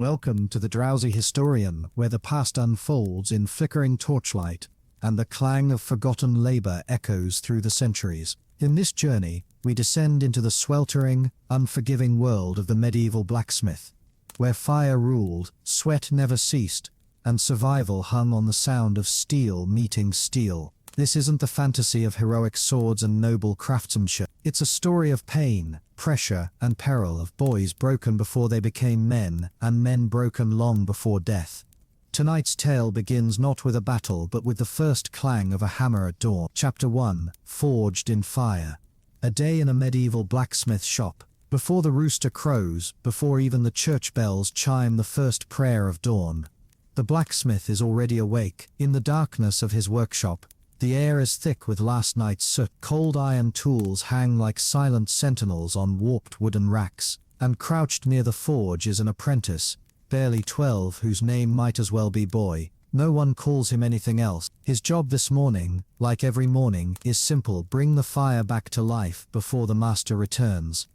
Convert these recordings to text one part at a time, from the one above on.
Welcome to the Drowsy Historian, where the past unfolds in flickering torchlight and the clang of forgotten labor echoes through the centuries. In this journey, we descend into the sweltering, unforgiving world of the medieval blacksmith, where fire ruled, sweat never ceased, and survival hung on the sound of steel meeting steel. This isn't the fantasy of heroic swords and noble craftsmanship. It's a story of pain, pressure, and peril, of boys broken before they became men, and men broken long before death. Tonight's tale begins not with a battle but with the first clang of a hammer at dawn. Chapter 1, Forged in Fire. A day in a medieval blacksmith shop. Before the rooster crows, before even the church bells chime the first prayer of dawn, the blacksmith is already awake. In the darkness of his workshop, the air is thick with last night's soot. Cold iron tools hang like silent sentinels on warped wooden racks, and crouched near the forge is an apprentice, barely 12, whose name might as well be Boy. No one calls him anything else. His job this morning, like every morning, is simple: bring the fire back to life before the master returns.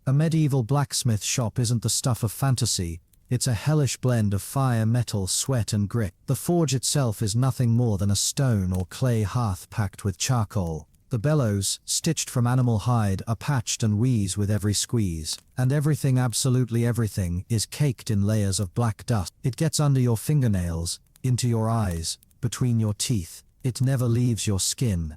A medieval blacksmith shop isn't the stuff of fantasy. It's a hellish blend of fire, metal, sweat, and grit. The forge itself is nothing more than a stone or clay hearth packed with charcoal. The bellows, stitched from animal hide, are patched and wheeze with every squeeze. And everything, absolutely everything, is caked in layers of black dust. It gets under your fingernails, into your eyes, between your teeth. It never leaves your skin.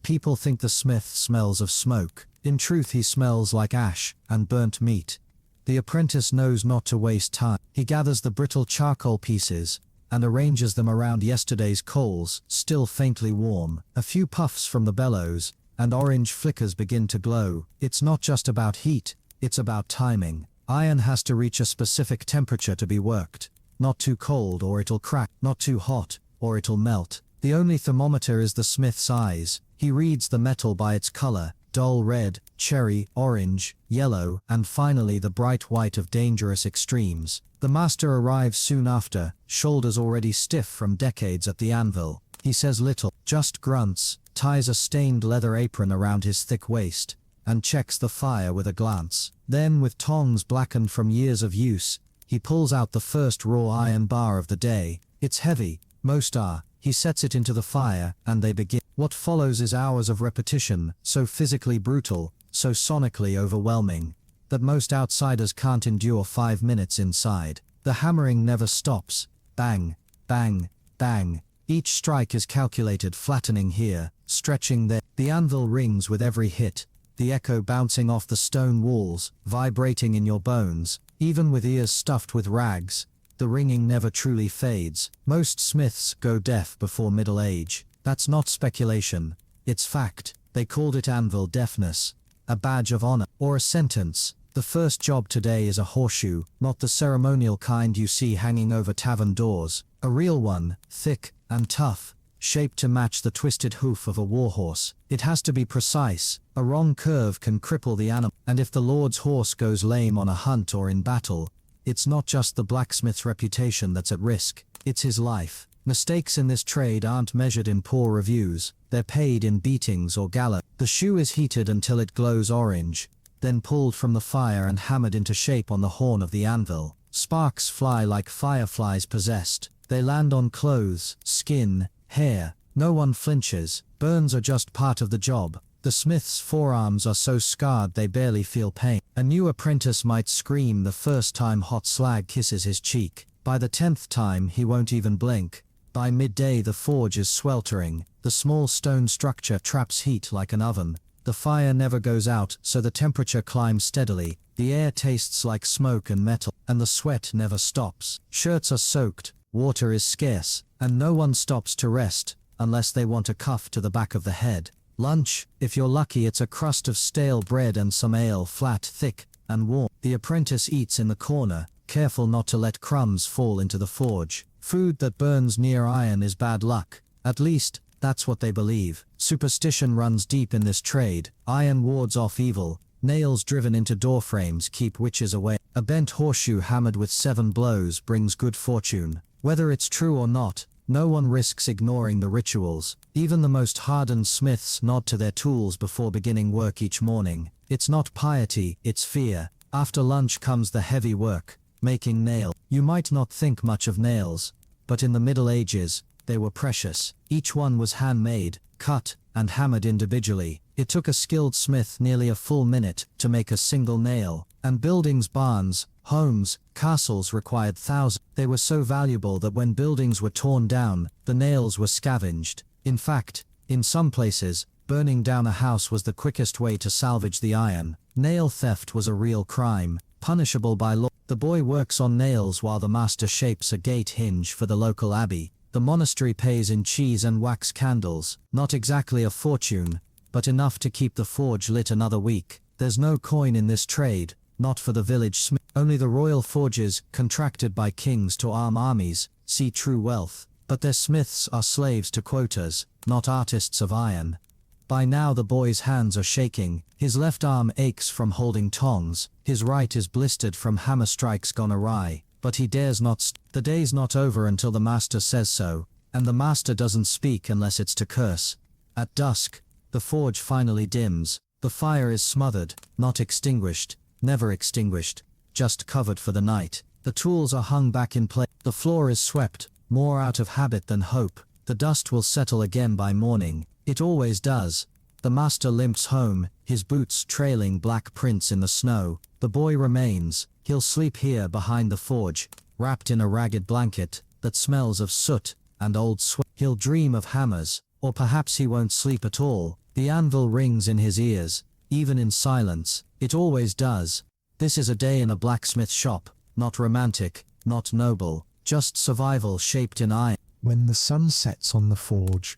People think the smith smells of smoke. In truth, he smells like ash and burnt meat. The apprentice knows not to waste time. He gathers the brittle charcoal pieces and arranges them around yesterday's coals, still faintly warm. A few puffs from the bellows, and orange flickers begin to glow. It's not just about heat, it's about timing. Iron has to reach a specific temperature to be worked. Not too cold or it'll crack, not too hot or it'll melt. The only thermometer is the smith's eyes. He reads the metal by its color: dull red, cherry, orange, yellow, and finally the bright white of dangerous extremes. The master arrives soon after, shoulders already stiff from decades at the anvil. He says little, just grunts, ties a stained leather apron around his thick waist, and checks the fire with a glance. Then, with tongs blackened from years of use, he pulls out the first raw iron bar of the day. It's heavy, most are. He sets it into the fire, and they begin. What follows is hours of repetition, so physically brutal, so sonically overwhelming, that most outsiders can't endure 5 minutes inside. The hammering never stops. Bang, bang, bang. Each strike is calculated, flattening here, stretching there. The anvil rings with every hit, the echo bouncing off the stone walls, vibrating in your bones. Even with ears stuffed with rags, the ringing never truly fades. Most smiths go deaf before middle age. That's not speculation, it's fact. They called it anvil deafness, a badge of honor, or a sentence. The first job today is a horseshoe, not the ceremonial kind you see hanging over tavern doors. A real one, thick and tough, shaped to match the twisted hoof of a warhorse. It has to be precise. A wrong curve can cripple the animal, and if the lord's horse goes lame on a hunt or in battle, it's not just the blacksmith's reputation that's at risk, it's his life. Mistakes in this trade aren't measured in poor reviews, they're paid in beatings or gallows. The shoe is heated until it glows orange, then pulled from the fire and hammered into shape on the horn of the anvil. Sparks fly like fireflies possessed. They land on clothes, skin, hair. No one flinches. Burns are just part of the job. The smith's forearms are so scarred they barely feel pain. A new apprentice might scream the first time hot slag kisses his cheek. By the 10th time he won't even blink. By midday the forge is sweltering. The small stone structure traps heat like an oven. The fire never goes out, so the temperature climbs steadily. The air tastes like smoke and metal, and the sweat never stops. Shirts are soaked, water is scarce, and no one stops to rest, unless they want a cuff to the back of the head. Lunch, if you're lucky, it's a crust of stale bread and some ale, flat, thick, and warm. The apprentice eats in the corner, careful not to let crumbs fall into the forge. Food that burns near iron is bad luck. At least, that's what they believe. Superstition runs deep in this trade. Iron wards off evil. Nails driven into door frames keep witches away. A bent horseshoe hammered with 7 blows brings good fortune. Whether it's true or not, no one risks ignoring the rituals. Even the most hardened smiths nod to their tools before beginning work each morning. It's not piety, it's fear. After lunch comes the heavy work. making nail. You might not think much of nails, but in the Middle Ages, they were precious. Each one was handmade, cut, and hammered individually. It took a skilled smith nearly a full minute to make a single nail, and buildings, barns, homes, castles required thousands. They were so valuable that when buildings were torn down, the nails were scavenged. In fact, in some places, burning down a house was the quickest way to salvage the iron. Nail theft was a real crime, punishable by law. The boy works on nails while the master shapes a gate hinge for the local abbey. The monastery pays in cheese and wax candles, not exactly a fortune, but enough to keep the forge lit another week. There's no coin in this trade, not for the village smith. Only the royal forges, contracted by kings to arm armies, see true wealth. But their smiths are slaves to quotas, not artists of iron. By now the boy's hands are shaking, his left arm aches from holding tongs, his right is blistered from hammer strikes gone awry, but he dares not. The day's not over until the master says so, and the master doesn't speak unless it's to curse. At dusk, the forge finally dims, the fire is smothered, not extinguished, never extinguished, just covered for the night. The tools are hung back in place, the floor is swept, more out of habit than hope. The dust will settle again by morning. It always does. The master limps home, his boots trailing black prints in the snow. The boy remains. He'll sleep here behind the forge, wrapped in a ragged blanket that smells of soot and old sweat. He'll dream of hammers, or perhaps he won't sleep at all. The anvil rings in his ears, even in silence. It always does. This is a day in a blacksmith shop, not romantic, not noble, just survival shaped in iron. When the sun sets on the forge,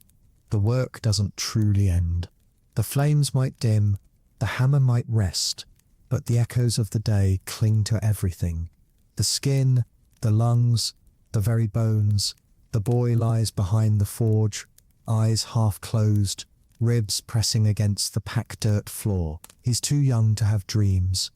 the work doesn't truly end. The flames might dim, the hammer might rest, but the echoes of the day cling to everything. The skin, the lungs, the very bones. The boy lies behind the forge, eyes half closed, ribs pressing against the packed dirt floor. He's too young to have dreams,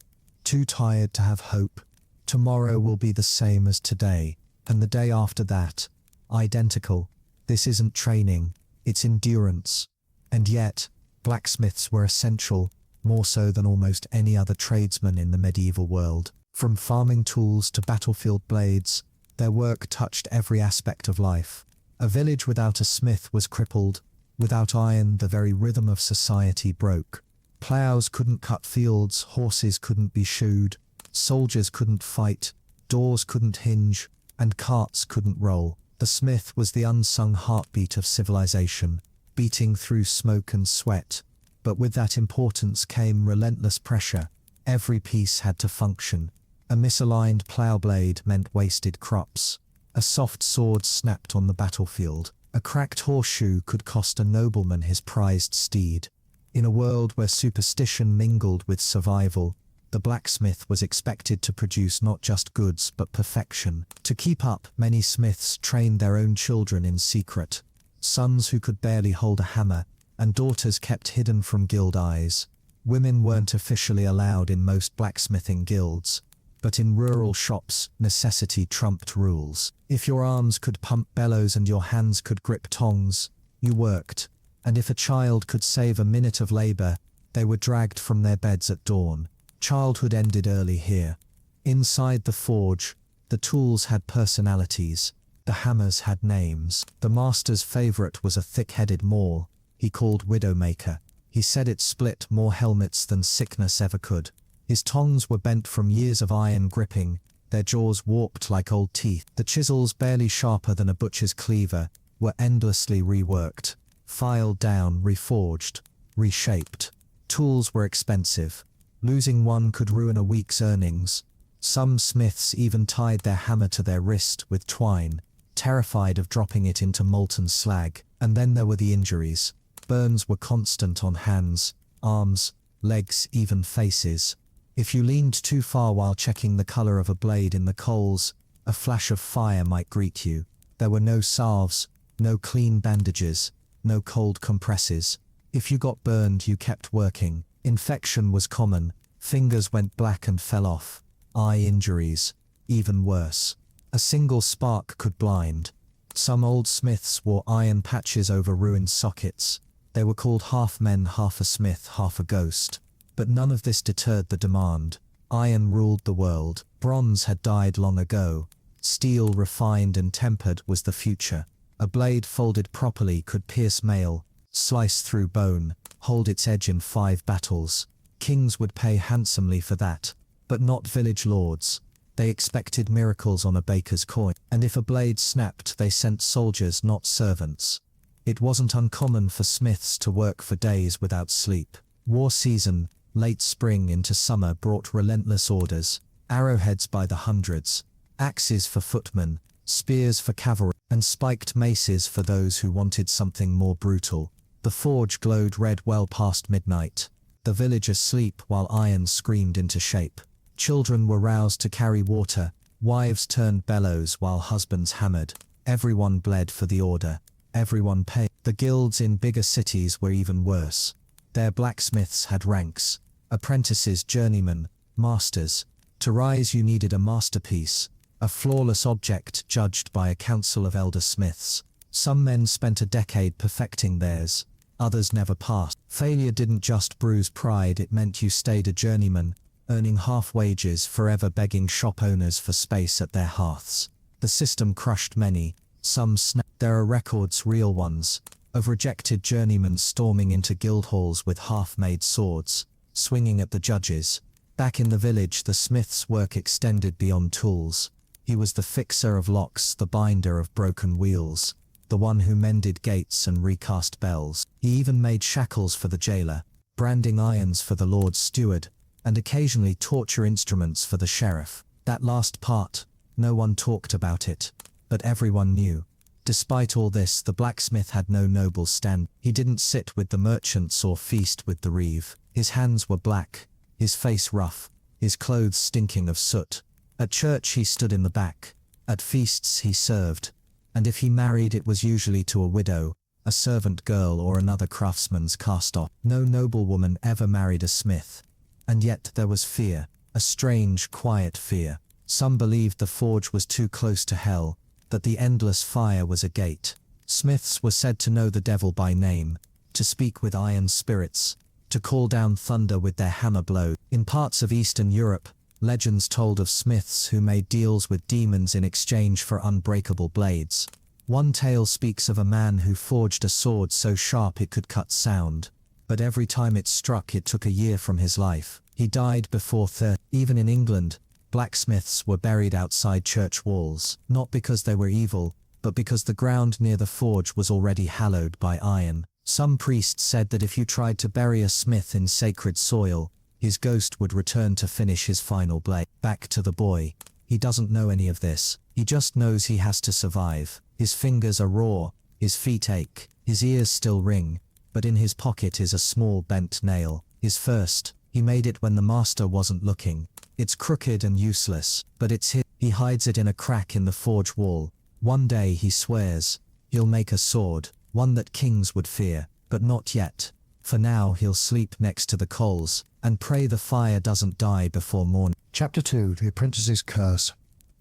too tired to have hope. Tomorrow will be the same as today, and the day after that, identical. This isn't training, it's endurance. And yet, blacksmiths were essential, more so than almost any other tradesman in the medieval world. From farming tools to battlefield blades, their work touched every aspect of life. A village without a smith was crippled. Without iron, the very rhythm of society broke. Ploughs couldn't cut fields, horses couldn't be shoed, soldiers couldn't fight, doors couldn't hinge, and carts couldn't roll. The smith was the unsung heartbeat of civilization, beating through smoke and sweat. But with that importance came relentless pressure. Every piece had to function. A misaligned plough blade meant wasted crops. A soft sword snapped on the battlefield. A cracked horseshoe could cost a nobleman his prized steed. In a world where superstition mingled with survival, the blacksmith was expected to produce not just goods but perfection. To keep up, many smiths trained their own children in secret. Sons who could barely hold a hammer, and daughters kept hidden from guild eyes. Women weren't officially allowed in most blacksmithing guilds, but in rural shops, necessity trumped rules. If your arms could pump bellows and your hands could grip tongs, you worked. And if a child could save a minute of labor, they were dragged from their beds at dawn. Childhood ended early here. Inside the forge, the tools had personalities. The hammers had names. The master's favorite was a thick-headed maul, he called Widowmaker. He said it split more helmets than sickness ever could. His tongs were bent from years of iron gripping, their jaws warped like old teeth. The chisels, barely sharper than a butcher's cleaver, were endlessly reworked, filed down, reforged, reshaped. Tools were expensive. Losing one could ruin a week's earnings. Some smiths even tied their hammer to their wrist with twine, terrified of dropping it into molten slag. And then there were the injuries. Burns were constant on hands, arms, legs, even faces. If you leaned too far while checking the color of a blade in the coals, a flash of fire might greet you. There were no salves, no clean bandages, no cold compresses. If you got burned, you kept working. Infection was common, fingers went black and fell off. Eye injuries, even worse. A single spark could blind. Some old smiths wore iron patches over ruined sockets. They were called half men, half a smith, half a ghost. But none of this deterred the demand. Iron ruled the world. Bronze had died long ago. Steel, refined and tempered, was the future. A blade folded properly could pierce mail, slice through bone, hold its edge in 5 battles. Kings would pay handsomely for that, but not village lords. They expected miracles on a baker's coin, and if a blade snapped they sent soldiers, not servants. It wasn't uncommon for smiths to work for days without sleep. War season, late spring into summer, brought relentless orders. Arrowheads by the hundreds, axes for footmen, spears for cavalry, and spiked maces for those who wanted something more brutal. The forge glowed red well past midnight. The village asleep while iron screamed into shape. Children were roused to carry water, wives turned bellows while husbands hammered. Everyone bled for the order. Everyone paid. The guilds in bigger cities were even worse. Their blacksmiths had ranks. Apprentices, journeymen, masters. To rise you needed a masterpiece, a flawless object judged by a council of elder smiths. Some men spent a decade perfecting theirs, others never passed. Failure didn't just bruise pride, it meant you stayed a journeyman, earning half wages, forever begging shop owners for space at their hearths. The system crushed many, some snapped. There are records, real ones, of rejected journeymen storming into guild halls with half-made swords, swinging at the judges. Back in the village, the smith's work extended beyond tools. He was the fixer of locks, the binder of broken wheels, the one who mended gates and recast bells. He even made shackles for the jailer, branding irons for the Lord's steward, and occasionally torture instruments for the sheriff. That last part, no one talked about it, but everyone knew. Despite all this, the blacksmith had no noble stand. He didn't sit with the merchants or feast with the reeve. His hands were black, his face rough, his clothes stinking of soot. At church he stood in the back. At feasts he served. And if he married, it was usually to a widow, a servant girl or another craftsman's cast-off. No noblewoman ever married a smith. And yet there was fear, a strange, quiet fear. Some believed the forge was too close to hell, that the endless fire was a gate. Smiths were said to know the devil by name, to speak with iron spirits, to call down thunder with their hammer blows. In parts of Eastern Europe, legends told of smiths who made deals with demons in exchange for unbreakable blades. One tale speaks of a man who forged a sword so sharp it could cut sound, but every time it struck it took a year from his life. He died before 30. Even in England, blacksmiths were buried outside church walls, not because they were evil, but because the ground near the forge was already hallowed by iron. Some priests said that if you tried to bury a smith in sacred soil, his ghost would return to finish his final blade. Back to the boy. He doesn't know any of this. He just knows he has to survive. His fingers are raw, his feet ache, his ears still ring, but in his pocket is a small bent nail. His first. He made it when the master wasn't looking. It's crooked and useless, but it's his. He hides it in a crack in the forge wall. One day, he swears, he'll make a sword, one that kings would fear, but not yet. For now he'll sleep next to the coals, and pray the fire doesn't die before morning. Chapter 2, The Apprentice's Curse.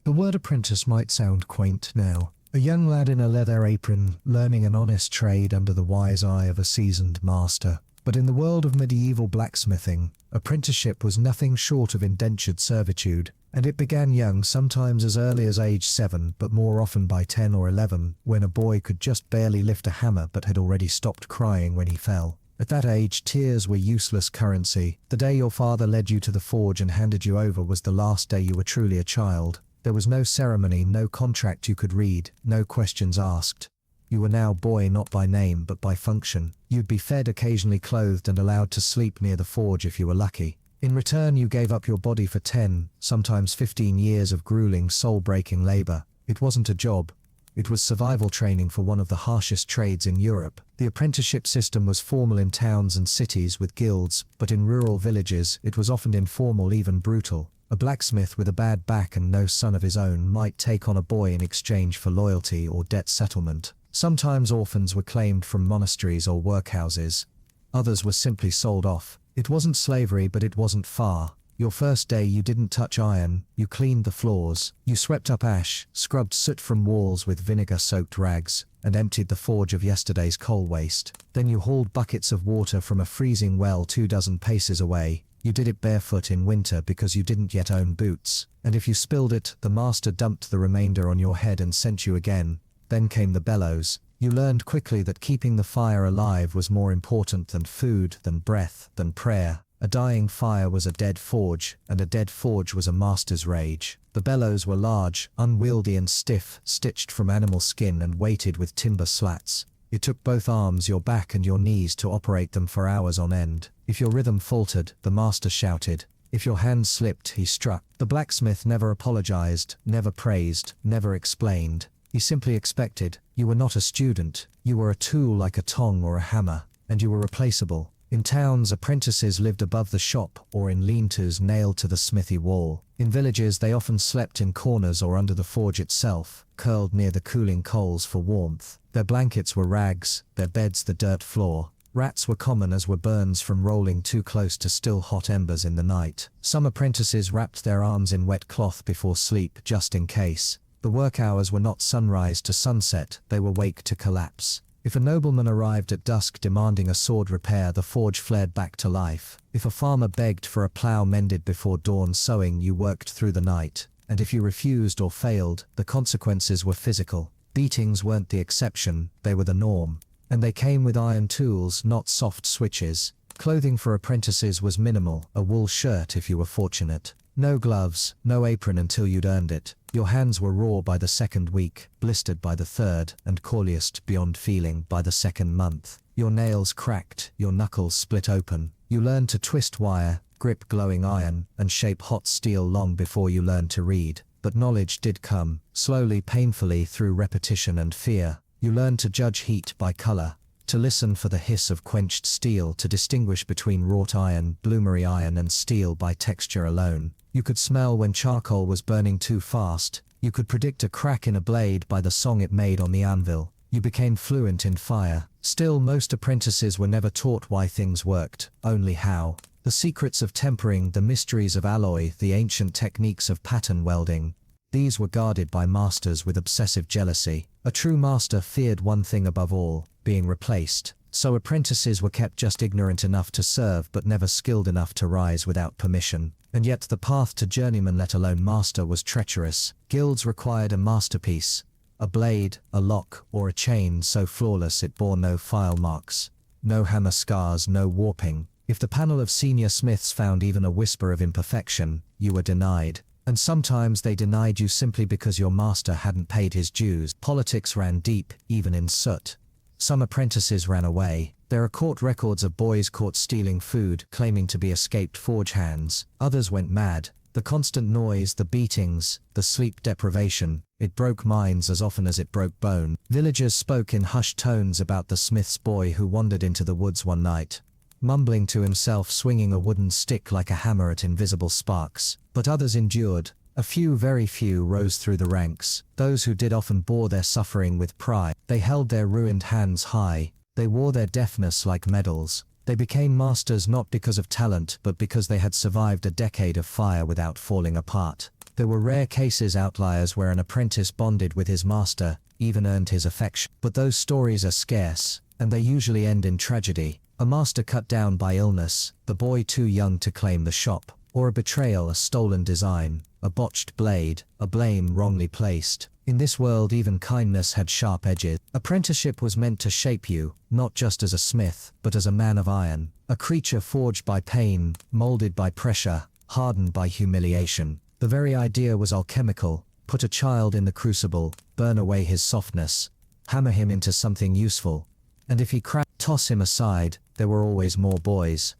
The word apprentice might sound quaint now. A young lad in a leather apron, learning an honest trade under the wise eye of a seasoned master. But in the world of medieval blacksmithing, apprenticeship was nothing short of indentured servitude, and it began young, sometimes as early as age 7, but more often by 10 or 11, when a boy could just barely lift a hammer but had already stopped crying when he fell. At that age, tears were useless currency. The day your father led you to the forge and handed you over was the last day you were truly a child. There was no ceremony, no contract you could read, no questions asked. You were now boy not by name but by function. You'd be fed, occasionally clothed, and allowed to sleep near the forge if you were lucky. In return you gave up your body for 10, sometimes 15 years of grueling, soul-breaking labor. It wasn't a job. It was survival training for one of the harshest trades in Europe. The apprenticeship system was formal in towns and cities with guilds, but in rural villages it was often informal, even brutal. A blacksmith with a bad back and no son of his own might take on a boy in exchange for loyalty or debt settlement. Sometimes orphans were claimed from monasteries or workhouses. Others were simply sold off. It wasn't slavery, but it wasn't far. Your first day you didn't touch iron, you cleaned the floors, you swept up ash, scrubbed soot from walls with vinegar-soaked rags, and emptied the forge of yesterday's coal waste. Then you hauled buckets of water from a freezing well 24 paces away. You did it barefoot in winter because you didn't yet own boots. And if you spilled it, the master dumped the remainder on your head and sent you again. Then came the bellows. You learned quickly that keeping the fire alive was more important than food, than breath, than prayer. A dying fire was a dead forge, and a dead forge was a master's rage. The bellows were large, unwieldy and stiff, stitched from animal skin and weighted with timber slats. It took both arms, your back and your knees to operate them for hours on end. If your rhythm faltered, the master shouted. If your hand slipped, he struck. The blacksmith never apologized, never praised, never explained. He simply expected. You were not a student. You were a tool like a tong or a hammer, and you were replaceable. In towns, apprentices lived above the shop or in lean-tos nailed to the smithy wall. In villages, they often slept in corners or under the forge itself, curled near the cooling coals for warmth. Their blankets were rags, their beds the dirt floor. Rats were common, as were burns from rolling too close to still hot embers in the night. Some apprentices wrapped their arms in wet cloth before sleep, just in case. The work hours were not sunrise to sunset, they were wake to collapse. If a nobleman arrived at dusk demanding a sword repair, the forge flared back to life. If a farmer begged for a plough mended before dawn sowing, you worked through the night. And if you refused or failed, the consequences were physical. Beatings weren't the exception, they were the norm. And they came with iron tools, not soft switches. Clothing for apprentices was minimal, a wool shirt if you were fortunate. No gloves, no apron until you'd earned it. Your hands were raw by the second week, blistered by the third, and corliest beyond feeling by the second month. Your nails cracked, your knuckles split open. You learned to twist wire, grip glowing iron, and shape hot steel long before you learned to read. But knowledge did come, slowly, painfully, through repetition and fear. You learned to judge heat by color, to listen for the hiss of quenched steel, to distinguish between wrought iron, bloomery iron, and steel by texture alone. You could smell when charcoal was burning too fast. You could predict a crack in a blade by the song it made on the anvil. You became fluent in fire. Still, most apprentices were never taught why things worked, only how. The secrets of tempering, the mysteries of alloy, the ancient techniques of pattern welding. These were guarded by masters with obsessive jealousy. A true master feared one thing above all, being replaced. So apprentices were kept just ignorant enough to serve but never skilled enough to rise without permission. And yet the path to journeyman, let alone master, was treacherous. Guilds required a masterpiece. A blade, a lock, or a chain so flawless it bore no file marks. No hammer scars, no warping. If the panel of senior smiths found even a whisper of imperfection, you were denied. And sometimes they denied you simply because your master hadn't paid his dues. Politics ran deep, even in soot. Some apprentices ran away. There are court records of boys caught stealing food, claiming to be escaped forge hands. Others went mad. The constant noise, the beatings, the sleep deprivation, it broke minds as often as it broke bone. Villagers spoke in hushed tones about the smith's boy who wandered into the woods one night, mumbling to himself, swinging a wooden stick like a hammer at invisible sparks. But others endured. A few, very few, rose through the ranks. Those who did often bore their suffering with pride. They held their ruined hands high. They wore their deafness like medals. They became masters not because of talent, but because they had survived a decade of fire without falling apart. There were rare cases, outliers, where an apprentice bonded with his master, even earned his affection. But those stories are scarce, and they usually end in tragedy. A master cut down by illness, the boy too young to claim the shop. Or a betrayal, a stolen design, a botched blade, a blame wrongly placed. In this world, even kindness had sharp edges. Apprenticeship was meant to shape you, not just as a smith, but as a man of iron. A creature forged by pain, molded by pressure, hardened by humiliation. The very idea was alchemical. Put a child in the crucible, burn away his softness, hammer him into something useful. And if he cracked, toss him aside. There were always more boys.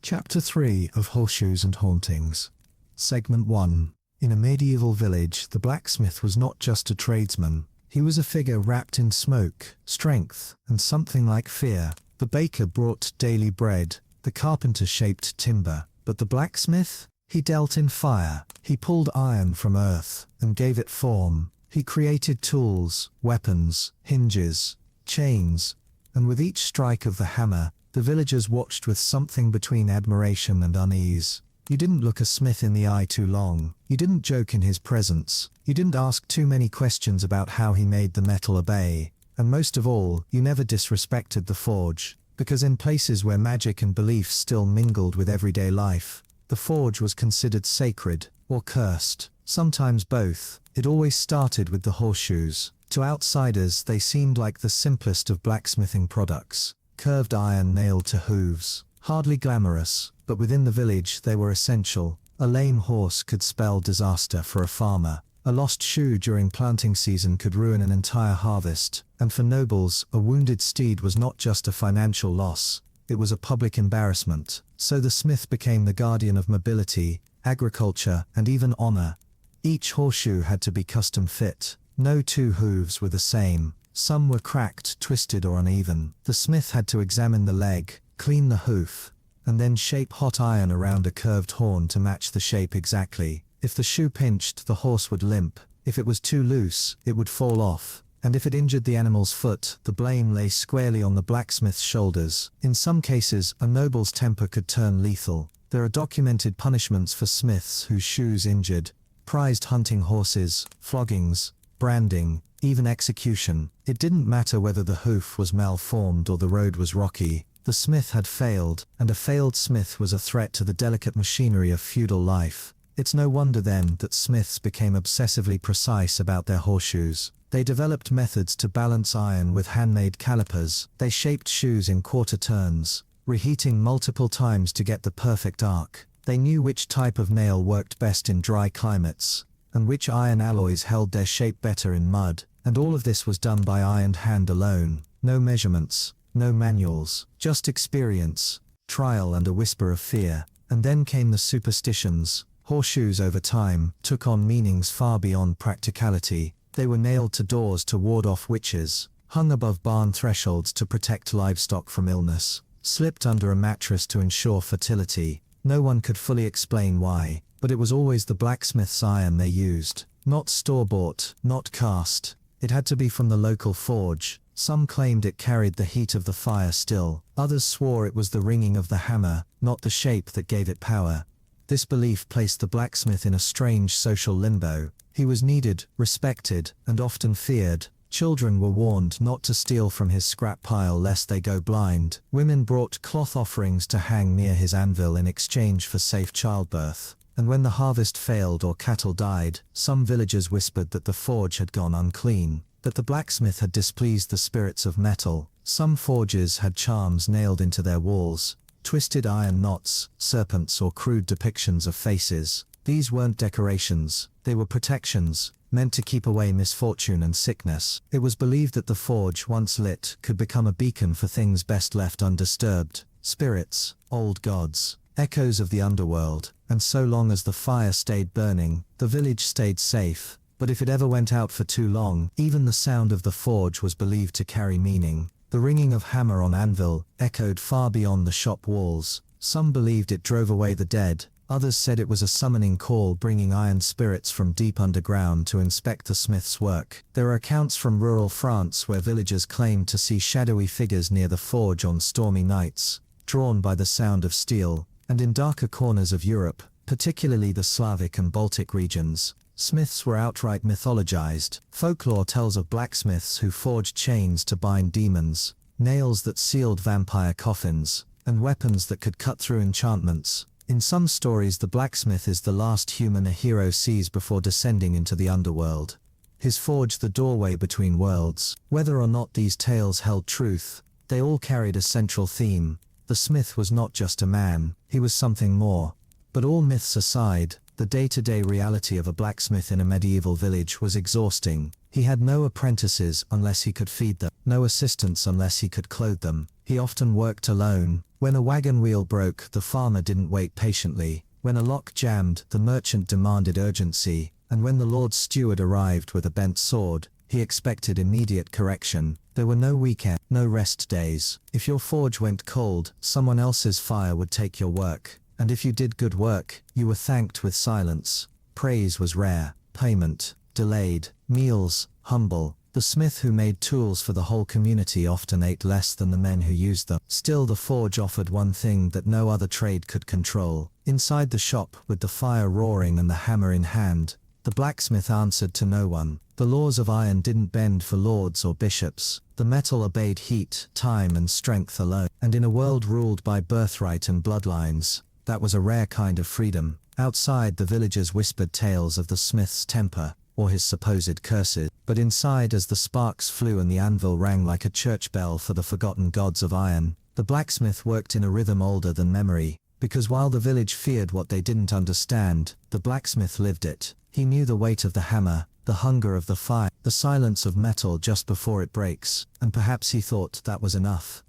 Chapter 3 of Horseshoes and Hauntings. Segment 1. In a medieval village, the blacksmith was not just a tradesman. He was a figure wrapped in smoke, strength, and something like fear. The baker brought daily bread, the carpenter shaped timber, but the blacksmith? He dealt in fire. He pulled iron from earth and gave it form. He created tools, weapons, hinges, chains, and with each strike of the hammer, the villagers watched with something between admiration and unease. You didn't look a smith in the eye too long. You didn't joke in his presence. You didn't ask too many questions about how he made the metal obey. And most of all, you never disrespected the forge, because in places where magic and belief still mingled with everyday life, the forge was considered sacred, or cursed, sometimes both. It always started with the horseshoes. To outsiders, they seemed like the simplest of blacksmithing products. Curved iron nailed to hooves. Hardly glamorous, but within the village they were essential. A lame horse could spell disaster for a farmer. A lost shoe during planting season could ruin an entire harvest. And for nobles, a wounded steed was not just a financial loss, it was a public embarrassment. So the smith became the guardian of mobility, agriculture, and even honor. Each horseshoe had to be custom fit. No two hooves were the same. Some were cracked, twisted, or uneven. The smith had to examine the leg, clean the hoof, and then shape hot iron around a curved horn to match the shape exactly. If the shoe pinched, the horse would limp. If it was too loose, it would fall off. And if it injured the animal's foot, the blame lay squarely on the blacksmith's shoulders. In some cases, a noble's temper could turn lethal. There are documented punishments for smiths whose shoes injured. Prized hunting horses, floggings, branding, even execution. It didn't matter whether the hoof was malformed or the road was rocky. The smith had failed, and a failed smith was a threat to the delicate machinery of feudal life. It's no wonder then that smiths became obsessively precise about their horseshoes. They developed methods to balance iron with handmade calipers. They shaped shoes in quarter turns, reheating multiple times to get the perfect arc. They knew which type of nail worked best in dry climates, and which iron alloys held their shape better in mud. And all of this was done by eye and hand alone. No measurements, no manuals, just experience, trial, and a whisper of fear. And then came the superstitions. Horseshoes over time took on meanings far beyond practicality. They were nailed to doors to ward off witches, hung above barn thresholds to protect livestock from illness, slipped under a mattress to ensure fertility. No one could fully explain why, but it was always the blacksmith's iron they used. Not store-bought, not cast. It had to be from the local forge. Some claimed it carried the heat of the fire still. Others swore it was the ringing of the hammer, not the shape, that gave it power. This belief placed the blacksmith in a strange social limbo. He was needed, respected, and often feared. Children were warned not to steal from his scrap pile lest they go blind. Women brought cloth offerings to hang near his anvil in exchange for safe childbirth. And when the harvest failed or cattle died, some villagers whispered that the forge had gone unclean, that the blacksmith had displeased the spirits of metal. Some forges had charms nailed into their walls, twisted iron knots, serpents, or crude depictions of faces. These weren't decorations, they were protections, meant to keep away misfortune and sickness. It was believed that the forge, once lit, could become a beacon for things best left undisturbed. Spirits, old gods, echoes of the underworld. And so long as the fire stayed burning, the village stayed safe. But if it ever went out for too long, even the sound of the forge was believed to carry meaning. The ringing of hammer on anvil echoed far beyond the shop walls. Some believed it drove away the dead. Others said it was a summoning call bringing iron spirits from deep underground to inspect the smith's work. There are accounts from rural France where villagers claimed to see shadowy figures near the forge on stormy nights, drawn by the sound of steel. And in darker corners of Europe, particularly the Slavic and Baltic regions, smiths were outright mythologized. Folklore tells of blacksmiths who forged chains to bind demons, nails that sealed vampire coffins, and weapons that could cut through enchantments. In some stories, the blacksmith is the last human a hero sees before descending into the underworld. His forge the doorway between worlds. Whether or not these tales held truth, they all carried a central theme. The smith was not just a man, he was something more. But all myths aside, the day-to-day reality of a blacksmith in a medieval village was exhausting. He had no apprentices unless he could feed them, no assistants unless he could clothe them. He often worked alone. When a wagon wheel broke, the farmer didn't wait patiently. When a lock jammed, the merchant demanded urgency. And when the Lord's steward arrived with a bent sword, he expected immediate correction. There were no weekends, no rest days. If your forge went cold, someone else's fire would take your work. And if you did good work, you were thanked with silence. Praise was rare, payment delayed, meals humble. The smith who made tools for the whole community often ate less than the men who used them. Still, the forge offered one thing that no other trade could control. Inside the shop, with the fire roaring and the hammer in hand, The blacksmith answered to no one. The laws of iron didn't bend for lords or bishops. The metal obeyed heat, time and strength alone. And in a world ruled by birthright and bloodlines, that was a rare kind of freedom. Outside, the villagers whispered tales of the smith's temper, or his supposed curses. But inside, as the sparks flew and the anvil rang like a church bell for the forgotten gods of iron, the blacksmith worked in a rhythm older than memory. Because while the village feared what they didn't understand, the blacksmith lived it. He knew the weight of the hammer, the hunger of the fire, the silence of metal just before it breaks, and perhaps he thought that was enough.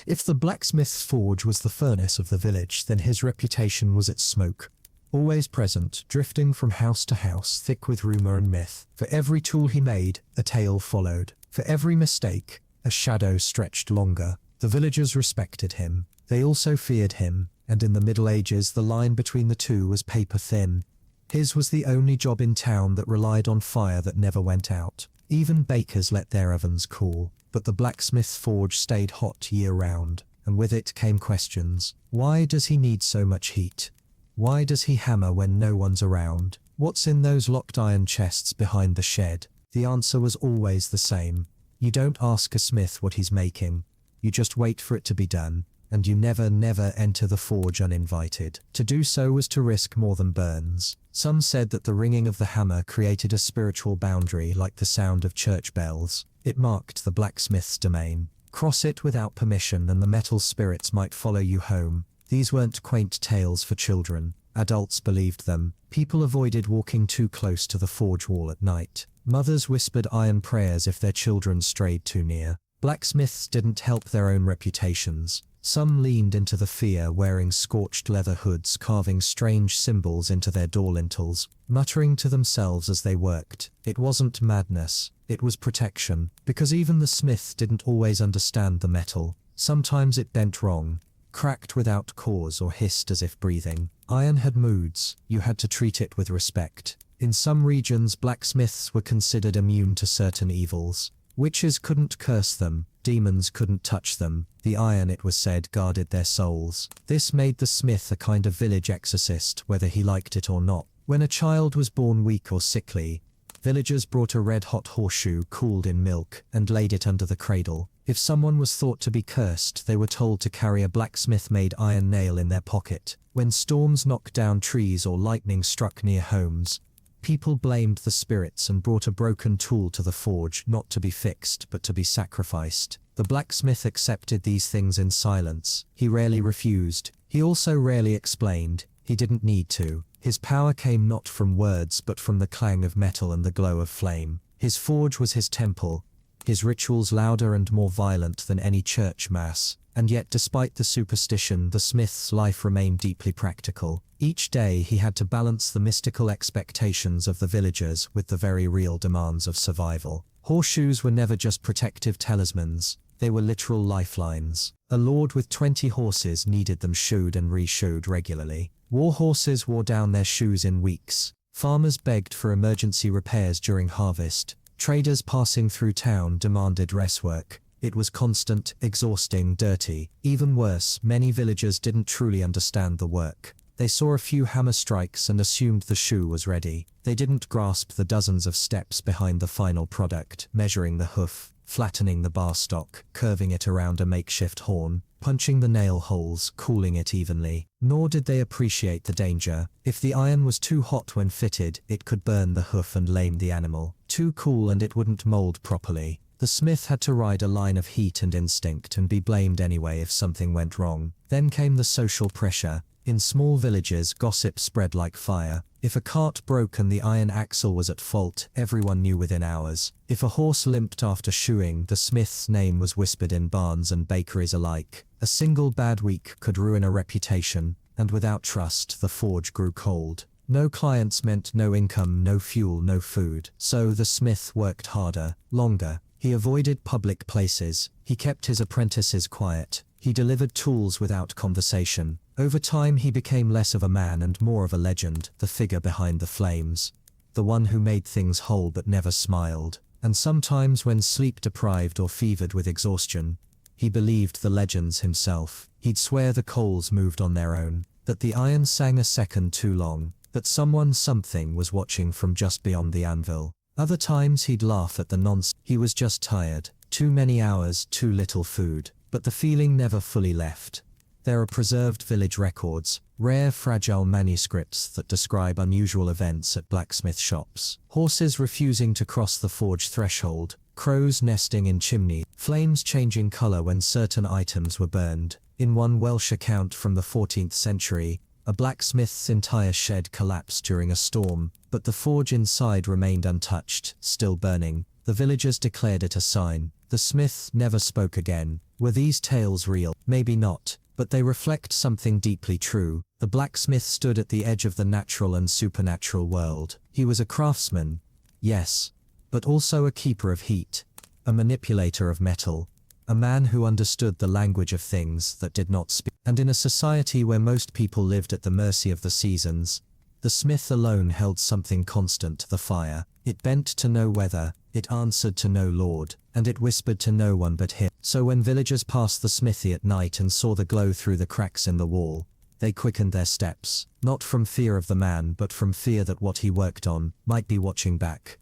If the blacksmith's forge was the furnace of the village, then his reputation was its smoke. Always present, drifting from house to house, thick with rumor and myth. For every tool he made, a tale followed. For every mistake, a shadow stretched longer. The villagers respected him. They also feared him, and in the Middle Ages the line between the two was paper thin. His was the only job in town that relied on fire that never went out. Even bakers let their ovens cool, but the blacksmith's forge stayed hot year-round, and with it came questions. Why does he need so much heat? Why does he hammer when no one's around? What's in those locked iron chests behind the shed? The answer was always the same. You don't ask a smith what he's making. You just wait for it to be done, and you never enter the forge uninvited. To do so was to risk more than burns. Some said that the ringing of the hammer created a spiritual boundary like the sound of church bells. It marked the blacksmith's domain. Cross it without permission and the metal spirits might follow you home. These weren't quaint tales for children. Adults believed them. People avoided walking too close to the forge wall at night. Mothers whispered iron prayers if their children strayed too near. Blacksmiths didn't help their own reputations. Some leaned into the fear, wearing scorched leather hoods, carving strange symbols into their door lintels, muttering to themselves as they worked. It wasn't madness, it was protection, because even the smith didn't always understand the metal. Sometimes it bent wrong, cracked without cause or hissed as if breathing. Iron had moods, you had to treat it with respect. In some regions, blacksmiths were considered immune to certain evils. Witches couldn't curse them, demons couldn't touch them. The iron, it was said, guarded their souls. This made the smith a kind of village exorcist, whether he liked it or not. When a child was born weak or sickly, villagers brought a red-hot horseshoe cooled in milk and laid it under the cradle. If someone was thought to be cursed, they were told to carry a blacksmith-made iron nail in their pocket. When storms knocked down trees or lightning struck near homes, people blamed the spirits and brought a broken tool to the forge, not to be fixed, but to be sacrificed. The blacksmith accepted these things in silence. He rarely refused. He also rarely explained. He didn't need to. His power came not from words, but from the clang of metal and the glow of flame. His forge was his temple, his rituals louder and more violent than any church mass. And yet, despite the superstition, the smith's life remained deeply practical. Each day he had to balance the mystical expectations of the villagers with the very real demands of survival. Horseshoes were never just protective talismans, they were literal lifelines. A lord with 20 horses needed them shoed and re-shoed regularly. War horses wore down their shoes in weeks. Farmers begged for emergency repairs during harvest. Traders passing through town demanded rest work. It was constant, exhausting, dirty. Even worse, many villagers didn't truly understand the work. They saw a few hammer strikes and assumed the shoe was ready. They didn't grasp the dozens of steps behind the final product, measuring the hoof, flattening the bar stock, curving it around a makeshift horn, punching the nail holes, cooling it evenly. Nor did they appreciate the danger. If the iron was too hot when fitted, it could burn the hoof and lame the animal. Too cool and it wouldn't mold properly. The smith had to ride a line of heat and instinct and be blamed anyway if something went wrong. Then came the social pressure. In small villages, gossip spread like fire. If a cart broke and the iron axle was at fault, everyone knew within hours. If a horse limped after shoeing, the smith's name was whispered in barns and bakeries alike. A single bad week could ruin a reputation, and without trust, the forge grew cold. No clients meant no income, no fuel, no food. So the smith worked harder, longer. He avoided public places. He kept his apprentices quiet. He delivered tools without conversation. Over time he became less of a man and more of a legend, the figure behind the flames. The one who made things whole but never smiled. And sometimes when sleep-deprived or fevered with exhaustion, he believed the legends himself. He'd swear the coals moved on their own, that the iron sang a second too long, that something was watching from just beyond the anvil. Other times he'd laugh at the nonsense. He was just tired. Too many hours, too little food. But the feeling never fully left. There are preserved village records, rare fragile manuscripts that describe unusual events at blacksmith shops. Horses refusing to cross the forge threshold, crows nesting in chimneys, flames changing color when certain items were burned. In one Welsh account from the 14th century, a blacksmith's entire shed collapsed during a storm, but the forge inside remained untouched, still burning. The villagers declared it a sign. The smith never spoke again. Were these tales real? Maybe not, but they reflect something deeply true. The blacksmith stood at the edge of the natural and supernatural world. He was a craftsman, yes, but also a keeper of heat, a manipulator of metal, a man who understood the language of things that did not speak. And in a society where most people lived at the mercy of the seasons, the smith alone held something constant, the fire. It bent to no weather, it answered to no lord, and it whispered to no one but him. So when villagers passed the smithy at night and saw the glow through the cracks in the wall, they quickened their steps, not from fear of the man but from fear that what he worked on might be watching back.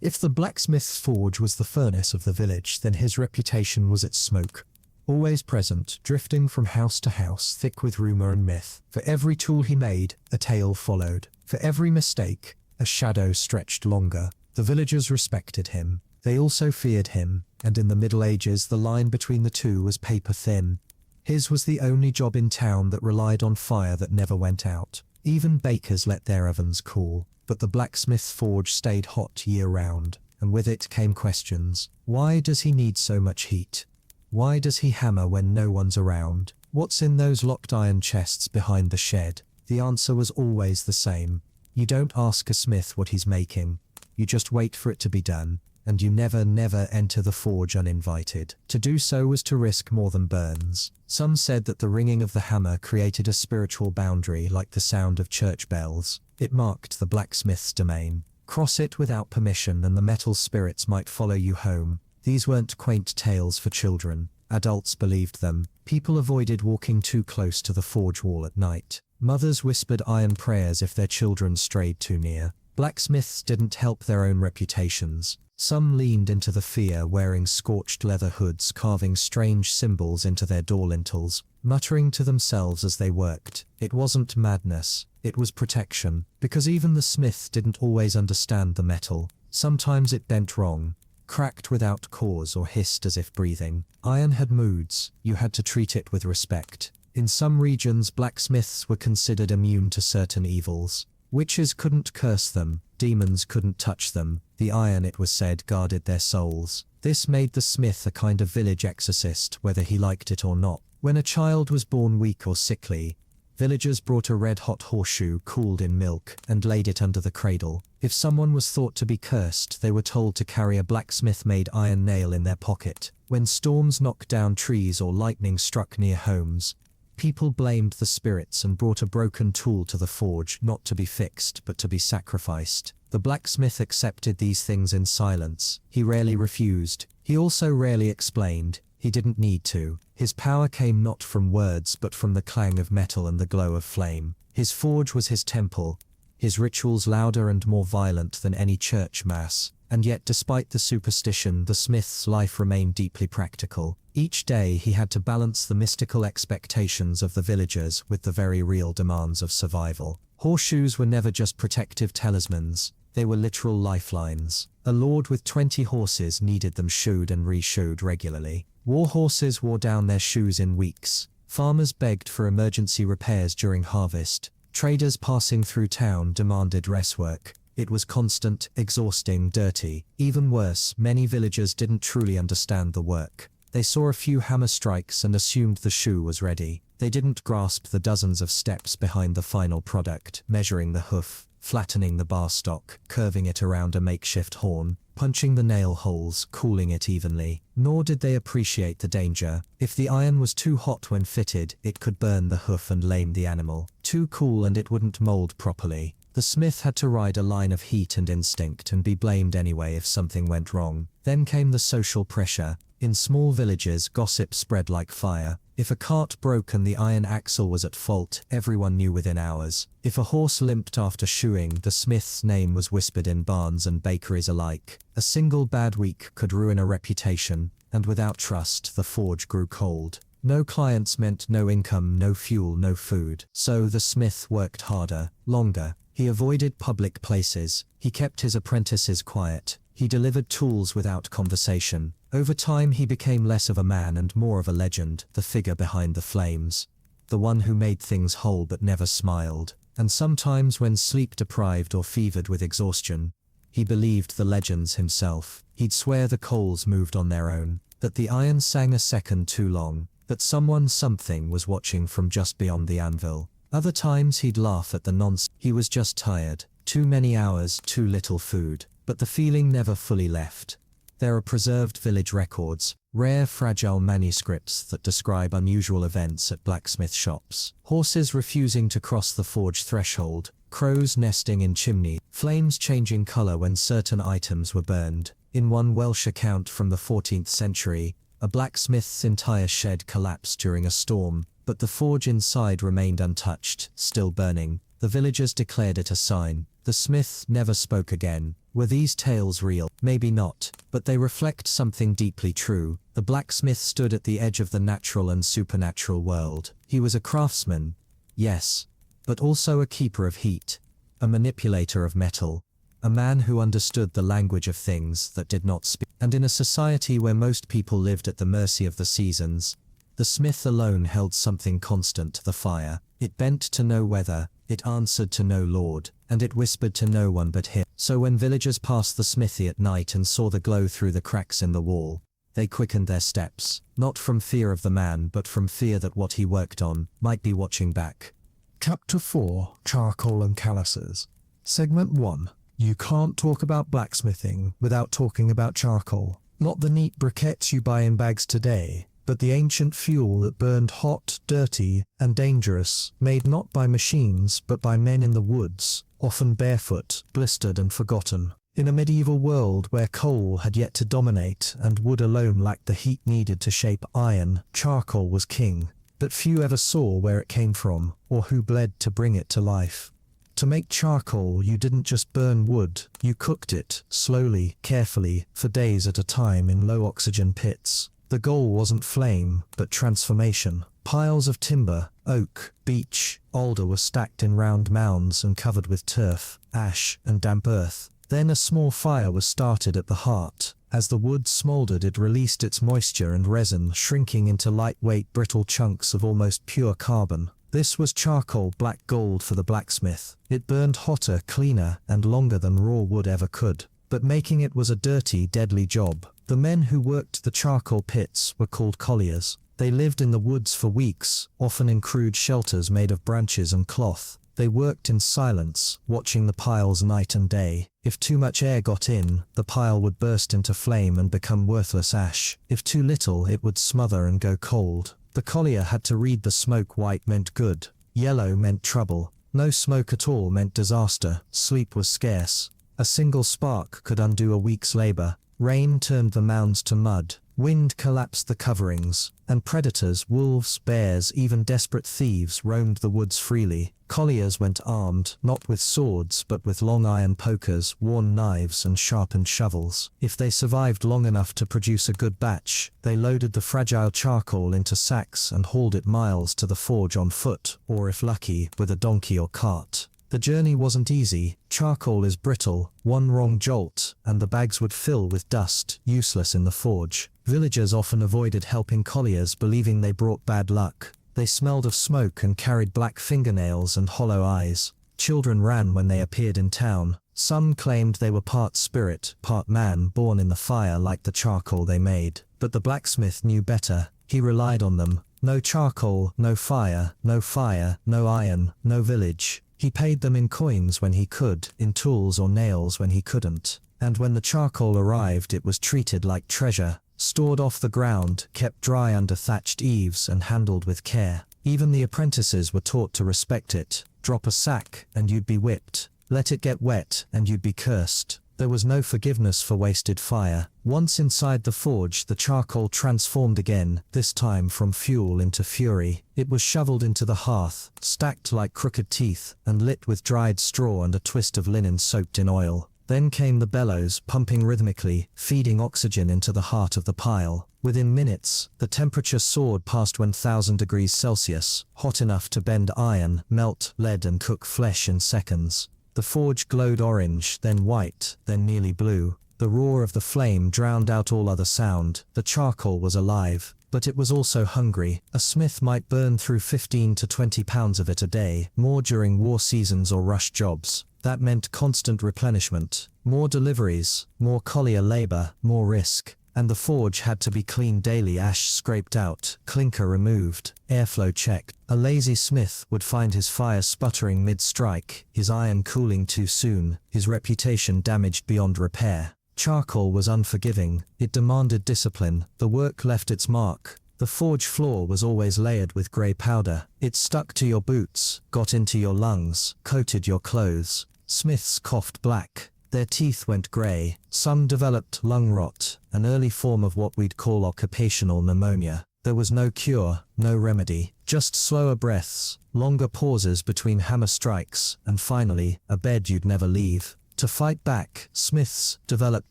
If the blacksmith's forge was the furnace of the village, then his reputation was its smoke. Always present, drifting from house to house, thick with rumor and myth. For every tool he made, a tale followed. For every mistake, a shadow stretched longer. The villagers respected him. They also feared him, and in the Middle Ages the line between the two was paper thin. His was the only job in town that relied on fire that never went out. Even bakers let their ovens cool. But the blacksmith's forge stayed hot year-round, and with it came questions. Why does he need so much heat? Why does he hammer when no one's around? What's in those locked iron chests behind the shed? The answer was always the same. You don't ask a smith what he's making. You just wait for it to be done, and you never enter the forge uninvited. To do so was to risk more than burns. Some said that the ringing of the hammer created a spiritual boundary like the sound of church bells. It marked the blacksmith's domain. Cross it without permission and the metal spirits might follow you home. These weren't quaint tales for children. Adults believed them. People avoided walking too close to the forge wall at night. Mothers whispered iron prayers if their children strayed too near. Blacksmiths didn't help their own reputations. Some leaned into the fear, wearing scorched leather hoods, carving strange symbols into their door lintels, muttering to themselves as they worked. It wasn't madness, it was protection, because even the smith didn't always understand the metal. Sometimes it bent wrong, cracked without cause or hissed as if breathing. Iron had moods, you had to treat it with respect. In some regions, blacksmiths were considered immune to certain evils. Witches couldn't curse them, demons couldn't touch them. The iron, it was said, guarded their souls. This made the smith a kind of village exorcist, whether he liked it or not. When a child was born weak or sickly, villagers brought a red-hot horseshoe cooled in milk and laid it under the cradle. If someone was thought to be cursed, they were told to carry a blacksmith-made iron nail in their pocket. When storms knocked down trees or lightning struck near homes, people blamed the spirits and brought a broken tool to the forge, not to be fixed, but to be sacrificed. The blacksmith accepted these things in silence. He rarely refused. He also rarely explained. He didn't need to. His power came not from words, but from the clang of metal and the glow of flame. His forge was his temple, his rituals louder and more violent than any church mass. And yet, despite the superstition, the smith's life remained deeply practical. Each day he had to balance the mystical expectations of the villagers with the very real demands of survival. Horseshoes were never just protective talismans, they were literal lifelines. A lord with 20 horses needed them shoed and re-shoed regularly. War horses wore down their shoes in weeks. Farmers begged for emergency repairs during harvest. Traders passing through town demanded rest work. It was constant, exhausting, dirty. Even worse, many villagers didn't truly understand the work. They saw a few hammer strikes and assumed the shoe was ready. They didn't grasp the dozens of steps behind the final product, measuring the hoof, flattening the bar stock, curving it around a makeshift horn, punching the nail holes, cooling it evenly. Nor did they appreciate the danger. If the iron was too hot when fitted, it could burn the hoof and lame the animal. Too cool and it wouldn't mold properly. The smith had to ride a line of heat and instinct and be blamed anyway if something went wrong. Then came the social pressure. In small villages, gossip spread like fire. If a cart broke and the iron axle was at fault, everyone knew within hours. If a horse limped after shoeing, the smith's name was whispered in barns and bakeries alike. A single bad week could ruin a reputation, and without trust, the forge grew cold. No clients meant no income, no fuel, no food. So the smith worked harder, longer. He avoided public places. He kept his apprentices quiet. He delivered tools without conversation. Over time he became less of a man and more of a legend, the figure behind the flames. The one who made things whole but never smiled. And sometimes when sleep-deprived or fevered with exhaustion, he believed the legends himself. He'd swear the coals moved on their own, that the iron sang a second too long, that something was watching from just beyond the anvil. Other times he'd laugh at the nonsense. He was just tired. Too many hours, too little food. But the feeling never fully left. There are preserved village records, rare fragile manuscripts that describe unusual events at blacksmith shops. Horses refusing to cross the forge threshold, crows nesting in chimney, flames changing color when certain items were burned. In one Welsh account from the 14th century, a blacksmith's entire shed collapsed during a storm, but the forge inside remained untouched, still burning. The villagers declared it a sign. The smith never spoke again. Were these tales real? Maybe not, but they reflect something deeply true. The blacksmith stood at the edge of the natural and supernatural world. He was a craftsman, yes, but also a keeper of heat, a manipulator of metal, a man who understood the language of things that did not speak. And in a society where most people lived at the mercy of the seasons, the smith alone held something constant, the fire. It bent to no weather, it answered to no lord, and it whispered to no one but him. So when villagers passed the smithy at night and saw the glow through the cracks in the wall, they quickened their steps, not from fear of the man but from fear that what he worked on might be watching back. Chapter 4: Charcoal and Calluses. Segment 1. You can't talk about blacksmithing without talking about charcoal. Not the neat briquettes you buy in bags today, but the ancient fuel that burned hot, dirty, and dangerous, made not by machines but by men in the woods, often barefoot, blistered and forgotten. In a medieval world where coal had yet to dominate and wood alone lacked the heat needed to shape iron, charcoal was king. But few ever saw where it came from, or who bled to bring it to life. To make charcoal, you didn't just burn wood, you cooked it, slowly, carefully, for days at a time in low-oxygen pits. The goal wasn't flame, but transformation. Piles of timber, oak, beech, alder were stacked in round mounds and covered with turf, ash, and damp earth. Then a small fire was started at the heart. As the wood smoldered, it released its moisture and resin, shrinking into lightweight, brittle chunks of almost pure carbon. This was charcoal, black gold for the blacksmith. It burned hotter, cleaner, and longer than raw wood ever could. But making it was a dirty, deadly job. The men who worked the charcoal pits were called colliers. They lived in the woods for weeks, often in crude shelters made of branches and cloth. They worked in silence, watching the piles night and day. If too much air got in, the pile would burst into flame and become worthless ash. If too little, it would smother and go cold. The collier had to read the smoke. White meant good. Yellow meant trouble. No smoke at all meant disaster. Sleep was scarce. A single spark could undo a week's labor. Rain turned the mounds to mud. Wind collapsed the coverings. And predators, wolves, bears, even desperate thieves roamed the woods freely. Colliers went armed, not with swords but with long iron pokers, worn knives and sharpened shovels. If they survived long enough to produce a good batch, they loaded the fragile charcoal into sacks and hauled it miles to the forge on foot, or if lucky, with a donkey or cart. The journey wasn't easy. Charcoal is brittle. One wrong jolt, and the bags would fill with dust, useless in the forge. Villagers often avoided helping colliers, believing they brought bad luck. They smelled of smoke and carried black fingernails and hollow eyes. Children ran when they appeared in town. Some claimed they were part spirit, part man, born in the fire like the charcoal they made. But the blacksmith knew better. He relied on them. No charcoal, no fire, no iron, no village. He paid them in coins when he could, in tools or nails when he couldn't. And when the charcoal arrived, it was treated like treasure, stored off the ground, kept dry under thatched eaves and handled with care. Even the apprentices were taught to respect it. Drop a sack and you'd be whipped. Let it get wet and you'd be cursed. There was no forgiveness for wasted fire. Once inside the forge, the charcoal transformed again, this time from fuel into fury. It was shoveled into the hearth, stacked like crooked teeth, and lit with dried straw and a twist of linen soaked in oil. Then came the bellows, pumping rhythmically, feeding oxygen into the heart of the pile. Within minutes, the temperature soared past 1000 degrees Celsius, hot enough to bend iron, melt lead and cook flesh in seconds. The forge glowed orange, then white, then nearly blue. The roar of the flame drowned out all other sound. The charcoal was alive, but it was also hungry. A smith might burn through 15 to 20 pounds of it a day, more during war seasons or rush jobs. That meant constant replenishment, more deliveries, more collier labor, more risk. And the forge had to be cleaned daily, ash scraped out, clinker removed, airflow checked. A lazy smith would find his fire sputtering mid-strike, his iron cooling too soon, his reputation damaged beyond repair. Charcoal was unforgiving. It demanded discipline. The work left its mark. The forge floor was always layered with grey powder. It stuck to your boots, got into your lungs, coated your clothes. Smiths coughed black. Their teeth went grey. Some developed lung rot, an early form of what we'd call occupational pneumonia. There was no cure, no remedy, just slower breaths, longer pauses between hammer strikes, and finally, a bed you'd never leave. To fight back, smiths developed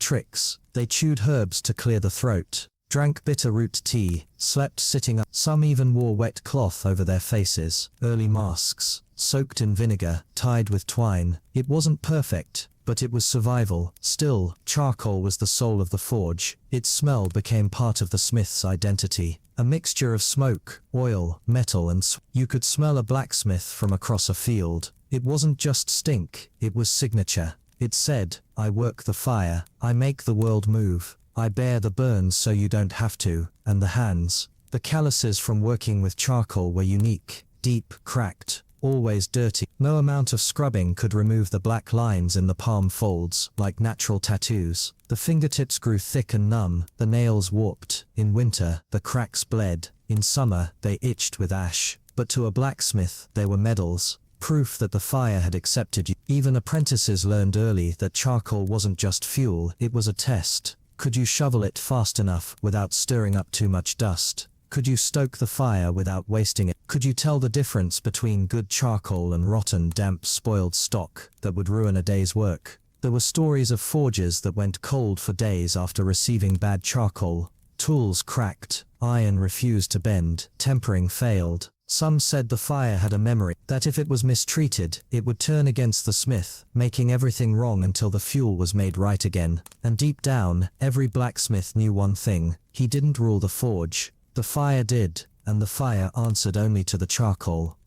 tricks. They chewed herbs to clear the throat, drank bitter root tea, slept sitting up. Some even wore wet cloth over their faces, early masks, soaked in vinegar, tied with twine. It wasn't perfect, but it was survival. Still, charcoal was the soul of the forge. Its smell became part of the smith's identity. A mixture of smoke, oil, metal and you could smell a blacksmith from across a field. It wasn't just stink, it was signature. It said, I work the fire, I make the world move, I bear the burns so you don't have to. And the hands. The calluses from working with charcoal were unique, deep, cracked, always dirty. No amount of scrubbing could remove the black lines in the palm folds, like natural tattoos. The fingertips grew thick and numb, the nails warped. In winter, the cracks bled. In summer, they itched with ash. But to a blacksmith, they were medals, proof that the fire had accepted you. Even apprentices learned early that charcoal wasn't just fuel, it was a test. Could you shovel it fast enough without stirring up too much dust? Could you stoke the fire without wasting it? Could you tell the difference between good charcoal and rotten, damp, spoiled stock that would ruin a day's work? There were stories of forges that went cold for days after receiving bad charcoal. Tools cracked, iron refused to bend, tempering failed. Some said the fire had a memory, that if it was mistreated, it would turn against the smith, making everything wrong until the fuel was made right again. And deep down, every blacksmith knew one thing: he didn't rule the forge. The fire did, and the fire answered only to the charcoal.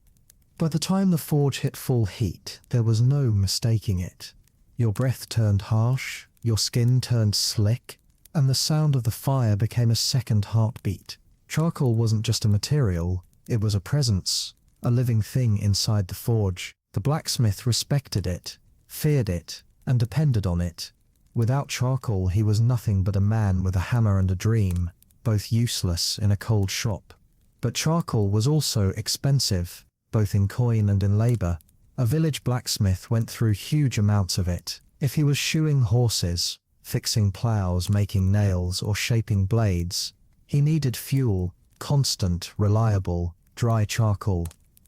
By the time the forge hit full heat, there was no mistaking it. Your breath turned harsh, your skin turned slick, and the sound of the fire became a second heartbeat. Charcoal wasn't just a material, it was a presence, a living thing inside the forge. The blacksmith respected it, feared it, and depended on it. Without charcoal, he was nothing but a man with a hammer and a dream, both useless in a cold shop. But charcoal was also expensive, both in coin and in labor. A village blacksmith went through huge amounts of it. If he was shoeing horses, fixing plows, making nails, or shaping blades, he needed fuel, constant, reliable, dry charcoal.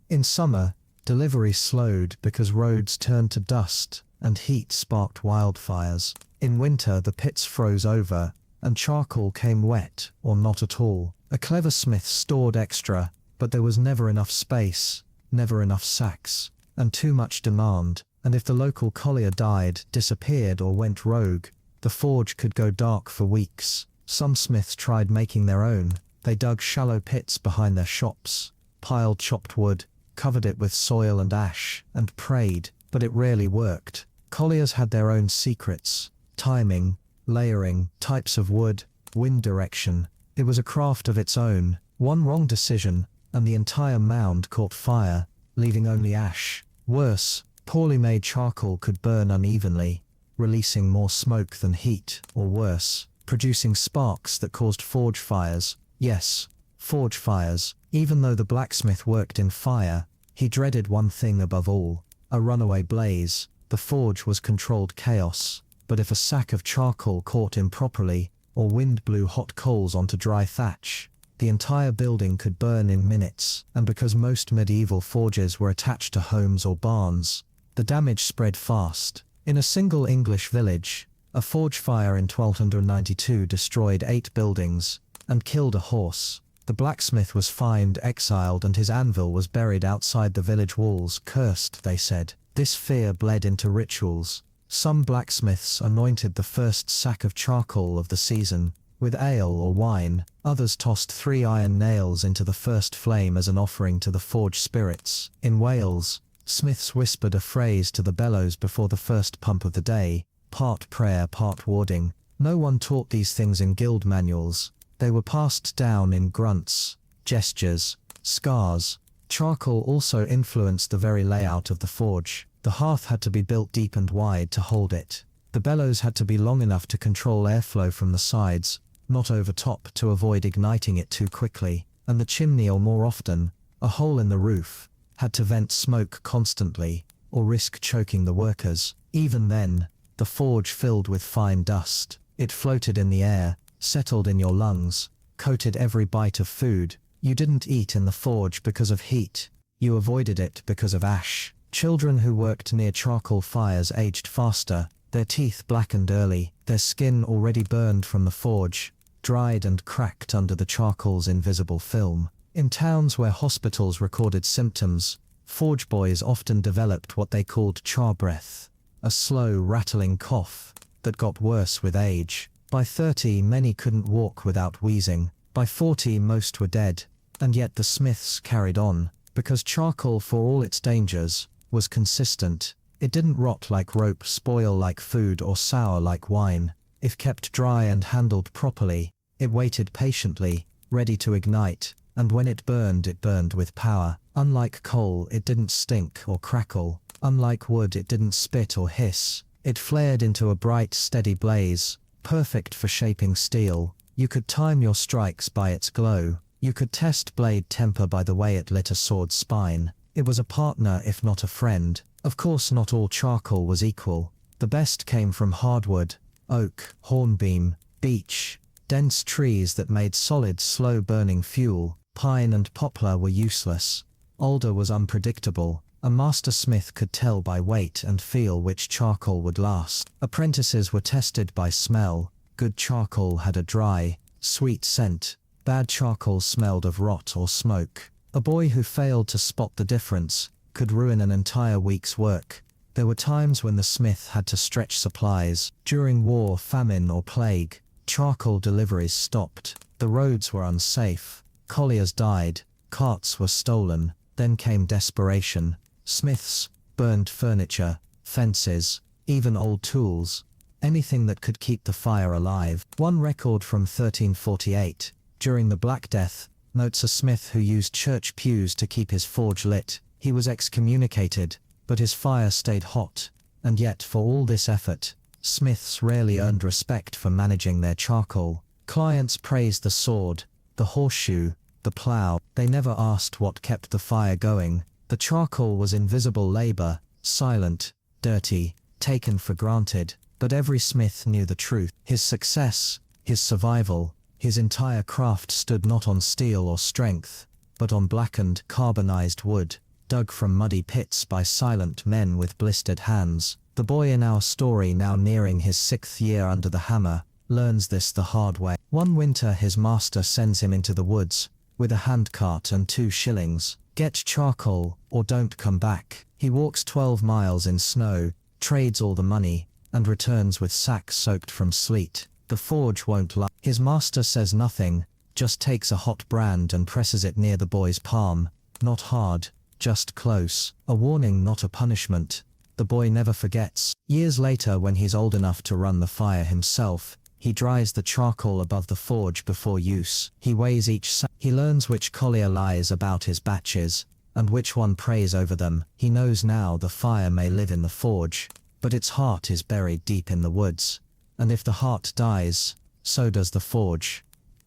In summer, delivery slowed because roads turned to dust and heat sparked wildfires. In winter, the pits froze over and charcoal came wet or not at all. A clever smith stored extra, but there was never enough space, never enough sacks, and too much demand. And if the local collier died, disappeared, or went rogue, the forge could go dark for weeks. Some smiths tried making their own. They dug shallow pits behind their shops, piled chopped wood, covered it with soil and ash, and prayed, but it rarely worked. Colliers had their own secrets: timing, layering, types of wood, wind direction. It was a craft of its own. One wrong decision, and the entire mound caught fire, leaving only ash. Worse, poorly made charcoal could burn unevenly, releasing more smoke than heat, or worse, producing sparks that caused forge fires. Yes, forge fires. Even though the blacksmith worked in fire, he dreaded one thing above all: a runaway blaze. The forge was controlled chaos. but if a sack of charcoal caught improperly, or wind blew hot coals onto dry thatch, the entire building could burn in minutes, and because most medieval forges were attached to homes or barns, the damage spread fast. In a single English village, a forge fire in 1292 destroyed 8 buildings and killed a horse. The blacksmith was fined, exiled, and his anvil was buried outside the village walls. Cursed, they said. This fear bled into rituals. Some blacksmiths anointed the first sack of charcoal of the season with ale or wine. Others tossed 3 iron nails into the first flame as an offering to the forge spirits. In Wales, smiths whispered a phrase to the bellows before the first pump of the day, part prayer, part warding. No one taught these things in guild manuals. They were passed down in grunts, gestures, scars. Charcoal also influenced the very layout of the forge. The hearth had to be built deep and wide to hold it. The bellows had to be long enough to control airflow from the sides, not over top to avoid igniting it too quickly, and the chimney, or more often, a hole in the roof, had to vent smoke constantly, or risk choking the workers. Even then, the forge filled with fine dust. It floated in the air, settled in your lungs, coated every bite of food. You didn't eat in the forge because of heat. You avoided it because of ash. Children who worked near charcoal fires aged faster, their teeth blackened early, their skin already burned from the forge, dried and cracked under the charcoal's invisible film. In towns where hospitals recorded symptoms, forge boys often developed what they called char breath, a slow, rattling cough that got worse with age. By 30, many couldn't walk without wheezing. By 40, most were dead. And yet the smiths carried on, because charcoal, for all its dangers, was consistent. It didn't rot like rope, spoil like food, or sour like wine. If kept dry and handled properly, it waited patiently, ready to ignite, and when it burned with power. Unlike coal, it didn't stink or crackle. Unlike wood, it didn't spit or hiss. It flared into a bright, steady blaze, perfect for shaping steel. You could time your strikes by its glow. You could test blade temper by the way it lit a sword's spine. It was a partner, if not a friend. Of course, not all charcoal was equal. The best came from hardwood, oak, hornbeam, beech, dense trees that made solid, slow-burning fuel. Pine and poplar were useless. Alder was unpredictable. A master smith could tell by weight and feel which charcoal would last. Apprentices were tested by smell. Good charcoal had a dry, sweet scent. Bad charcoal smelled of rot or smoke. A boy who failed to spot the difference could ruin an entire week's work. There were times when the smith had to stretch supplies. During war, famine, or plague, charcoal deliveries stopped. The roads were unsafe. Colliers died. Carts were stolen. Then came desperation. Smiths burned furniture, fences, even old tools, anything that could keep the fire alive. One record from 1348, during the Black Death, notes a smith who used church pews to keep his forge lit. He was excommunicated, but his fire stayed hot. And yet, for all this effort, smiths rarely earned respect for managing their charcoal. Clients praised the sword, the horseshoe, the plough. They never asked what kept the fire going. The charcoal was invisible labor, silent, dirty, taken for granted. But every smith knew the truth. His success, his survival, his entire craft stood not on steel or strength, but on blackened, carbonized wood, dug from muddy pits by silent men with blistered hands. The boy in our story, now nearing his 6th year under the hammer, learns this the hard way. One winter his master sends him into the woods, with a handcart and 2 shillings. Get charcoal, or don't come back. He walks 12 miles in snow, trades all the money, and returns with sacks soaked from sleet. The forge won't lie. His master says nothing, just takes a hot brand and presses it near the boy's palm. Not hard, just close. A warning, not a punishment. The boy never forgets. Years later, when he's old enough to run the fire himself, he dries the charcoal above the forge before use. He weighs each sack. He learns which collier lies about his batches, and which one prays over them. He knows now the fire may live in the forge, but its heart is buried deep in the woods. And if the heart dies, so does the forge.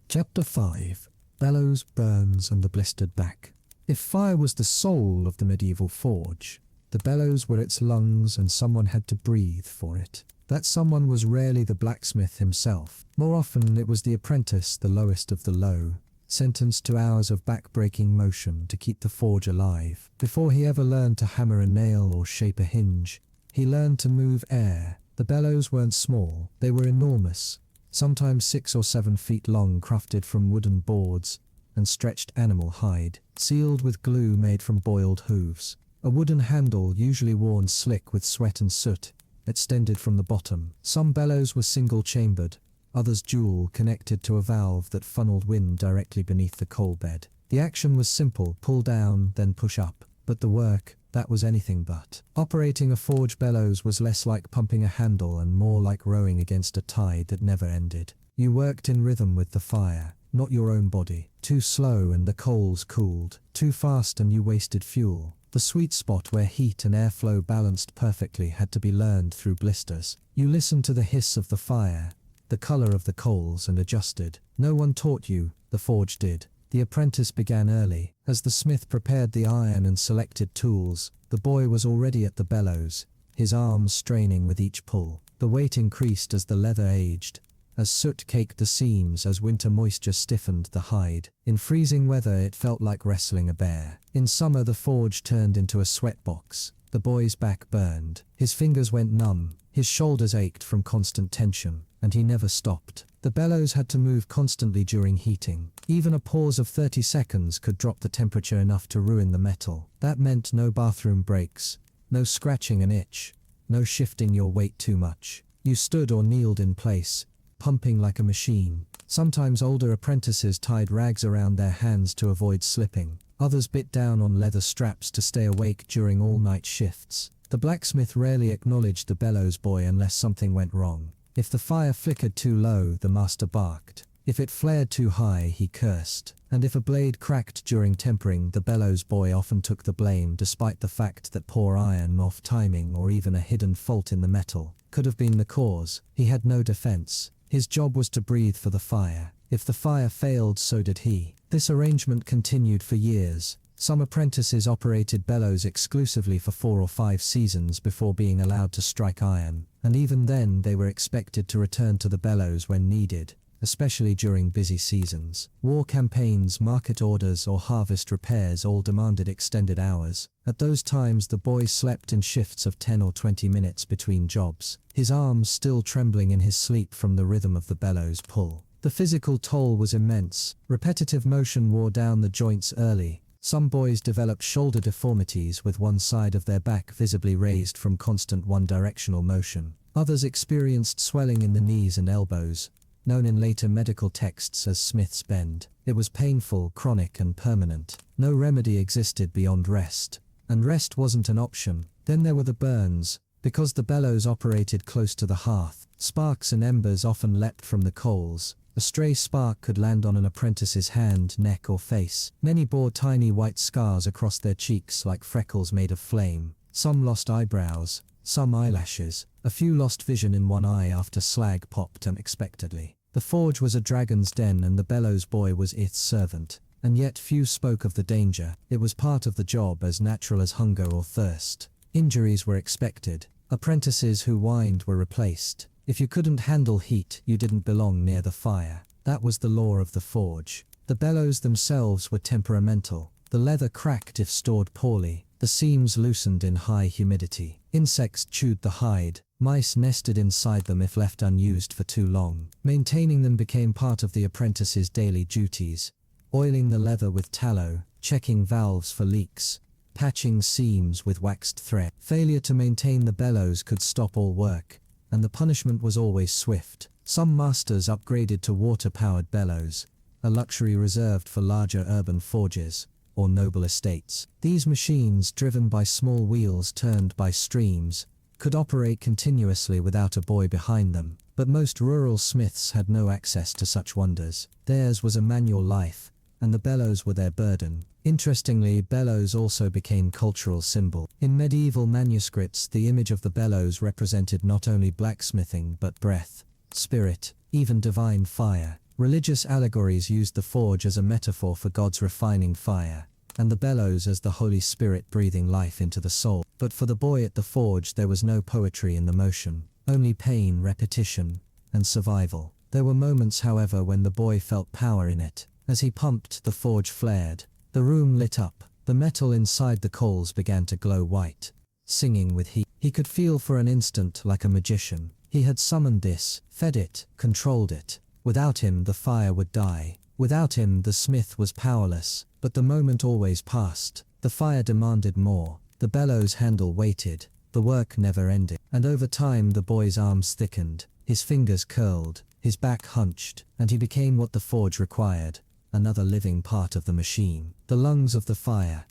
Chapter 5. Bellows, Burns, and the Blistered Back. If fire was the soul of the medieval forge, The bellows were its lungs, and someone had to breathe for it. That someone was rarely the blacksmith himself. More often it was the apprentice, the lowest of the low, sentenced to hours of back-breaking motion to keep the forge alive. Before he ever learned to hammer a nail or shape a hinge, he learned to move air. The bellows weren't small, they were enormous, sometimes 6 or 7 feet long, crafted from wooden boards and stretched animal hide, sealed with glue made from boiled hooves. A wooden handle, usually worn slick with sweat and soot, extended from the bottom. Some bellows were single-chambered, others dual, connected to a valve that funneled wind directly beneath the coal bed. The action was simple: pull down, then push up. But the work, that was anything but. Operating a forge bellows was less like pumping a handle and more like rowing against a tide that never ended. You worked in rhythm with the fire, not your own body. Too slow and the coals cooled. Too fast and you wasted fuel. The sweet spot where heat and airflow balanced perfectly had to be learned through blisters. You listened to the hiss of the fire, the color of the coals, and adjusted. No one taught you, the forge did. The apprentice began early. As the smith prepared the iron and selected tools, the boy was already at the bellows, his arms straining with each pull. The weight increased as the leather aged, as soot caked the seams, as winter moisture stiffened the hide. In freezing weather it felt like wrestling a bear. In summer the forge turned into a sweatbox. The boy's back burned. His fingers went numb. His shoulders ached from constant tension, and he never stopped. The bellows had to move constantly during heating. Even a pause of 30 seconds could drop the temperature enough to ruin the metal. That meant no bathroom breaks, no scratching an itch, no shifting your weight too much. You stood or kneeled in place, pumping like a machine. Sometimes older apprentices tied rags around their hands to avoid slipping. Others bit down on leather straps to stay awake during all-night shifts. The blacksmith rarely acknowledged the bellows boy unless something went wrong. If the fire flickered too low, the master barked. If it flared too high, he cursed. And if a blade cracked during tempering, the bellows boy often took the blame, despite the fact that poor iron, off timing, or even a hidden fault in the metal could have been the cause. He had no defense. His job was to breathe for the fire. If the fire failed, so did he. This arrangement continued for years. Some apprentices operated bellows exclusively for 4 or 5 seasons before being allowed to strike iron, and even then they were expected to return to the bellows when needed, especially during busy seasons. War campaigns, market orders, or harvest repairs all demanded extended hours. At those times the boy slept in shifts of 10 or 20 minutes between jobs, his arms still trembling in his sleep from the rhythm of the bellows pull. The physical toll was immense. Repetitive motion wore down the joints early. Some boys developed shoulder deformities with one side of their back visibly raised from constant one-directional motion. Others experienced swelling in the knees and elbows, known in later medical texts as Smith's bend. It was painful, chronic, and permanent. No remedy existed beyond rest. And rest wasn't an option. Then there were the burns. Because the bellows operated close to the hearth, sparks and embers often leapt from the coals. A stray spark could land on an apprentice's hand, neck, or face. Many bore tiny white scars across their cheeks like freckles made of flame. Some lost eyebrows, some eyelashes. A few lost vision in one eye after slag popped unexpectedly. The forge was a dragon's den and the bellows boy was its servant. And yet few spoke of the danger. It was part of the job, as natural as hunger or thirst. Injuries were expected. Apprentices who whined were replaced. If you couldn't handle heat, you didn't belong near the fire. That was the law of the forge. The bellows themselves were temperamental. The leather cracked if stored poorly. The seams loosened in high humidity. Insects chewed the hide. Mice nested inside them if left unused for too long. Maintaining them became part of the apprentice's daily duties. Oiling the leather with tallow, checking valves for leaks, patching seams with waxed thread. Failure to maintain the bellows could stop all work, and the punishment was always swift. Some masters upgraded to water-powered bellows, a luxury reserved for larger urban forges or noble estates. These machines, driven by small wheels turned by streams, could operate continuously without a boy behind them. But most rural smiths had no access to such wonders. Theirs was a manual life, and the bellows were their burden. Interestingly, bellows also became cultural symbol. In medieval manuscripts, the image of the bellows represented not only blacksmithing but breath, spirit, even divine fire. Religious allegories used the forge as a metaphor for God's refining fire. and the bellows as the Holy Spirit breathing life into the soul. But for the boy at the forge there was no poetry in the motion, only pain, repetition, and survival. There were moments, however, when the boy felt power in it. As he pumped, the forge flared. The room lit up. The metal inside the coals began to glow white, singing with heat. He could feel for an instant like a magician. He had summoned this, fed it, controlled it. Without him, the fire would die. Without him, the smith was powerless. But the moment always passed. The fire demanded more. The bellows handle waited. The work never ended. And over time, the boy's arms thickened. His fingers curled. His back hunched. And he became what the forge required. Another living part of the machine. The lungs of the fire.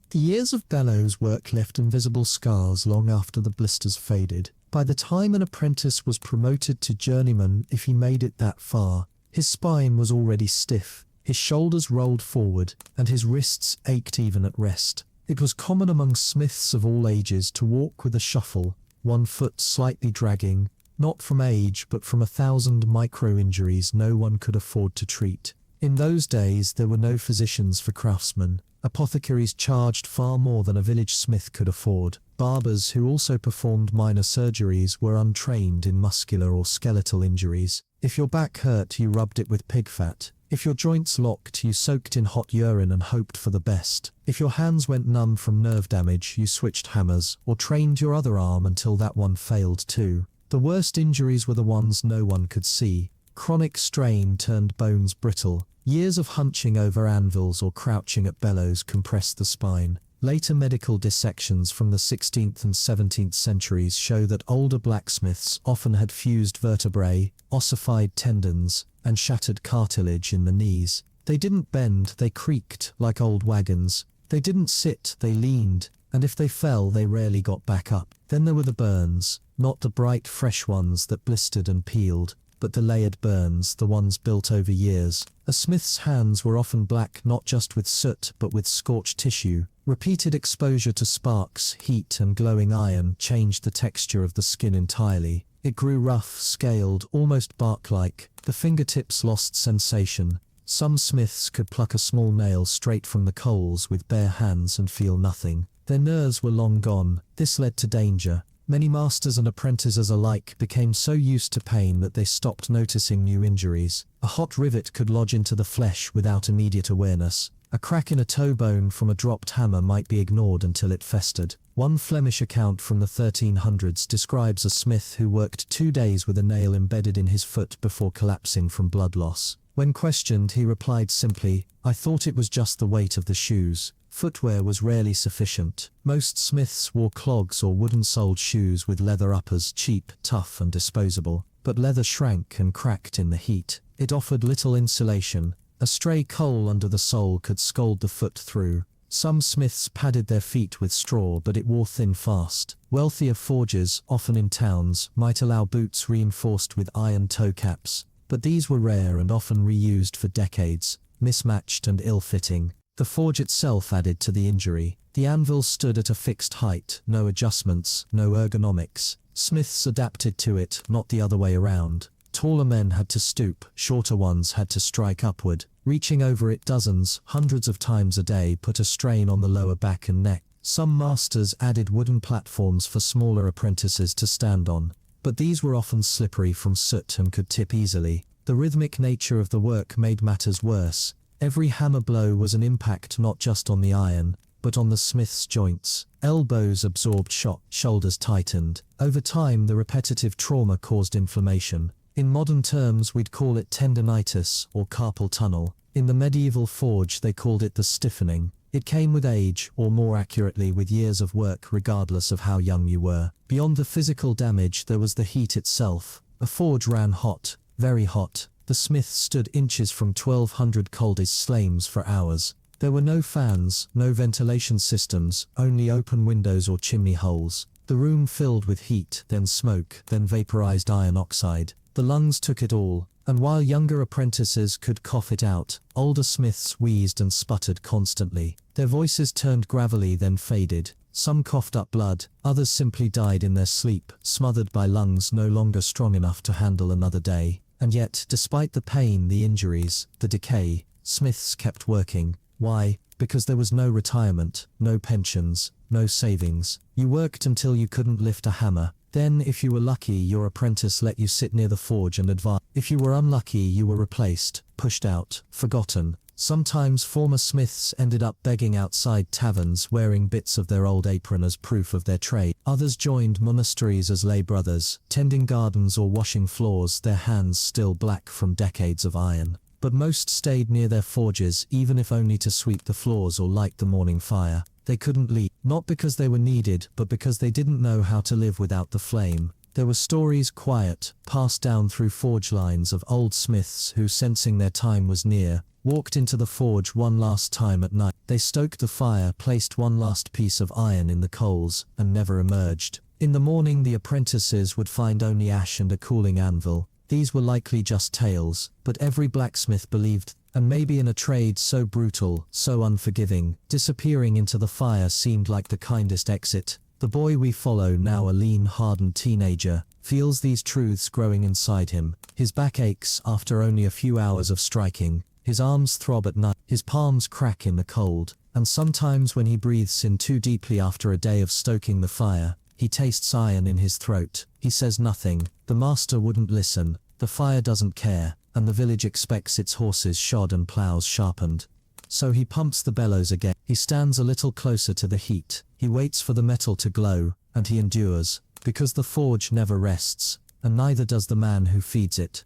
The years of bellows work left invisible scars long after the blisters faded. By the time an apprentice was promoted to journeyman, if he made it that far, his spine was already stiff, his shoulders rolled forward, and his wrists ached even at rest. It was common among smiths of all ages to walk with a shuffle, one foot slightly dragging, not from age but from 1,000 micro-injuries no one could afford to treat. In those days there were no physicians for craftsmen. Apothecaries charged far more than a village smith could afford. Barbers who also performed minor surgeries were untrained in muscular or skeletal injuries. If your back hurt, you rubbed it with pig fat. If your joints locked, you soaked in hot urine and hoped for the best. If your hands went numb from nerve damage, you switched hammers, or trained your other arm until that one failed too. The worst injuries were the ones no one could see. Chronic strain turned bones brittle. Years of hunching over anvils or crouching at bellows compressed the spine. Later medical dissections from the 16th and 17th centuries show that older blacksmiths often had fused vertebrae, ossified tendons, and shattered cartilage in the knees. They didn't bend, they creaked like old wagons. They didn't sit, they leaned, and if they fell, they rarely got back up. Then there were the burns, not the bright, fresh ones that blistered and peeled, but the layered burns, the ones built over years. A smith's hands were often black not just with soot but with scorched tissue. Repeated exposure to sparks, heat and glowing iron changed the texture of the skin entirely. It grew rough, scaled, almost bark-like. The fingertips lost sensation. Some smiths could pluck a small nail straight from the coals with bare hands and feel nothing. Their nerves were long gone. This led to danger. Many masters and apprentices alike became so used to pain that they stopped noticing new injuries. A hot rivet could lodge into the flesh without immediate awareness. A crack in a toe bone from a dropped hammer might be ignored until it festered. One Flemish account from the 1300s describes a smith who worked 2 days with a nail embedded in his foot before collapsing from blood loss. When questioned, he replied simply, "I thought it was just the weight of the shoes." Footwear was rarely sufficient. Most smiths wore clogs or wooden-soled shoes with leather uppers, cheap, tough and disposable. But leather shrank and cracked in the heat. It offered little insulation. A stray coal under the sole could scald the foot through. Some smiths padded their feet with straw, but it wore thin fast. Wealthier forgers, often in towns, might allow boots reinforced with iron toe caps. But these were rare and often reused for decades, mismatched and ill-fitting. The forge itself added to the injury. The anvil stood at a fixed height, no adjustments, no ergonomics. Smiths adapted to it, not the other way around. Taller men had to stoop, shorter ones had to strike upward. Reaching over it dozens, hundreds of times a day put a strain on the lower back and neck. Some masters added wooden platforms for smaller apprentices to stand on, but these were often slippery from soot and could tip easily. The rhythmic nature of the work made matters worse. Every hammer blow was an impact not just on the iron, but on the smith's joints. Elbows absorbed shock, shoulders tightened. Over time, the repetitive trauma caused inflammation. In modern terms, we'd call it tendinitis or carpal tunnel. In the medieval forge, they called it the stiffening. It came with age, or more accurately, with years of work, regardless of how young you were. Beyond the physical damage, there was the heat itself. A forge ran hot, very hot. The smith stood inches from 1,200 coldest flames for hours. There were no fans, no ventilation systems, only open windows or chimney holes. The room filled with heat, then smoke, then vaporized iron oxide. The lungs took it all, and while younger apprentices could cough it out, older smiths wheezed and sputtered constantly. Their voices turned gravelly, then faded. Some coughed up blood, others simply died in their sleep, smothered by lungs no longer strong enough to handle another day. And yet, despite the pain, the injuries, the decay, smiths kept working. Why? Because there was no retirement, no pensions, no savings. You worked until you couldn't lift a hammer. Then, if you were lucky, your apprentice let you sit near the forge and advise. If you were unlucky, you were replaced, pushed out, forgotten. Sometimes former smiths ended up begging outside taverns, wearing bits of their old apron as proof of their trade. Others joined monasteries as lay brothers, tending gardens or washing floors, their hands still black from decades of iron. But most stayed near their forges, even if only to sweep the floors or light the morning fire. They couldn't leave, not because they were needed, but because they didn't know how to live without the flame. There were stories, quiet, passed down through forge lines, of old smiths who, sensing their time was near, walked into the forge one last time at night. They stoked the fire, placed one last piece of iron in the coals, and never emerged. In the morning, the apprentices would find only ash and a cooling anvil. These were likely just tales, but every blacksmith believed, and maybe in a trade so brutal, so unforgiving, disappearing into the fire seemed like the kindest exit. The boy we follow, now a lean, hardened teenager, feels these truths growing inside him. His back aches after only a few hours of striking. His arms throb at night, his palms crack in the cold, and sometimes when he breathes in too deeply after a day of stoking the fire, he tastes iron in his throat. He says nothing. The master wouldn't listen. The fire doesn't care, and the village expects its horses shod and plows sharpened. So he pumps the bellows again. He stands a little closer to the heat. He waits for the metal to glow, and he endures, because the forge never rests, and neither does the man who feeds it.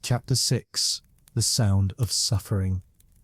Chapter 6. The Sound of Suffering.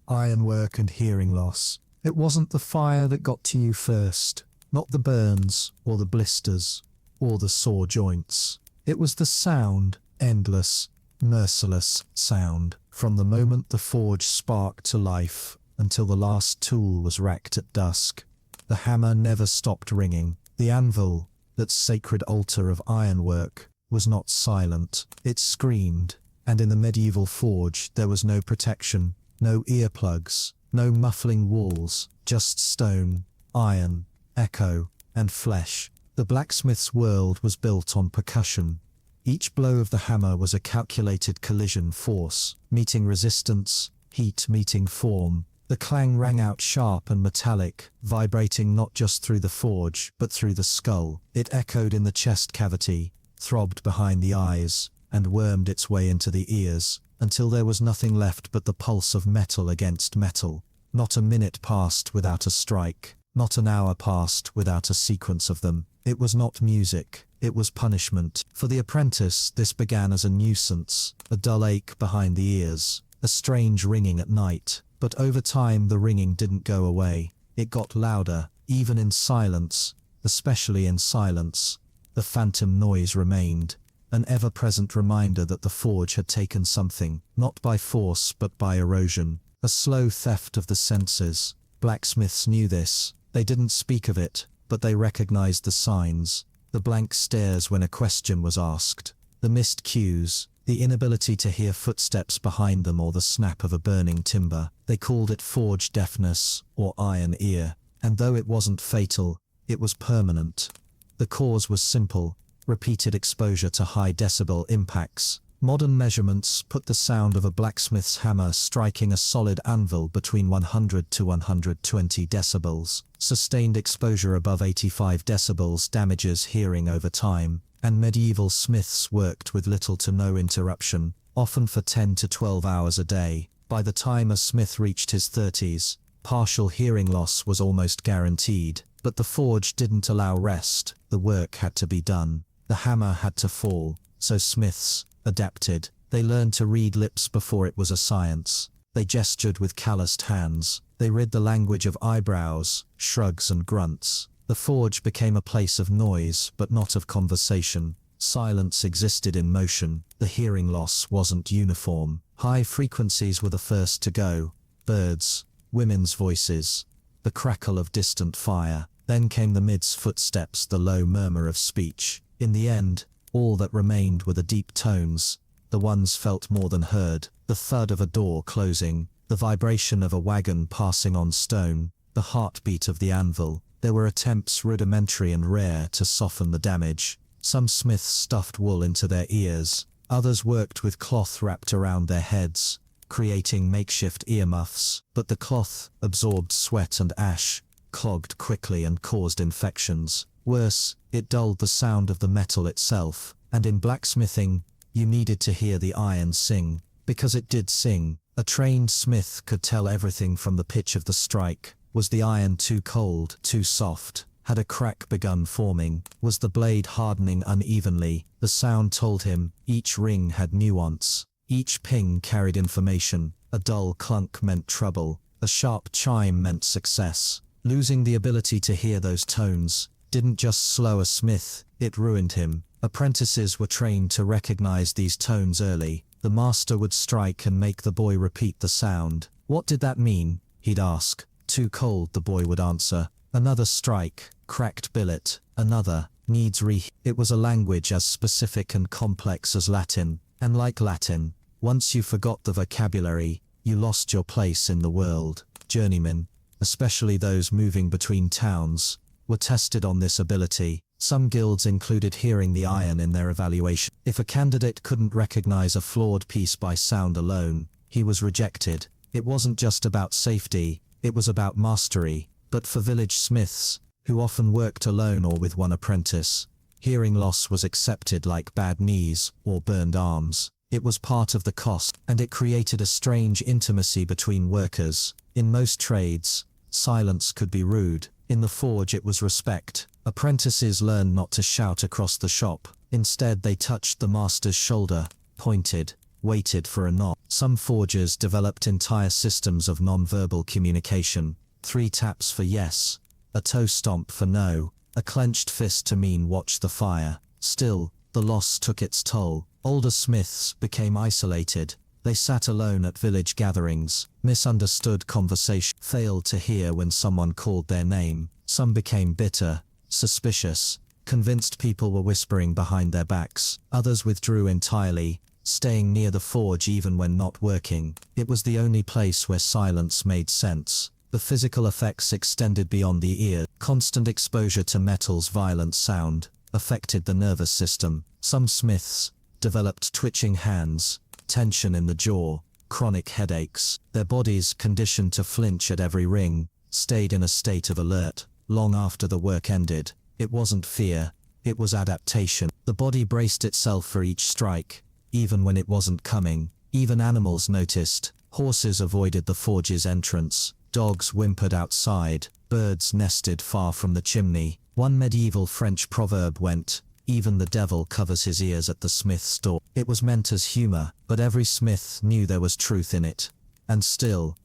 Ironwork and hearing loss. It wasn't the fire that got to you first, not the burns, or the blisters, or the sore joints. It was the sound, endless, merciless sound, from the moment the forge sparked to life until the last tool was racked at dusk. The hammer never stopped ringing. The anvil, that sacred altar of ironwork, was not silent. It screamed, and in the medieval forge there was no protection, no earplugs, no muffling walls, just stone, iron, echo, and flesh. The blacksmith's world was built on percussion. Each blow of the hammer was a calculated collision force, meeting resistance, heat meeting form. The clang rang out sharp and metallic, vibrating not just through the forge, but through the skull. It echoed in the chest cavity, throbbed behind the eyes, and wormed its way into the ears, until there was nothing left but the pulse of metal against metal. Not a minute passed without a strike, not an hour passed without a sequence of them. It was not music, it was punishment. For the apprentice, this began as a nuisance, a dull ache behind the ears, a strange ringing at night. But over time the ringing didn't go away. It got louder, even in silence, especially in silence. The phantom noise remained, an ever-present reminder that the forge had taken something, not by force but by erosion, a slow theft of the senses. Blacksmiths knew this. They didn't speak of it, but they recognized the signs, the blank stares when a question was asked, the missed cues, the inability to hear footsteps behind them or the snap of a burning timber. They called it forge deafness or iron ear, and though it wasn't fatal, it was permanent. The cause was simple: repeated exposure to high decibel impacts. Modern measurements put the sound of a blacksmith's hammer striking a solid anvil between 100 to 120 decibels. Sustained exposure above 85 decibels damages hearing over time, and medieval smiths worked with little to no interruption, often for 10 to 12 hours a day. By the time a smith reached his 30s, partial hearing loss was almost guaranteed. But the forge didn't allow rest. The work had to be done. The hammer had to fall. So smiths adapted. They learned to read lips before it was a science. They gestured with calloused hands. They read the language of eyebrows, shrugs and grunts. The forge became a place of noise, but not of conversation. Silence existed in motion. The hearing loss wasn't uniform. High frequencies were the first to go. Birds, women's voices, the crackle of distant fire. Then came the mid's footsteps, the low murmur of speech. In the end, all that remained were the deep tones. The ones felt more than heard. The thud of a door closing, the vibration of a wagon passing on stone, the heartbeat of the anvil. There were attempts, rudimentary and rare, to soften the damage. Some smiths stuffed wool into their ears. Others worked with cloth wrapped around their heads. creating makeshift earmuffs, but the cloth absorbed sweat and ash, clogged quickly and caused infections. Worse, it dulled the sound of the metal itself, and in blacksmithing, you needed to hear the iron sing. Because it did sing, a trained smith could tell everything from the pitch of the strike. Was the iron too cold, too soft? Had a crack begun forming? Was the blade hardening unevenly? The sound told him. Each ring had nuance. Each ping carried information. A dull clunk meant trouble. A sharp chime meant success. Losing the ability to hear those tones didn't just slow a smith, it ruined him. Apprentices were trained to recognize these tones early. The master would strike and make the boy repeat the sound. What did that mean? He'd ask. Too cold, the boy would answer. Another strike, cracked billet. Another, needs It was a language as specific and complex as Latin. And like Latin, once you forgot the vocabulary, you lost your place in the world. Journeymen, especially those moving between towns, were tested on this ability. Some guilds included hearing the iron in their evaluation. If a candidate couldn't recognize a flawed piece by sound alone, he was rejected. It wasn't just about safety, it was about mastery. But for village smiths, who often worked alone or with one apprentice, hearing loss was accepted like bad knees or burned arms. It was part of the cost, and it created a strange intimacy between workers. In most trades, silence could be rude. In the forge it was respect. Apprentices learned not to shout across the shop. Instead they touched the master's shoulder, pointed, waited for a nod. Some forgers developed entire systems of non-verbal communication. 3 taps for yes, a toe stomp for no, a clenched fist to mean watch the fire. Still, the loss took its toll. Older smiths became isolated. They sat alone at village gatherings, misunderstood conversation, failed to hear when someone called their name. Some became bitter, suspicious, convinced people were whispering behind their backs. Others withdrew entirely, staying near the forge even when not working. It was the only place where silence made sense. The physical effects extended beyond the ear. Constant exposure to metal's violent sound affected the nervous system. Some smiths developed twitching hands, tension in the jaw, chronic headaches. Their bodies, conditioned to flinch at every ring, stayed in a state of alert long after the work ended. It wasn't fear, it was adaptation. The body braced itself for each strike, even when it wasn't coming. Even animals noticed. Horses avoided the forge's entrance. Dogs whimpered outside. Birds nested far from the chimney. One medieval French proverb went, "Even the devil covers his ears at the smith's door." It was meant as humor, but every smith knew there was truth in it. And still,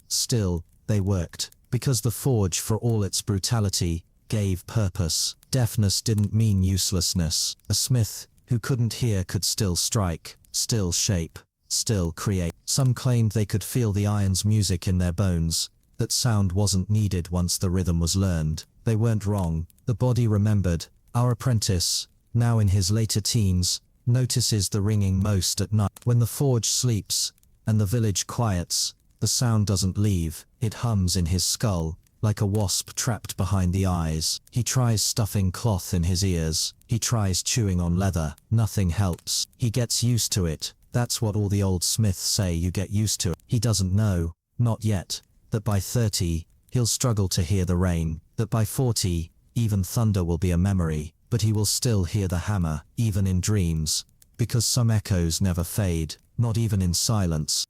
they worked. Because the forge, for all its brutality, gave purpose. Deafness didn't mean uselessness. A smith who couldn't hear could still strike, still shape, still create. Some claimed they could feel the iron's music in their bones, that sound wasn't needed once the rhythm was learned. They weren't wrong. The body remembered. Our apprentice, now in his later teens, notices the ringing most at night. When the forge sleeps, and the village quiets, the sound doesn't leave. It hums in his skull, like a wasp trapped behind the eyes. He tries stuffing cloth in his ears. He tries chewing on leather. Nothing helps. He gets used to it. That's what all the old smiths say, you get used to it. He doesn't know, not yet, that by 30, he'll struggle to hear the rain. That by 40, even thunder will be a memory. But he will still hear the hammer, even in dreams. Because some echoes never fade, not even in silence.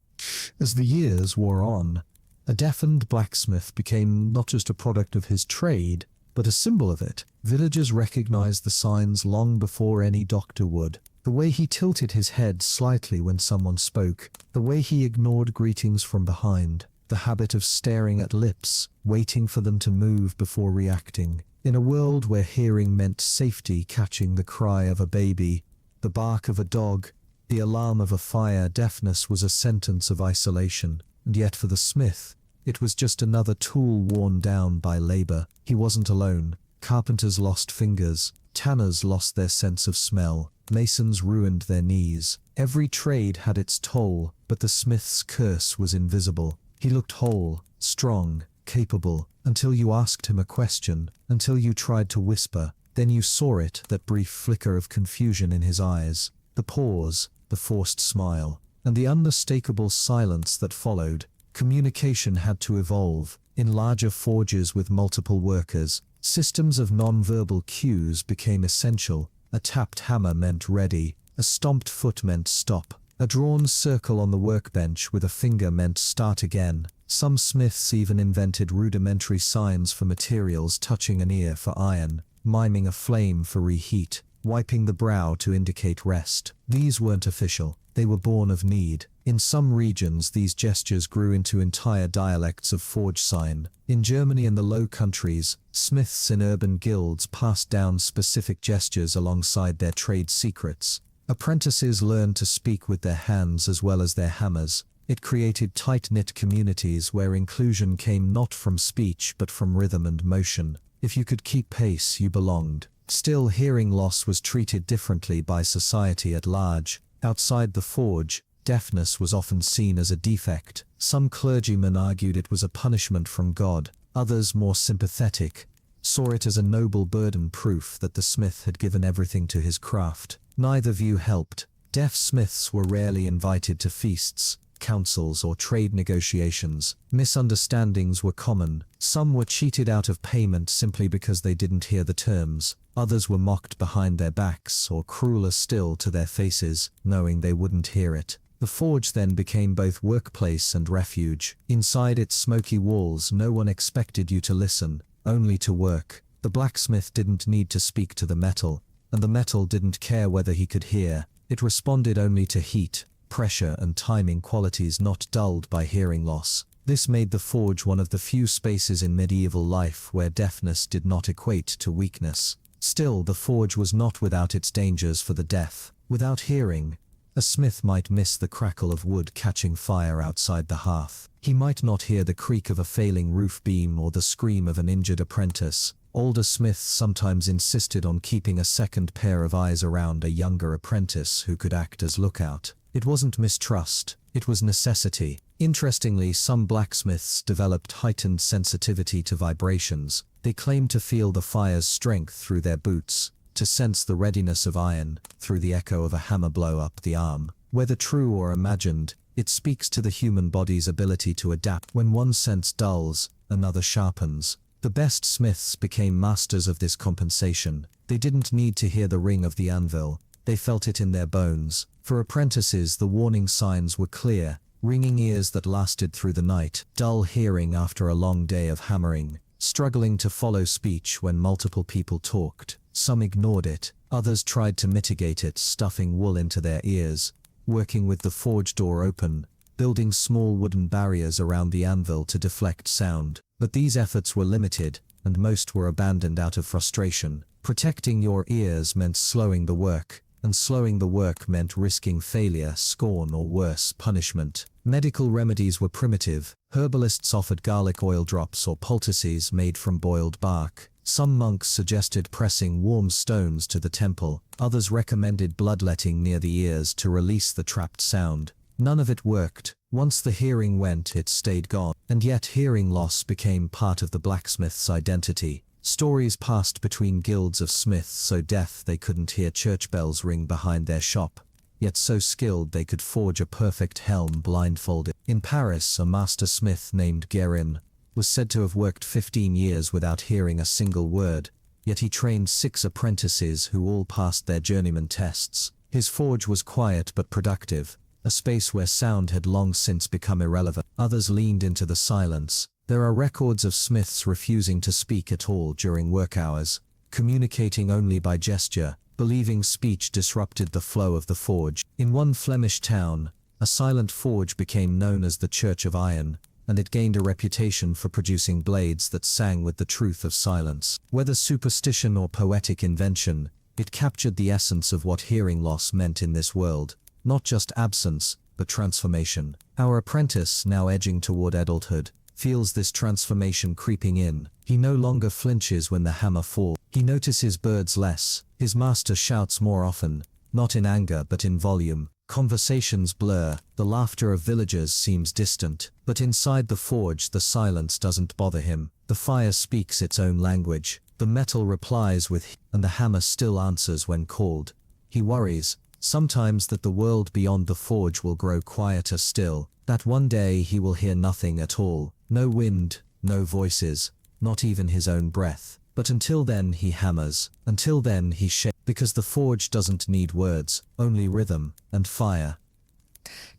As the years wore on, a deafened blacksmith became not just a product of his trade, but a symbol of it. Villagers recognized the signs long before any doctor would. The way he tilted his head slightly when someone spoke, the way he ignored greetings from behind, the habit of staring at lips, waiting for them to move before reacting. In a world where hearing meant safety, catching the cry of a baby, the bark of a dog, the alarm of a fire, deafness was a sentence of isolation. And yet for the smith, it was just another tool worn down by labor. He wasn't alone. Carpenters lost fingers. Tanners lost their sense of smell. Masons ruined their knees. Every trade had its toll, but the smith's curse was invisible. He looked whole, strong, capable, until you asked him a question, until you tried to whisper. Then you saw it, that brief flicker of confusion in his eyes. The pause, the forced smile. and the unmistakable silence that followed. Communication had to evolve. In larger forges with multiple workers, systems of non-verbal cues became essential. A tapped hammer meant ready, a stomped foot meant stop, a drawn circle on the workbench with a finger meant start again. Some smiths even invented rudimentary signs for materials, touching an ear for iron, miming a flame for reheat, wiping the brow to indicate rest. These weren't official, they were born of need. In some regions, these gestures grew into entire dialects of forge sign. In Germany and the Low Countries, smiths in urban guilds passed down specific gestures alongside their trade secrets. Apprentices learned to speak with their hands as well as their hammers. It created tight-knit communities where inclusion came not from speech but from rhythm and motion. If you could keep pace, you belonged. Still, hearing loss was treated differently by society at large. Outside the forge, deafness was often seen as a defect. Some clergymen argued it was a punishment from God. Others, more sympathetic, saw it as a noble burden, proof that the smith had given everything to his craft. Neither view helped. Deaf smiths were rarely invited to feasts, councils, or trade negotiations. Misunderstandings were common. Some were cheated out of payment simply because they didn't hear the terms. Others were mocked behind their backs, or crueler still, to their faces, knowing they wouldn't hear it. The forge then became both workplace and refuge. Inside its smoky walls, no one expected you to listen, only to work. The blacksmith didn't need to speak to the metal, and the metal didn't care whether he could hear. It responded only to heat, pressure, and timing, qualities not dulled by hearing loss. This made the forge one of the few spaces in medieval life where deafness did not equate to weakness. Still, the forge was not without its dangers for the deaf. Without hearing, a smith might miss the crackle of wood catching fire outside the hearth. He might not hear the creak of a failing roof beam or the scream of an injured apprentice. Older smiths sometimes insisted on keeping a second pair of eyes around a younger apprentice who could act as lookout. It wasn't mistrust, it was necessity. Interestingly, some blacksmiths developed heightened sensitivity to vibrations. They claimed to feel the fire's strength through their boots, to sense the readiness of iron through the echo of a hammer blow up the arm. Whether true or imagined, it speaks to the human body's ability to adapt. When one sense dulls, another sharpens. The best smiths became masters of this compensation. They didn't need to hear the ring of the anvil, they felt it in their bones. For apprentices, the warning signs were clear: ringing ears that lasted through the night, dull hearing after a long day of hammering, struggling to follow speech when multiple people talked. Some ignored it, others tried to mitigate it, stuffing wool into their ears, working with the forge door open, building small wooden barriers around the anvil to deflect sound. But these efforts were limited, and most were abandoned out of frustration. Protecting your ears meant slowing the work, and slowing the work meant risking failure, scorn, or worse, punishment. Medical remedies were primitive. Herbalists offered garlic oil drops or poultices made from boiled bark. Some monks suggested pressing warm stones to the temple. Others recommended bloodletting near the ears to release the trapped sound. None of it worked. Once the hearing went, it stayed gone. And yet hearing loss became part of the blacksmith's identity. Stories passed between guilds of smiths so deaf they couldn't hear church bells ring behind their shop, yet so skilled they could forge a perfect helm blindfolded. In Paris, a master smith named Guérin was said to have worked 15 years without hearing a single word, yet he trained 6 apprentices who all passed their journeyman tests. His forge was quiet but productive, a space where sound had long since become irrelevant. Others leaned into the silence. There are records of smiths refusing to speak at all during work hours, communicating only by gesture, believing speech disrupted the flow of the forge. In one Flemish town, a silent forge became known as the Church of Iron, and it gained a reputation for producing blades that sang with the truth of silence. Whether superstition or poetic invention, it captured the essence of what hearing loss meant in this world. Not just absence, but transformation. Our apprentice, now edging toward adulthood, feels this transformation creeping in. He no longer flinches when the hammer falls. He notices birds less. His master shouts more often, not in anger but in volume. Conversations blur. The laughter of villagers seems distant. But inside the forge, the silence doesn't bother him. The fire speaks its own language. The metal replies with and the hammer still answers when called. He worries, Sometimes that the world beyond the forge will grow quieter still, that one day he will hear nothing at all, no wind, no voices, not even his own breath. But until then he hammers, until then he shakes, because the forge doesn't need words, only rhythm and fire.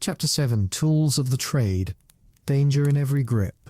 Chapter 7. Tools of the Trade. Danger in every grip.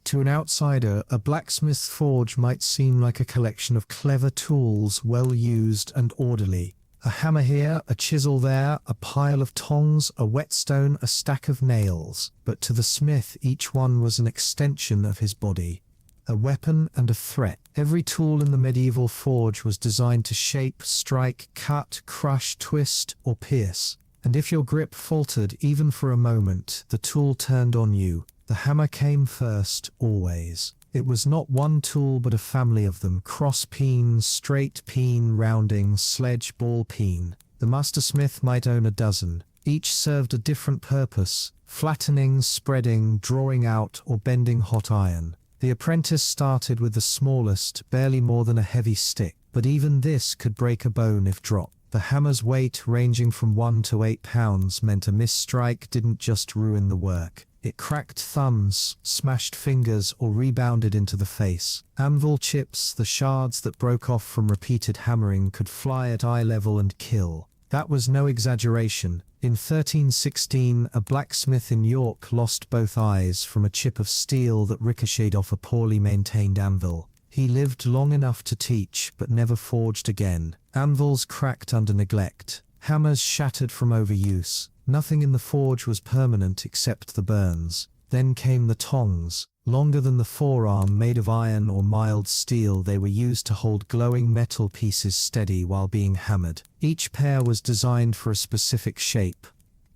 To an outsider, a blacksmith's forge might seem like a collection of clever tools, well used and orderly. A hammer here, a chisel there, a pile of tongs, a whetstone, a stack of nails. But to the smith, each one was an extension of his body. A weapon and a threat. Every tool in the medieval forge was designed to shape, strike, cut, crush, twist, or pierce. And if your grip faltered even for a moment, the tool turned on you. The hammer came first, always. It was not one tool but a family of them: cross peen, straight peen, rounding, sledge, ball peen. The mastersmith might own a dozen. Each served a different purpose: flattening, spreading, drawing out, or bending hot iron. The apprentice started with the smallest, barely more than a heavy stick, but even this could break a bone if dropped. The hammer's weight, ranging from 1 to 8 pounds, meant a misstrike didn't just ruin the work. It cracked thumbs, smashed fingers, or rebounded into the face. Anvil chips, the shards that broke off from repeated hammering, could fly at eye level and kill. That was no exaggeration. In 1316, a blacksmith in York lost both eyes from a chip of steel that ricocheted off a poorly maintained anvil. He lived long enough to teach, but never forged again. Anvils cracked under neglect. Hammers shattered from overuse. Nothing in the forge was permanent except the burns. Then came the tongs. Longer than the forearm, made of iron or mild steel, they were used to hold glowing metal pieces steady while being hammered. Each pair was designed for a specific shape: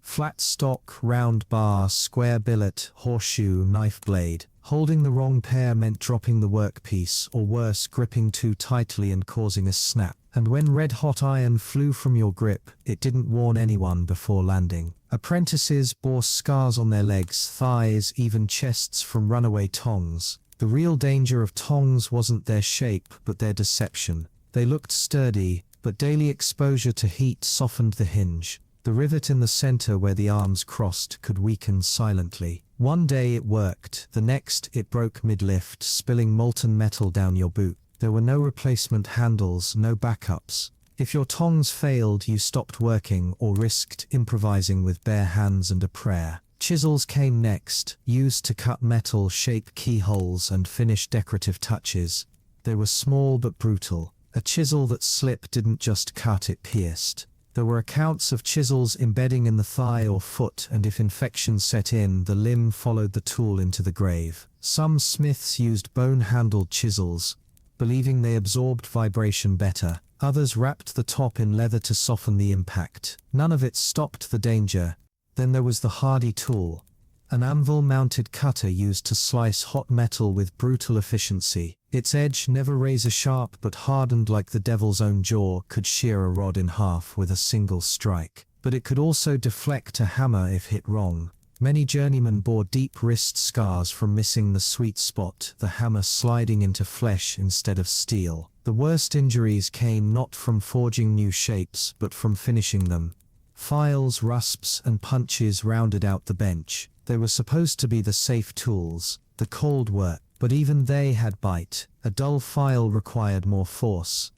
flat stock, round bar, square billet, horseshoe, knife blade. Holding the wrong pair meant dropping the workpiece, or worse, gripping too tightly and causing a snap. And when red-hot iron flew from your grip, it didn't warn anyone before landing. Apprentices bore scars on their legs, thighs, even chests from runaway tongs. The real danger of tongs wasn't their shape, but their deception. They looked sturdy, but daily exposure to heat softened the hinge. The rivet in the center where the arms crossed could weaken silently. One day it worked, the next it broke mid-lift, spilling molten metal down your boot. There were no replacement handles, no backups. If your tongs failed, you stopped working or risked improvising with bare hands and a prayer. Chisels came next, used to cut metal, shape keyholes, and finish decorative touches. They were small but brutal. A chisel that slipped didn't just cut, it pierced. There were accounts of chisels embedding in the thigh or foot, and if infection set in, the limb followed the tool into the grave. Some smiths used bone-handled chisels, believing they absorbed vibration better. Others wrapped the top in leather to soften the impact. None of it stopped the danger. Then there was the hardy tool, an anvil-mounted cutter used to slice hot metal with brutal efficiency. Its edge, never razor-sharp but hardened like the devil's own jaw, could shear a rod in half with a single strike. But it could also deflect a hammer if hit wrong. Many journeymen bore deep wrist scars from missing the sweet spot, the hammer sliding into flesh instead of steel. The worst injuries came not from forging new shapes, but from finishing them. Files, rusps, and punches rounded out the bench. They were supposed to be the safe tools, the cold work, but even they had bite. A dull file required more force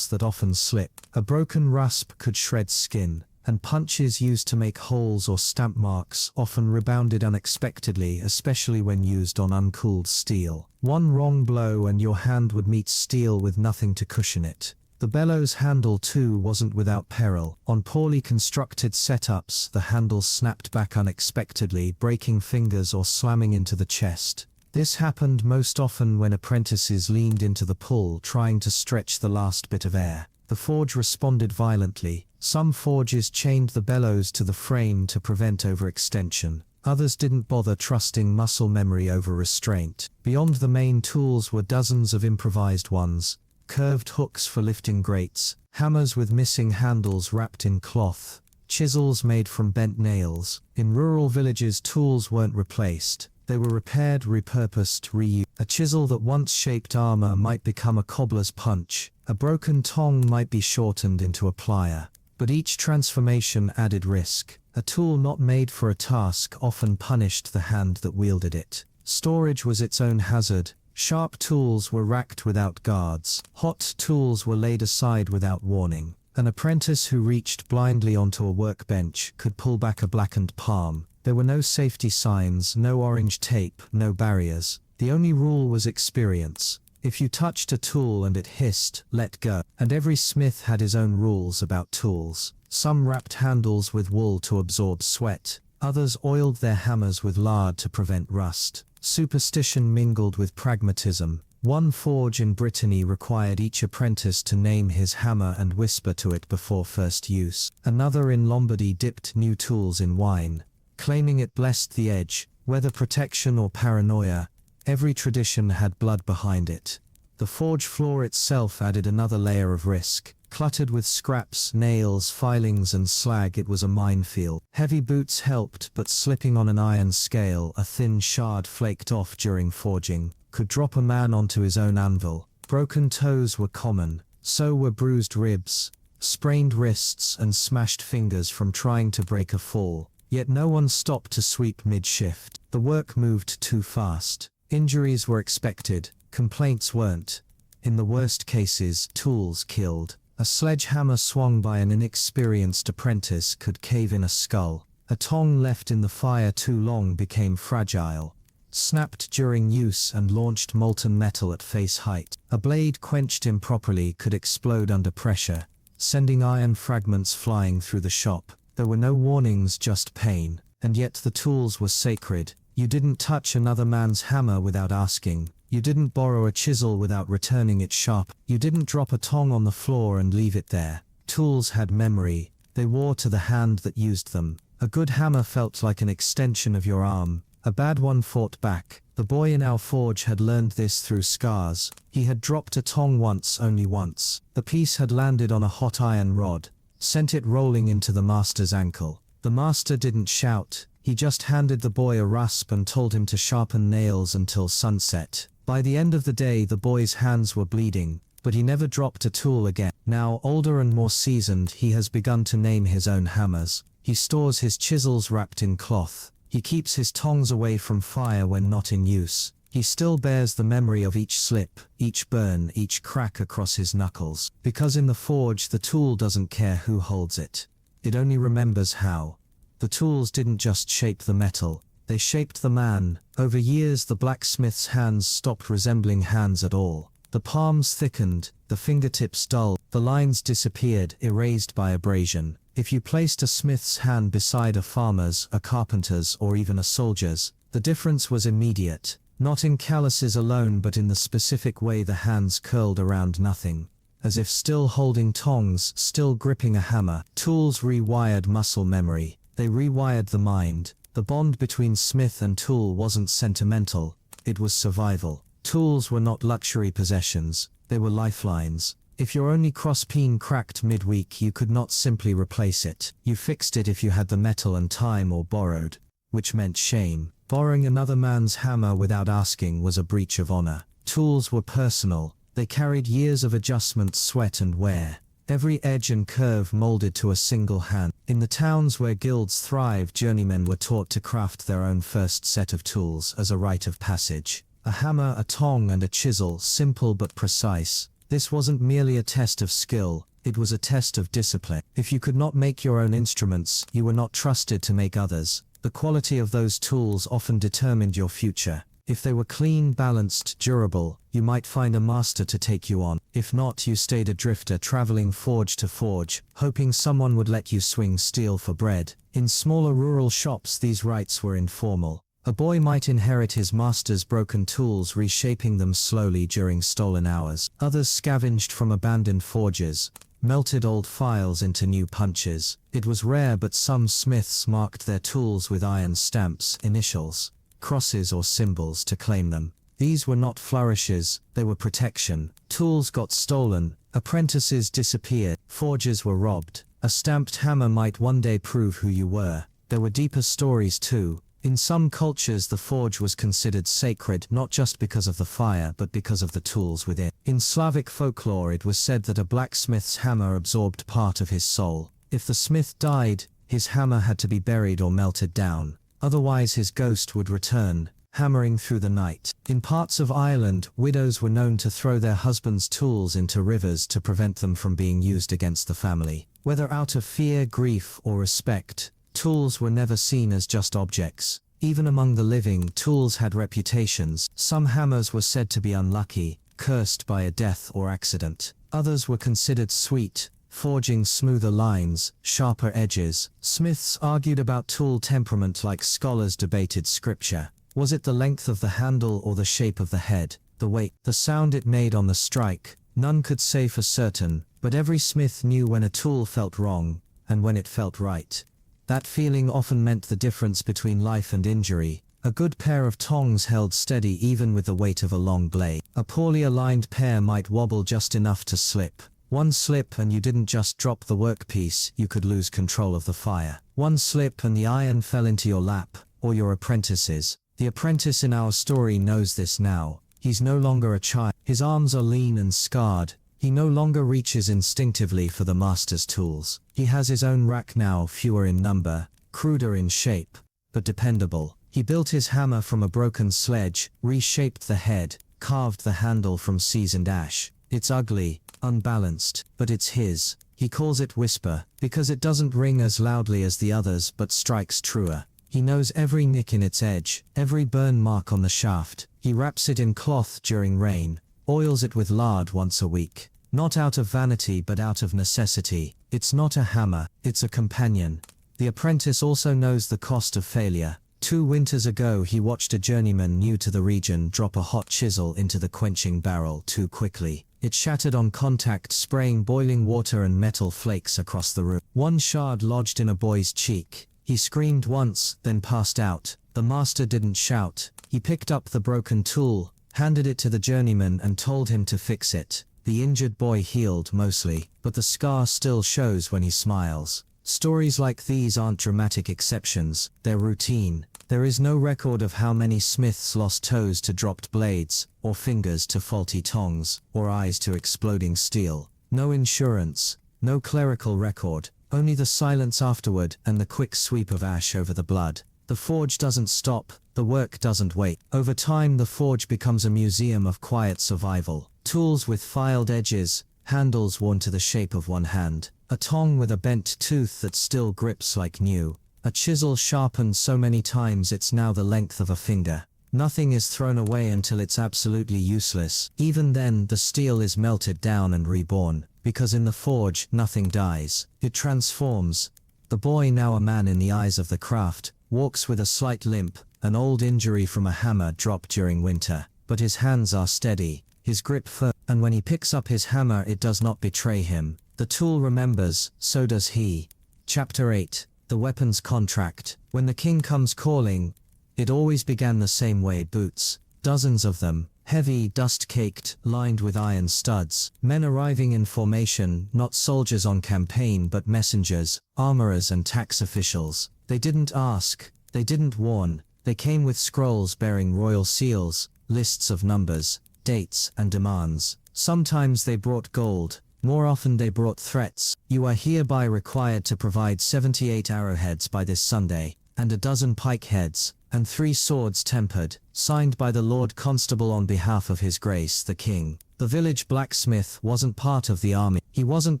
that often slipped. A broken rusp could shred skin, and punches used to make holes or stamp marks often rebounded unexpectedly, especially when used on uncooled steel. One wrong blow and your hand would meet steel with nothing to cushion it. The bellows handle too wasn't without peril. On poorly constructed setups, the handle snapped back unexpectedly, breaking fingers or slamming into the chest. This happened most often when apprentices leaned into the pull, trying to stretch the last bit of air. The forge responded violently. Some forges chained the bellows to the frame to prevent overextension. Others didn't bother, trusting muscle memory over restraint. Beyond the main tools were dozens of improvised ones. Curved hooks for lifting grates, hammers with missing handles wrapped in cloth, chisels made from bent nails. In rural villages, tools weren't replaced. They were repaired, repurposed, reused. A chisel that once shaped armor might become a cobbler's punch. A broken tong might be shortened into a plier. But each transformation added risk. A tool not made for a task often punished the hand that wielded it. Storage was its own hazard. Sharp tools were racked without guards. Hot tools were laid aside without warning. An apprentice who reached blindly onto a workbench could pull back a blackened palm. There were no safety signs, no orange tape, no barriers. The only rule was experience. If you touched a tool and it hissed, let go. And every smith had his own rules about tools. Some wrapped handles with wool to absorb sweat. Others oiled their hammers with lard to prevent rust. Superstition mingled with pragmatism. One forge in Brittany required each apprentice to name his hammer and whisper to it before first use. Another in Lombardy dipped new tools in wine, claiming it blessed the edge. Whether protection or paranoia, every tradition had blood behind it. The forge floor itself added another layer of risk. Cluttered with scraps, nails, filings and slag, it was a minefield. Heavy boots helped, but slipping on an iron scale, a thin shard flaked off during forging, could drop a man onto his own anvil. Broken toes were common, so were bruised ribs, sprained wrists and smashed fingers from trying to break a fall. Yet no one stopped to sweep mid-shift. The work moved too fast. Injuries were expected, complaints weren't. In the worst cases, tools killed. A sledgehammer swung by an inexperienced apprentice could cave in a skull. A tong left in the fire too long became fragile, snapped during use and launched molten metal at face height. A blade quenched improperly could explode under pressure, sending iron fragments flying through the shop. There were no warnings, just pain. And yet the tools were sacred. You didn't touch another man's hammer without asking. You didn't borrow a chisel without returning it sharp. You didn't drop a tong on the floor and leave it there. Tools had memory. They wore to the hand that used them. A good hammer felt like an extension of your arm. A bad one fought back. The boy in our forge had learned this through scars. He had dropped a tong once, only once. The piece had landed on a hot iron rod, sent it rolling into the master's ankle. The master didn't shout. He just handed the boy a rasp and told him to sharpen nails until sunset. By the end of the day, the boy's hands were bleeding, but he never dropped a tool again. Now, older and more seasoned, he has begun to name his own hammers. He stores his chisels wrapped in cloth. He keeps his tongs away from fire when not in use. He still bears the memory of each slip, each burn, each crack across his knuckles. Because in the forge, the tool doesn't care who holds it. It only remembers how. The tools didn't just shape the metal. They shaped the man. Over years, the blacksmith's hands stopped resembling hands at all. The palms thickened, the fingertips dulled, the lines disappeared, erased by abrasion. If you placed a smith's hand beside a farmer's, a carpenter's, or even a soldier's, the difference was immediate. Not in calluses alone, but in the specific way the hands curled around nothing. As if still holding tongs, still gripping a hammer. Tools rewired muscle memory. They rewired the mind. The bond between smith and tool wasn't sentimental, it was survival. Tools were not luxury possessions, they were lifelines. If your only crosspeen cracked midweek, you could not simply replace it. You fixed it if you had the metal and time, or borrowed, which meant shame. Borrowing another man's hammer without asking was a breach of honor. Tools were personal. They carried years of adjustment, sweat and wear. Every edge and curve molded to a single hand. In the towns where guilds thrived, journeymen were taught to craft their own first set of tools as a rite of passage. A hammer, a tong and a chisel, simple but precise. This wasn't merely a test of skill, it was a test of discipline. If you could not make your own instruments, you were not trusted to make others. The quality of those tools often determined your future. If they were clean, balanced, durable, you might find a master to take you on. If not, you stayed a drifter, traveling forge to forge, hoping someone would let you swing steel for bread. In smaller rural shops, these rites were informal. A boy might inherit his master's broken tools, reshaping them slowly during stolen hours. Others scavenged from abandoned forges, melted old files into new punches. It was rare, but some smiths marked their tools with iron stamps, initials, crosses or symbols to claim them. These were not flourishes, they were protection. Tools got stolen, apprentices disappeared, forges were robbed. A stamped hammer might one day prove who you were. There were deeper stories too. In some cultures, the forge was considered sacred, not just because of the fire, but because of the tools within. In Slavic folklore, it was said that a blacksmith's hammer absorbed part of his soul. If the smith died, his hammer had to be buried or melted down. Otherwise his ghost would return, hammering through the night. In parts of Ireland, widows were known to throw their husbands' tools into rivers to prevent them from being used against the family. Whether out of fear, grief, or respect, tools were never seen as just objects. Even among the living, tools had reputations. Some hammers were said to be unlucky, cursed by a death or accident. Others were considered sweet, forging smoother lines, sharper edges. Smiths argued about tool temperament like scholars debated scripture. Was it the length of the handle or the shape of the head, the weight, the sound it made on the strike? None could say for certain, but every smith knew when a tool felt wrong, and when it felt right. That feeling often meant the difference between life and injury. A good pair of tongs held steady even with the weight of a long blade. A poorly aligned pair might wobble just enough to slip. One slip and you didn't just drop the workpiece, you could lose control of the fire. One slip and the iron fell into your lap, or your apprentice's. The apprentice in our story knows this now. He's no longer a child. His arms are lean and scarred. He no longer reaches instinctively for the master's tools. He has his own rack now, fewer in number, cruder in shape, but dependable. He built his hammer from a broken sledge, reshaped the head, carved the handle from seasoned ash. It's ugly, unbalanced, but it's his. He calls it whisper, because it doesn't ring as loudly as the others but strikes truer. He knows every nick in its edge, every burn mark on the shaft. He wraps it in cloth during rain, oils it with lard once a week. Not out of vanity but out of necessity. It's not a hammer, it's a companion. The apprentice also knows the cost of failure. 2 winters ago he watched a journeyman new to the region drop a hot chisel into the quenching barrel too quickly. It shattered on contact, spraying boiling water and metal flakes across the room. One shard lodged in a boy's cheek. He screamed once, then passed out. The master didn't shout. He picked up the broken tool, handed it to the journeyman and told him to fix it. The injured boy healed mostly, but the scar still shows when he smiles. Stories like these aren't dramatic exceptions, they're routine. There is no record of how many smiths lost toes to dropped blades, or fingers to faulty tongs, or eyes to exploding steel. No insurance, no clerical record. Only the silence afterward and the quick sweep of ash over the blood. The forge doesn't stop, the work doesn't wait. Over time the forge becomes a museum of quiet survival. Tools with filed edges, handles worn to the shape of one hand, a tong with a bent tooth that still grips like new, a chisel sharpened so many times it's now the length of a finger. Nothing is thrown away until it's absolutely useless. Even then, the steel is melted down and reborn. Because in the forge, nothing dies. It transforms. The boy, now a man in the eyes of the craft, walks with a slight limp, an old injury from a hammer dropped during winter. But his hands are steady, his grip firm, and when he picks up his hammer it does not betray him. The tool remembers, so does he. Chapter 8. The Weapons Contract. When the king comes calling, it always began the same way. Boots. Dozens of them. Heavy, dust-caked, lined with iron studs. Men arriving in formation, not soldiers on campaign but messengers, armorers and tax officials. They didn't ask, they didn't warn, they came with scrolls bearing royal seals, lists of numbers, dates and demands. Sometimes they brought gold, more often they brought threats. You are hereby required to provide 78 arrowheads by this Sunday, and a dozen pike heads, and 3 swords tempered, signed by the Lord Constable on behalf of His Grace the King. The village blacksmith wasn't part of the army. He wasn't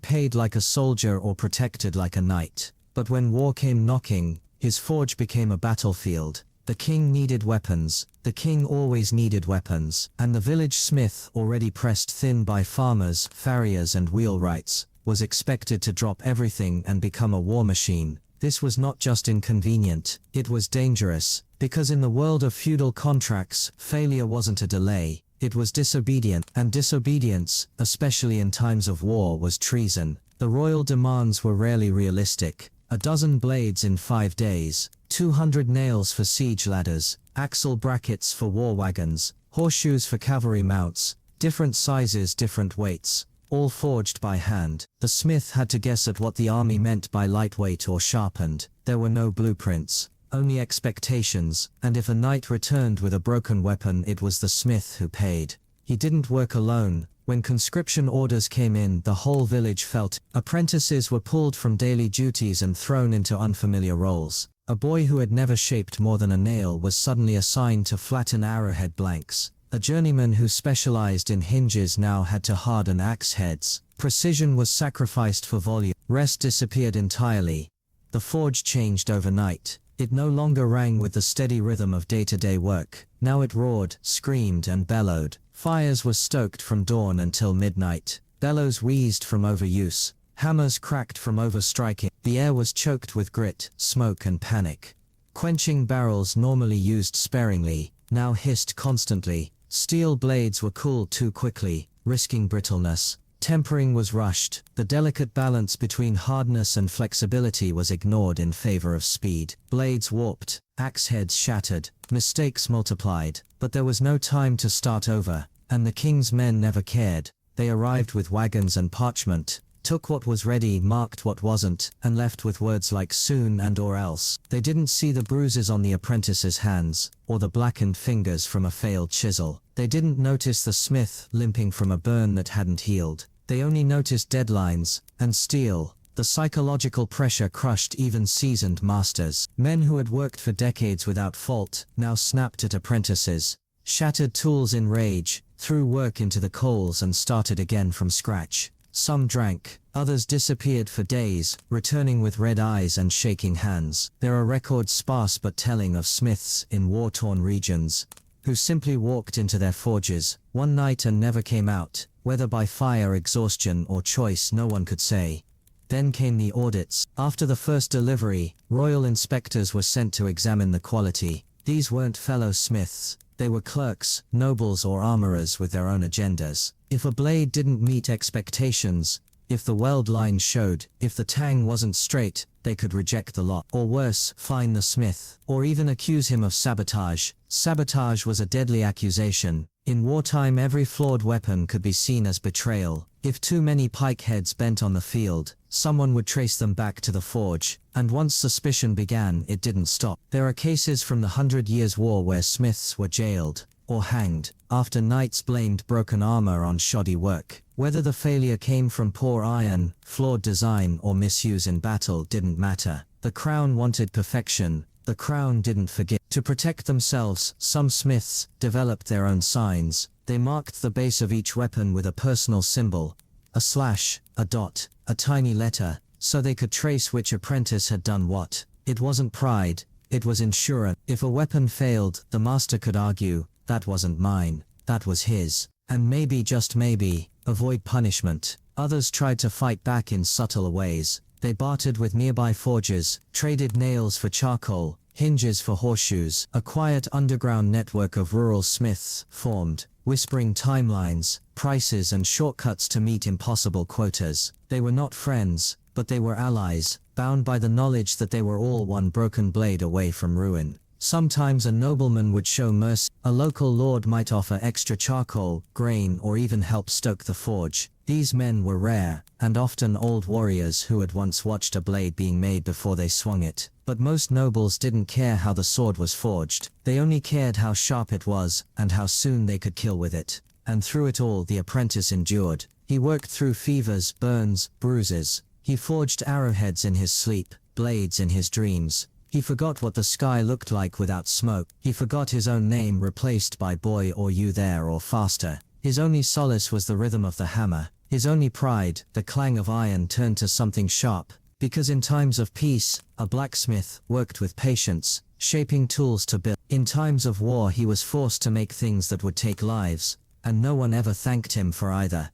paid like a soldier or protected like a knight. But when war came knocking, his forge became a battlefield. The king needed weapons. The king always needed weapons. And the village smith, already pressed thin by farmers, farriers and wheelwrights, was expected to drop everything and become a war machine. This was not just inconvenient, it was dangerous, because in the world of feudal contracts, failure wasn't a delay, it was disobedient, and disobedience, especially in times of war, was treason. The royal demands were rarely realistic. A dozen blades in 5 days, 200 nails for siege ladders, axle brackets for war wagons, horseshoes for cavalry mounts, different sizes, different weights, all forged by hand. The smith had to guess at what the army meant by lightweight or sharpened. There were no blueprints, only expectations, and if a knight returned with a broken weapon, it was the smith who paid. He didn't work alone. When conscription orders came in, the whole village felt. Apprentices were pulled from daily duties and thrown into unfamiliar roles. A boy who had never shaped more than a nail was suddenly assigned to flatten arrowhead blanks. A journeyman who specialized in hinges now had to harden axe heads. Precision was sacrificed for volume. Rest disappeared entirely. The forge changed overnight. It no longer rang with the steady rhythm of day-to-day work. Now it roared, screamed, and bellowed. Fires were stoked from dawn until midnight. Bellows wheezed from overuse. Hammers cracked from overstriking. The air was choked with grit, smoke, and panic. Quenching barrels normally used sparingly, now hissed constantly. Steel blades were cooled too quickly, risking brittleness. Tempering was rushed. The delicate balance between hardness and flexibility was ignored in favor of speed. Blades warped, axe heads shattered, mistakes multiplied. But there was no time to start over, and the king's men never cared. They arrived with wagons and parchment, took what was ready, marked what wasn't, and left with words like soon and or else. They didn't see the bruises on the apprentice's hands, or the blackened fingers from a failed chisel. They didn't notice the smith limping from a burn that hadn't healed. They only noticed deadlines and steel. The psychological pressure crushed even seasoned masters. Men who had worked for decades without fault now snapped at apprentices, shattered tools in rage, threw work into the coals and started again from scratch. Some drank, others disappeared for days, returning with red eyes and shaking hands. There are records sparse but telling of smiths in war-torn regions who simply walked into their forges one night and never came out, whether by fire, exhaustion, or choice no one could say. Then came the audits. After the first delivery, royal inspectors were sent to examine the quality. These weren't fellow smiths. They were clerks, nobles, or armorers with their own agendas. If a blade didn't meet expectations, if the weld line showed, if the tang wasn't straight, they could reject the lot. Or worse, fine the smith. Or even accuse him of sabotage. Sabotage was a deadly accusation. In wartime, every flawed weapon could be seen as betrayal. If too many pike heads bent on the field, someone would trace them back to the forge, and once suspicion began, it didn't stop. There are cases from the 100 Years' War where smiths were jailed or hanged after knights blamed broken armor on shoddy work. Whether the failure came from poor iron, flawed design, or misuse in battle didn't matter. The crown wanted perfection. The crown didn't forgive. To protect themselves, some smiths developed their own signs. They marked the base of each weapon with a personal symbol, a slash, a dot, a tiny letter, so they could trace which apprentice had done what. It wasn't pride, it was insurance. If a weapon failed, the master could argue, that wasn't mine, that was his. And maybe, just maybe, avoid punishment. Others tried to fight back in subtler ways. They bartered with nearby forges, traded nails for charcoal, hinges for horseshoes. A quiet underground network of rural smiths formed, whispering timelines, prices, and shortcuts to meet impossible quotas. They were not friends, but they were allies, bound by the knowledge that they were all one broken blade away from ruin. Sometimes a nobleman would show mercy. A local lord might offer extra charcoal, grain, or even help stoke the forge. These men were rare, and often old warriors who had once watched a blade being made before they swung it. But most nobles didn't care how the sword was forged. They only cared how sharp it was, and how soon they could kill with it. And through it all, the apprentice endured. He worked through fevers, burns, bruises. He forged arrowheads in his sleep, blades in his dreams. He forgot what the sky looked like without smoke. He forgot his own name, replaced by boy or you there or faster. His only solace was the rhythm of the hammer. His only pride, the clang of iron turned to something sharp. Because in times of peace, a blacksmith worked with patience, shaping tools to build. In times of war, he was forced to make things that would take lives, and no one ever thanked him for either.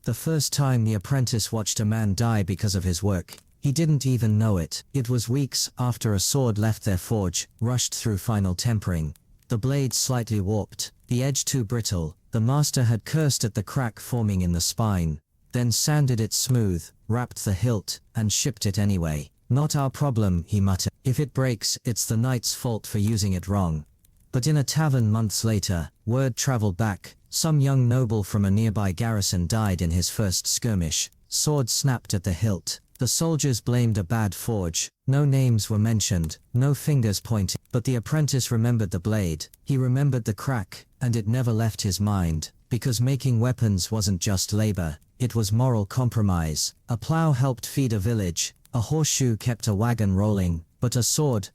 The first time the apprentice watched a man die because of his work, he didn't even know it. It was weeks after a sword left their forge, rushed through final tempering. The blade slightly warped, the edge too brittle. The master had cursed at the crack forming in the spine, then sanded it smooth, wrapped the hilt, and shipped it anyway. Not our problem, he muttered. If it breaks, it's the knight's fault for using it wrong. But in a tavern months later, word traveled back. Some young noble from a nearby garrison died in his first skirmish. Sword snapped at the hilt. The soldiers blamed a bad forge. No names were mentioned, no fingers pointing. But the apprentice remembered the blade. He remembered the crack, and it never left his mind. because making weapons wasn't just labor, it was moral compromise. A plow helped feed a village, a horseshoe kept a wagon rolling, but a sword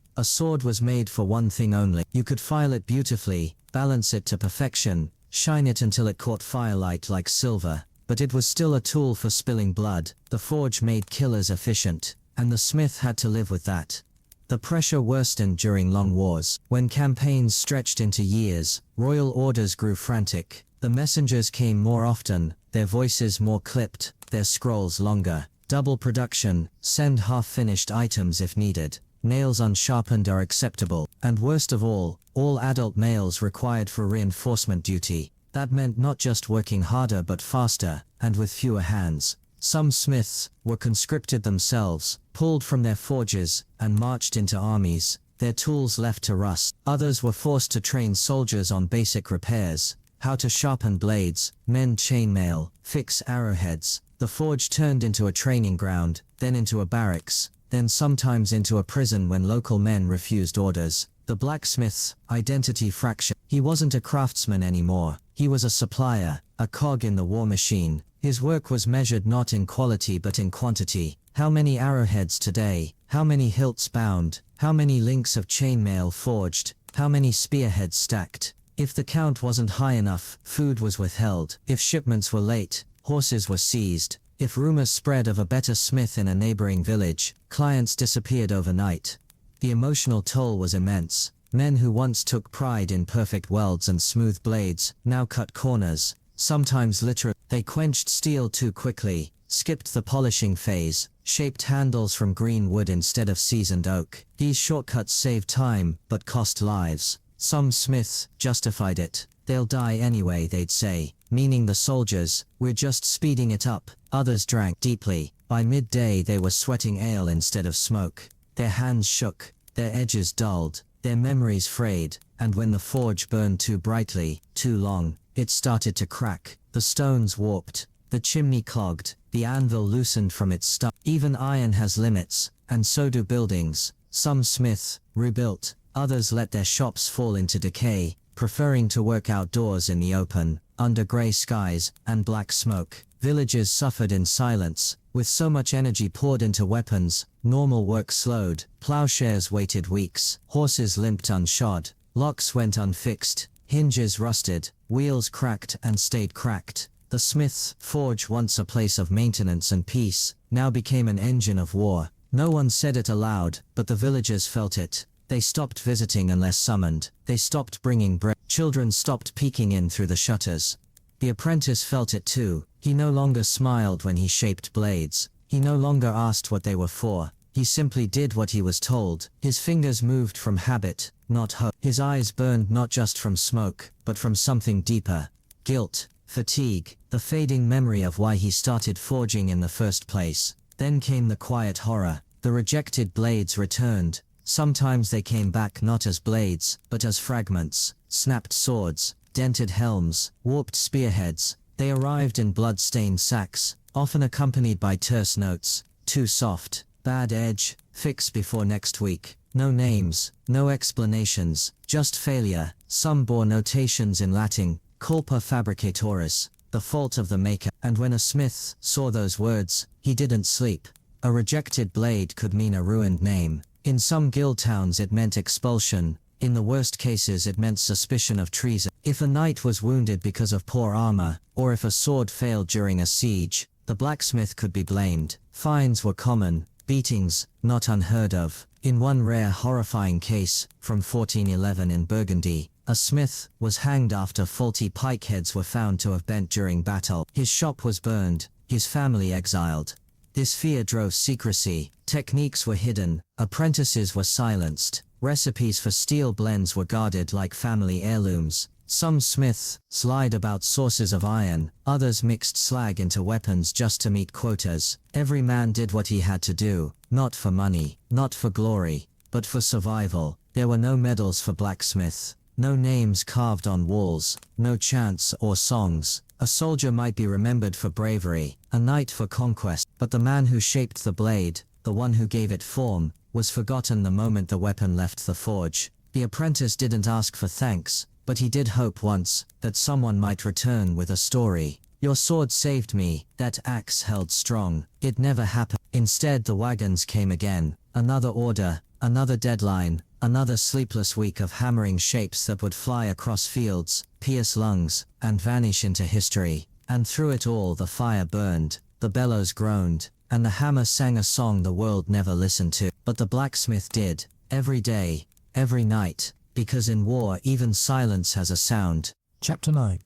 was made for one thing only. You could file it beautifully, balance it to perfection, shine it until it caught firelight like silver, but it was still a tool for spilling blood. The forge made killers efficient, and the smith had to live with that. The pressure worsened during long wars. When campaigns stretched into years, royal orders grew frantic. The messengers came more often, their voices more clipped, their scrolls longer. Double production, send half-finished items if needed. Nails unsharpened are acceptable. And worst of all adult males required for reinforcement duty. That meant not just working harder but faster, and with fewer hands. Some smiths were conscripted themselves, pulled from their forges, and marched into armies, their tools left to rust. Others were forced to train soldiers on basic repairs, how to sharpen blades, mend chainmail, fix arrowheads. The forge turned into a training ground, then into a barracks, then sometimes into a prison when local men refused orders. The blacksmith's identity fractured. He wasn't a craftsman anymore, he was a supplier, a cog in the war machine. His work was measured not in quality but in quantity. How many arrowheads today? How many hilts bound? How many links of chainmail forged? How many spearheads stacked? If the count wasn't high enough, food was withheld. If shipments were late, horses were seized. If rumors spread of a better smith in a neighboring village, clients disappeared overnight. The emotional toll was immense. Men who once took pride in perfect welds and smooth blades, now cut corners, sometimes literally. They quenched steel too quickly, skipped the polishing phase, shaped handles from green wood instead of seasoned oak. These shortcuts saved time, but cost lives. Some smiths justified it. They'll die anyway, they'd say, meaning the soldiers. We're just speeding it up. Others drank deeply. By midday they were sweating ale instead of smoke. Their hands shook, their edges dulled, their memories frayed, and when the forge burned too brightly, too long, it started to crack. The stones warped, the chimney clogged, the anvil loosened from its stuff. Even iron has limits, and so do buildings. Some smiths rebuilt, others let their shops fall into decay, preferring to work outdoors in the open, under grey skies and black smoke. Villages suffered in silence. With so much energy poured into weapons, normal work slowed. Plowshares waited weeks, horses limped unshod, locks went unfixed, hinges rusted, wheels cracked and stayed cracked. The smith's forge, once a place of maintenance and peace, now became an engine of war. No one said it aloud, but the villagers felt it. They stopped visiting unless summoned. They stopped bringing bread. Children stopped peeking in through the shutters. The apprentice felt it too. He no longer smiled when he shaped blades. He no longer asked what they were for. He simply did what he was told. His fingers moved from habit, not hope. His eyes burned not just from smoke, but from something deeper. Guilt, fatigue, the fading memory of why he started forging in the first place. Then came the quiet horror. The rejected blades returned. Sometimes they came back not as blades, but as fragments. Snapped swords, dented helms, warped spearheads. They arrived in blood-stained sacks, often accompanied by terse notes. Too soft, bad edge, fix before next week. No names, no explanations, just failure. Some bore notations in Latin, culpa fabricatoris, the fault of the maker. And when a smith saw those words, he didn't sleep. A rejected blade could mean a ruined name. In some guild towns it meant expulsion. In the worst cases it meant suspicion of treason. If a knight was wounded because of poor armor, or if a sword failed during a siege, the blacksmith could be blamed. Fines were common, beatings not unheard of. In one rare horrifying case, from 1411 in Burgundy, a smith was hanged after faulty pike heads were found to have bent during battle. His shop was burned, his family exiled. This fear drove secrecy. Techniques were hidden, apprentices were silenced. Recipes for steel blends were guarded like family heirlooms. Some smiths lied about sources of iron, others mixed slag into weapons just to meet quotas. Every man did what he had to do, not for money, not for glory, but for survival. There were no medals for blacksmiths, no names carved on walls, no chants or songs. A soldier might be remembered for bravery, a knight for conquest, but the man who shaped the blade, the one who gave it form, was forgotten the moment the weapon left the forge. The apprentice didn't ask for thanks, but he did hope once that someone might return with a story. Your sword saved me, that axe held strong. It never happened. Instead, the wagons came again. Another order, another deadline, another sleepless week of hammering shapes that would fly across fields, pierce lungs, and vanish into history. And through it all the fire burned, the bellows groaned, and the hammer sang a song the world never listened to. But the blacksmith did, every day, every night, because in war even silence has a sound. Chapter 9.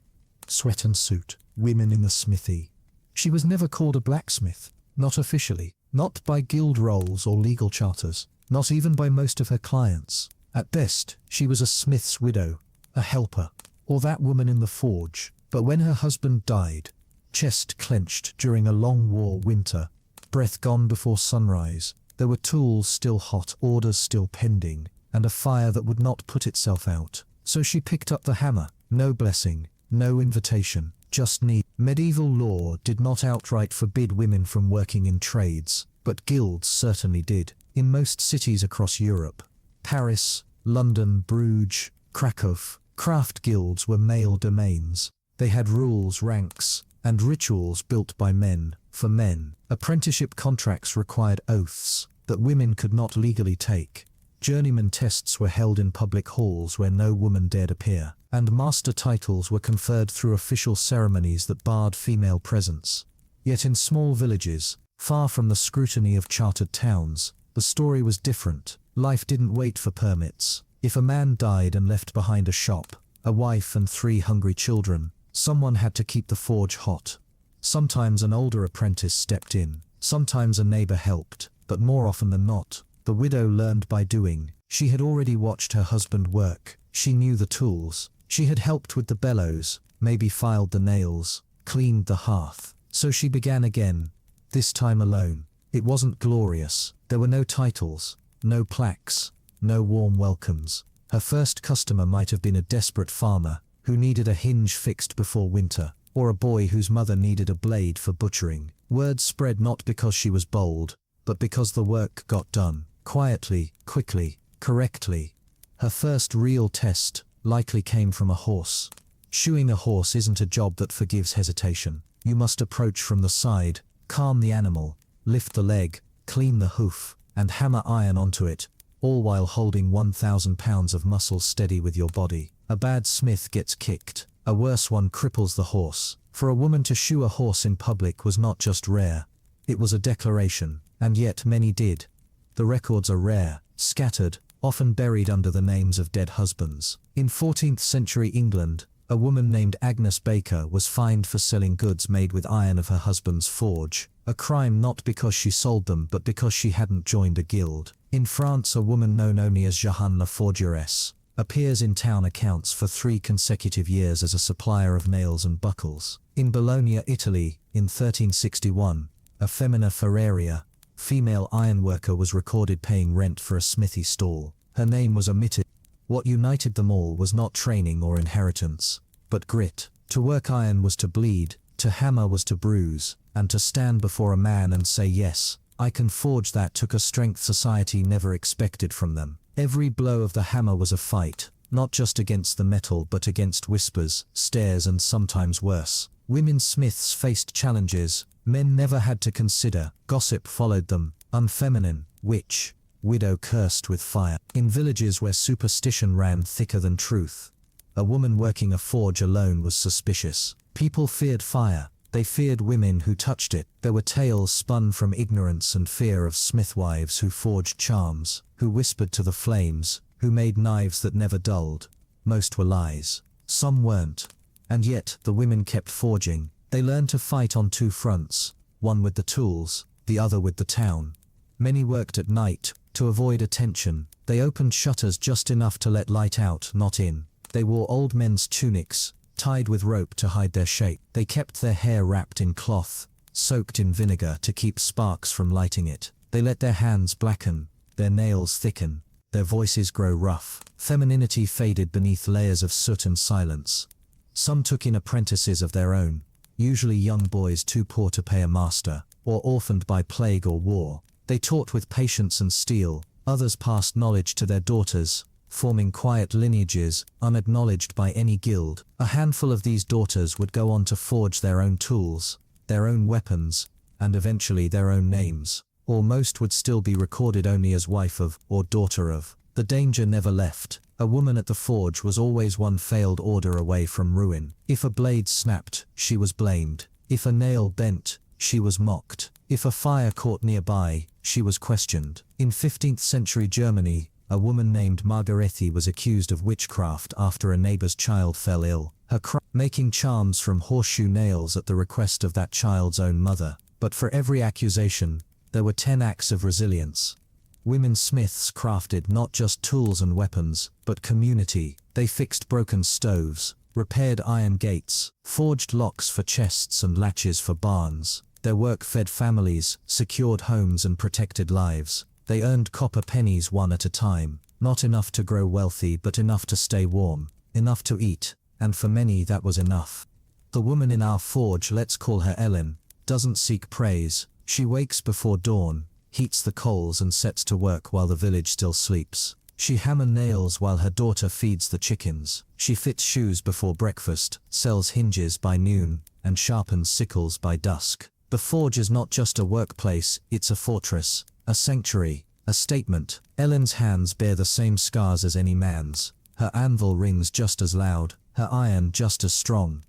Sweat and Soot. Women in the Smithy. She was never called a blacksmith, not officially, not by guild rolls or legal charters, not even by most of her clients. At best, she was a smith's widow, a helper, or that woman in the forge. But when her husband died, chest clenched during a long war winter, breath gone before sunrise, there were tools still hot, orders still pending, and a fire that would not put itself out. So she picked up the hammer. No blessing, no invitation, just need. Medieval law did not outright forbid women from working in trades, but guilds certainly did. In most cities across Europe, Paris, London, Bruges, Krakow, craft guilds were male domains. They had rules, ranks, and rituals built by men, for men. Apprenticeship contracts required oaths that women could not legally take. Journeyman tests were held in public halls where no woman dared appear, and master titles were conferred through official ceremonies that barred female presence. Yet in small villages, far from the scrutiny of chartered towns, the story was different. Life didn't wait for permits. If a man died and left behind a shop, a wife and 3 hungry children, someone had to keep the forge hot. Sometimes an older apprentice stepped in, sometimes a neighbor helped, but more often than not, the widow learned by doing. She had already watched her husband work. She knew the tools. She had helped with the bellows, maybe filed the nails, cleaned the hearth. So she began again, this time alone. It wasn't glorious. There were no titles, no plaques, no warm welcomes. Her first customer might have been a desperate farmer who needed a hinge fixed before winter, or a boy whose mother needed a blade for butchering. Word spread not because she was bold, but because the work got done, quietly, quickly, correctly. Her first real test likely came from a horse. Shoeing a horse isn't a job that forgives hesitation. You must approach from the side, calm the animal, lift the leg, clean the hoof, and hammer iron onto it, all while holding 1,000 pounds of muscle steady with your body. A bad smith gets kicked. A worse one cripples the horse. For a woman to shoe a horse in public was not just rare. It was a declaration, and yet many did. The records are rare, scattered, often buried under the names of dead husbands. In 14th century England, a woman named Agnes Baker was fined for selling goods made with iron of her husband's forge, a crime not because she sold them but because she hadn't joined a guild. In France, a woman known only as Jehanne la Forgeresse appears in town accounts for 3 consecutive years as a supplier of nails and buckles. In Bologna, Italy, in 1361, a femina ferraria, female ironworker, was recorded paying rent for a smithy stall. Her name was omitted. What united them all was not training or inheritance, but grit. To work iron was to bleed, to hammer was to bruise, and to stand before a man and say, "Yes, I can forge," that took a strength society never expected from them. Every blow of the hammer was a fight, not just against the metal but against whispers, stares, and sometimes worse. Women smiths faced challenges men never had to consider. Gossip followed them, unfeminine, witch, widow cursed with fire. In villages where superstition ran thicker than truth, a woman working a forge alone was suspicious. People feared fire. They feared women who touched it. There were tales spun from ignorance and fear of smithwives who forged charms, who whispered to the flames, who made knives that never dulled. Most were lies. Some weren't. And yet, the women kept forging. They learned to fight on 2 fronts, one with the tools, the other with the town. Many worked at night, to avoid attention. They opened shutters just enough to let light out, not in. They wore old men's tunics, tied with rope to hide their shape. They kept their hair wrapped in cloth, soaked in vinegar to keep sparks from lighting it. They let their hands blacken, their nails thicken, their voices grow rough. Femininity faded beneath layers of soot and silence. Some took in apprentices of their own, usually young boys too poor to pay a master, or orphaned by plague or war. They taught with patience and steel. Others passed knowledge to their daughters, forming quiet lineages, unacknowledged by any guild. A handful of these daughters would go on to forge their own tools, their own weapons, and eventually their own names. Or most would still be recorded only as wife of, or daughter of. The danger never left. A woman at the forge was always one failed order away from ruin. If a blade snapped, she was blamed. If a nail bent, she was mocked. If a fire caught nearby, she was questioned. In 15th century Germany, a woman named Margarethe was accused of witchcraft after a neighbor's child fell ill. Her making charms from horseshoe nails at the request of that child's own mother. But for every accusation, there were 10 acts of resilience. Women smiths crafted not just tools and weapons, but community. They fixed broken stoves, repaired iron gates, forged locks for chests and latches for barns. Their work fed families, secured homes and protected lives. They earned copper pennies one at a time, not enough to grow wealthy but enough to stay warm, enough to eat, and for many that was enough. The woman in our forge, let's call her Ellen, doesn't seek praise. She wakes before dawn, heats the coals and sets to work while the village still sleeps. She hammers nails while her daughter feeds the chickens. She fits shoes before breakfast, sells hinges by noon, and sharpens sickles by dusk. The forge is not just a workplace, it's a fortress, a sanctuary, a statement. Ellen's hands bear the same scars as any man's. Her anvil rings just as loud, her iron just as strong.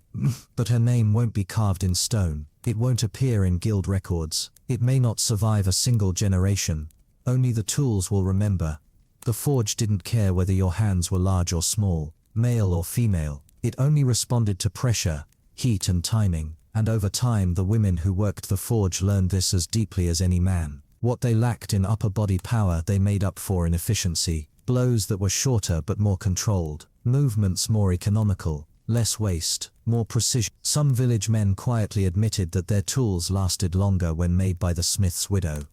But her name won't be carved in stone. It won't appear in guild records. It may not survive a single generation. Only the tools will remember. The forge didn't care whether your hands were large or small, male or female. It only responded to pressure, heat and timing. And over time the women who worked the forge learned this as deeply as any man. What they lacked in upper body power they made up for in efficiency. Blows that were shorter but more controlled. Movements more economical. Less waste, more precision. Some village men quietly admitted that their tools lasted longer when made by the smith's widow.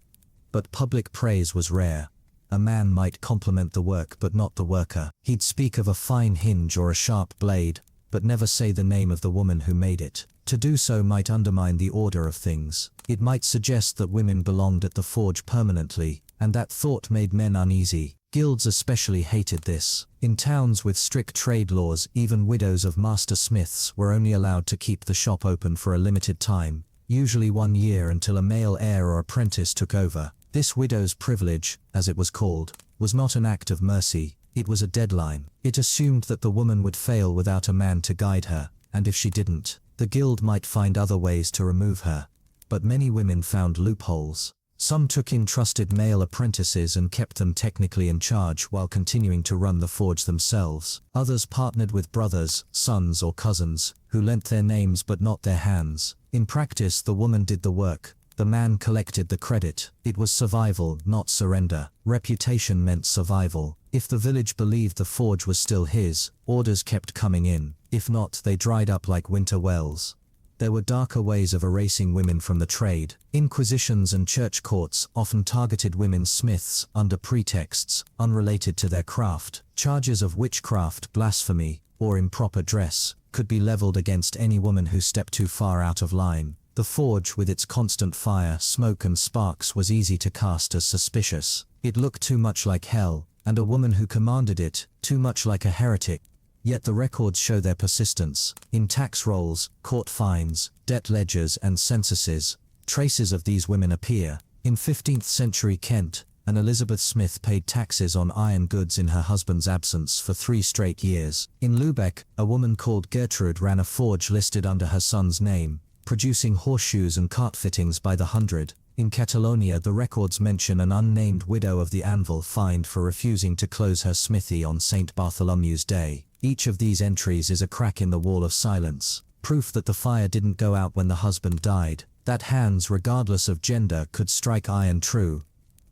But public praise was rare. A man might compliment the work but not the worker. He'd speak of a fine hinge or a sharp blade, but never say the name of the woman who made it. To do so might undermine the order of things. It might suggest that women belonged at the forge permanently, and that thought made men uneasy. Guilds especially hated this. In towns with strict trade laws, even widows of master smiths were only allowed to keep the shop open for a limited time, usually 1 year until a male heir or apprentice took over. This widow's privilege, as it was called, was not an act of mercy, it was a deadline. It assumed that the woman would fail without a man to guide her, and if she didn't, the guild might find other ways to remove her. But many women found loopholes. Some took in trusted male apprentices and kept them technically in charge while continuing to run the forge themselves. Others partnered with brothers, sons or cousins, who lent their names but not their hands. In practice, the woman did the work. The man collected the credit. It was survival, not surrender. Reputation meant survival. If the village believed the forge was still his, orders kept coming in. If not, they dried up like winter wells. There were darker ways of erasing women from the trade. Inquisitions and church courts often targeted women smiths under pretexts unrelated to their craft. Charges of witchcraft, blasphemy, or improper dress could be leveled against any woman who stepped too far out of line. The forge, with its constant fire, smoke and sparks, was easy to cast as suspicious. It looked too much like hell, and a woman who commanded it, too much like a heretic. Yet the records show their persistence. In tax rolls, court fines, debt ledgers and censuses, traces of these women appear. In 15th century Kent, an Elizabeth Smith paid taxes on iron goods in her husband's absence for 3 straight years. In Lubeck, a woman called Gertrude ran a forge listed under her son's name, producing horseshoes and cart fittings by the hundred. In Catalonia, the records mention an unnamed widow of the anvil fined for refusing to close her smithy on St. Bartholomew's Day. Each of these entries is a crack in the wall of silence, proof that the fire didn't go out when the husband died, that hands, regardless of gender, could strike iron true.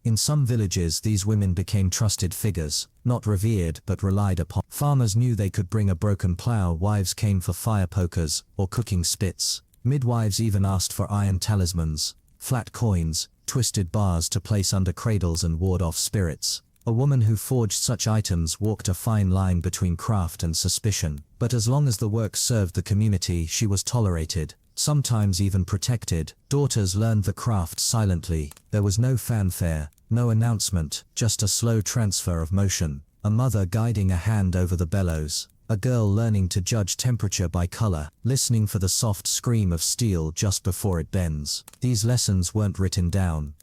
In some villages, these women became trusted figures, not revered but relied upon. Farmers knew they could bring a broken plow, wives came for fire pokers or cooking spits. Midwives even asked for iron talismans, flat coins, twisted bars to place under cradles and ward off spirits. A woman who forged such items walked a fine line between craft and suspicion, but as long as the work served the community, she was tolerated, sometimes even protected. Daughters learned the craft silently. There was no fanfare, no announcement, just a slow transfer of motion. a mother guiding a hand over the bellows, a girl learning to judge temperature by color, listening for the soft scream of steel just before it bends. These lessons weren't written down.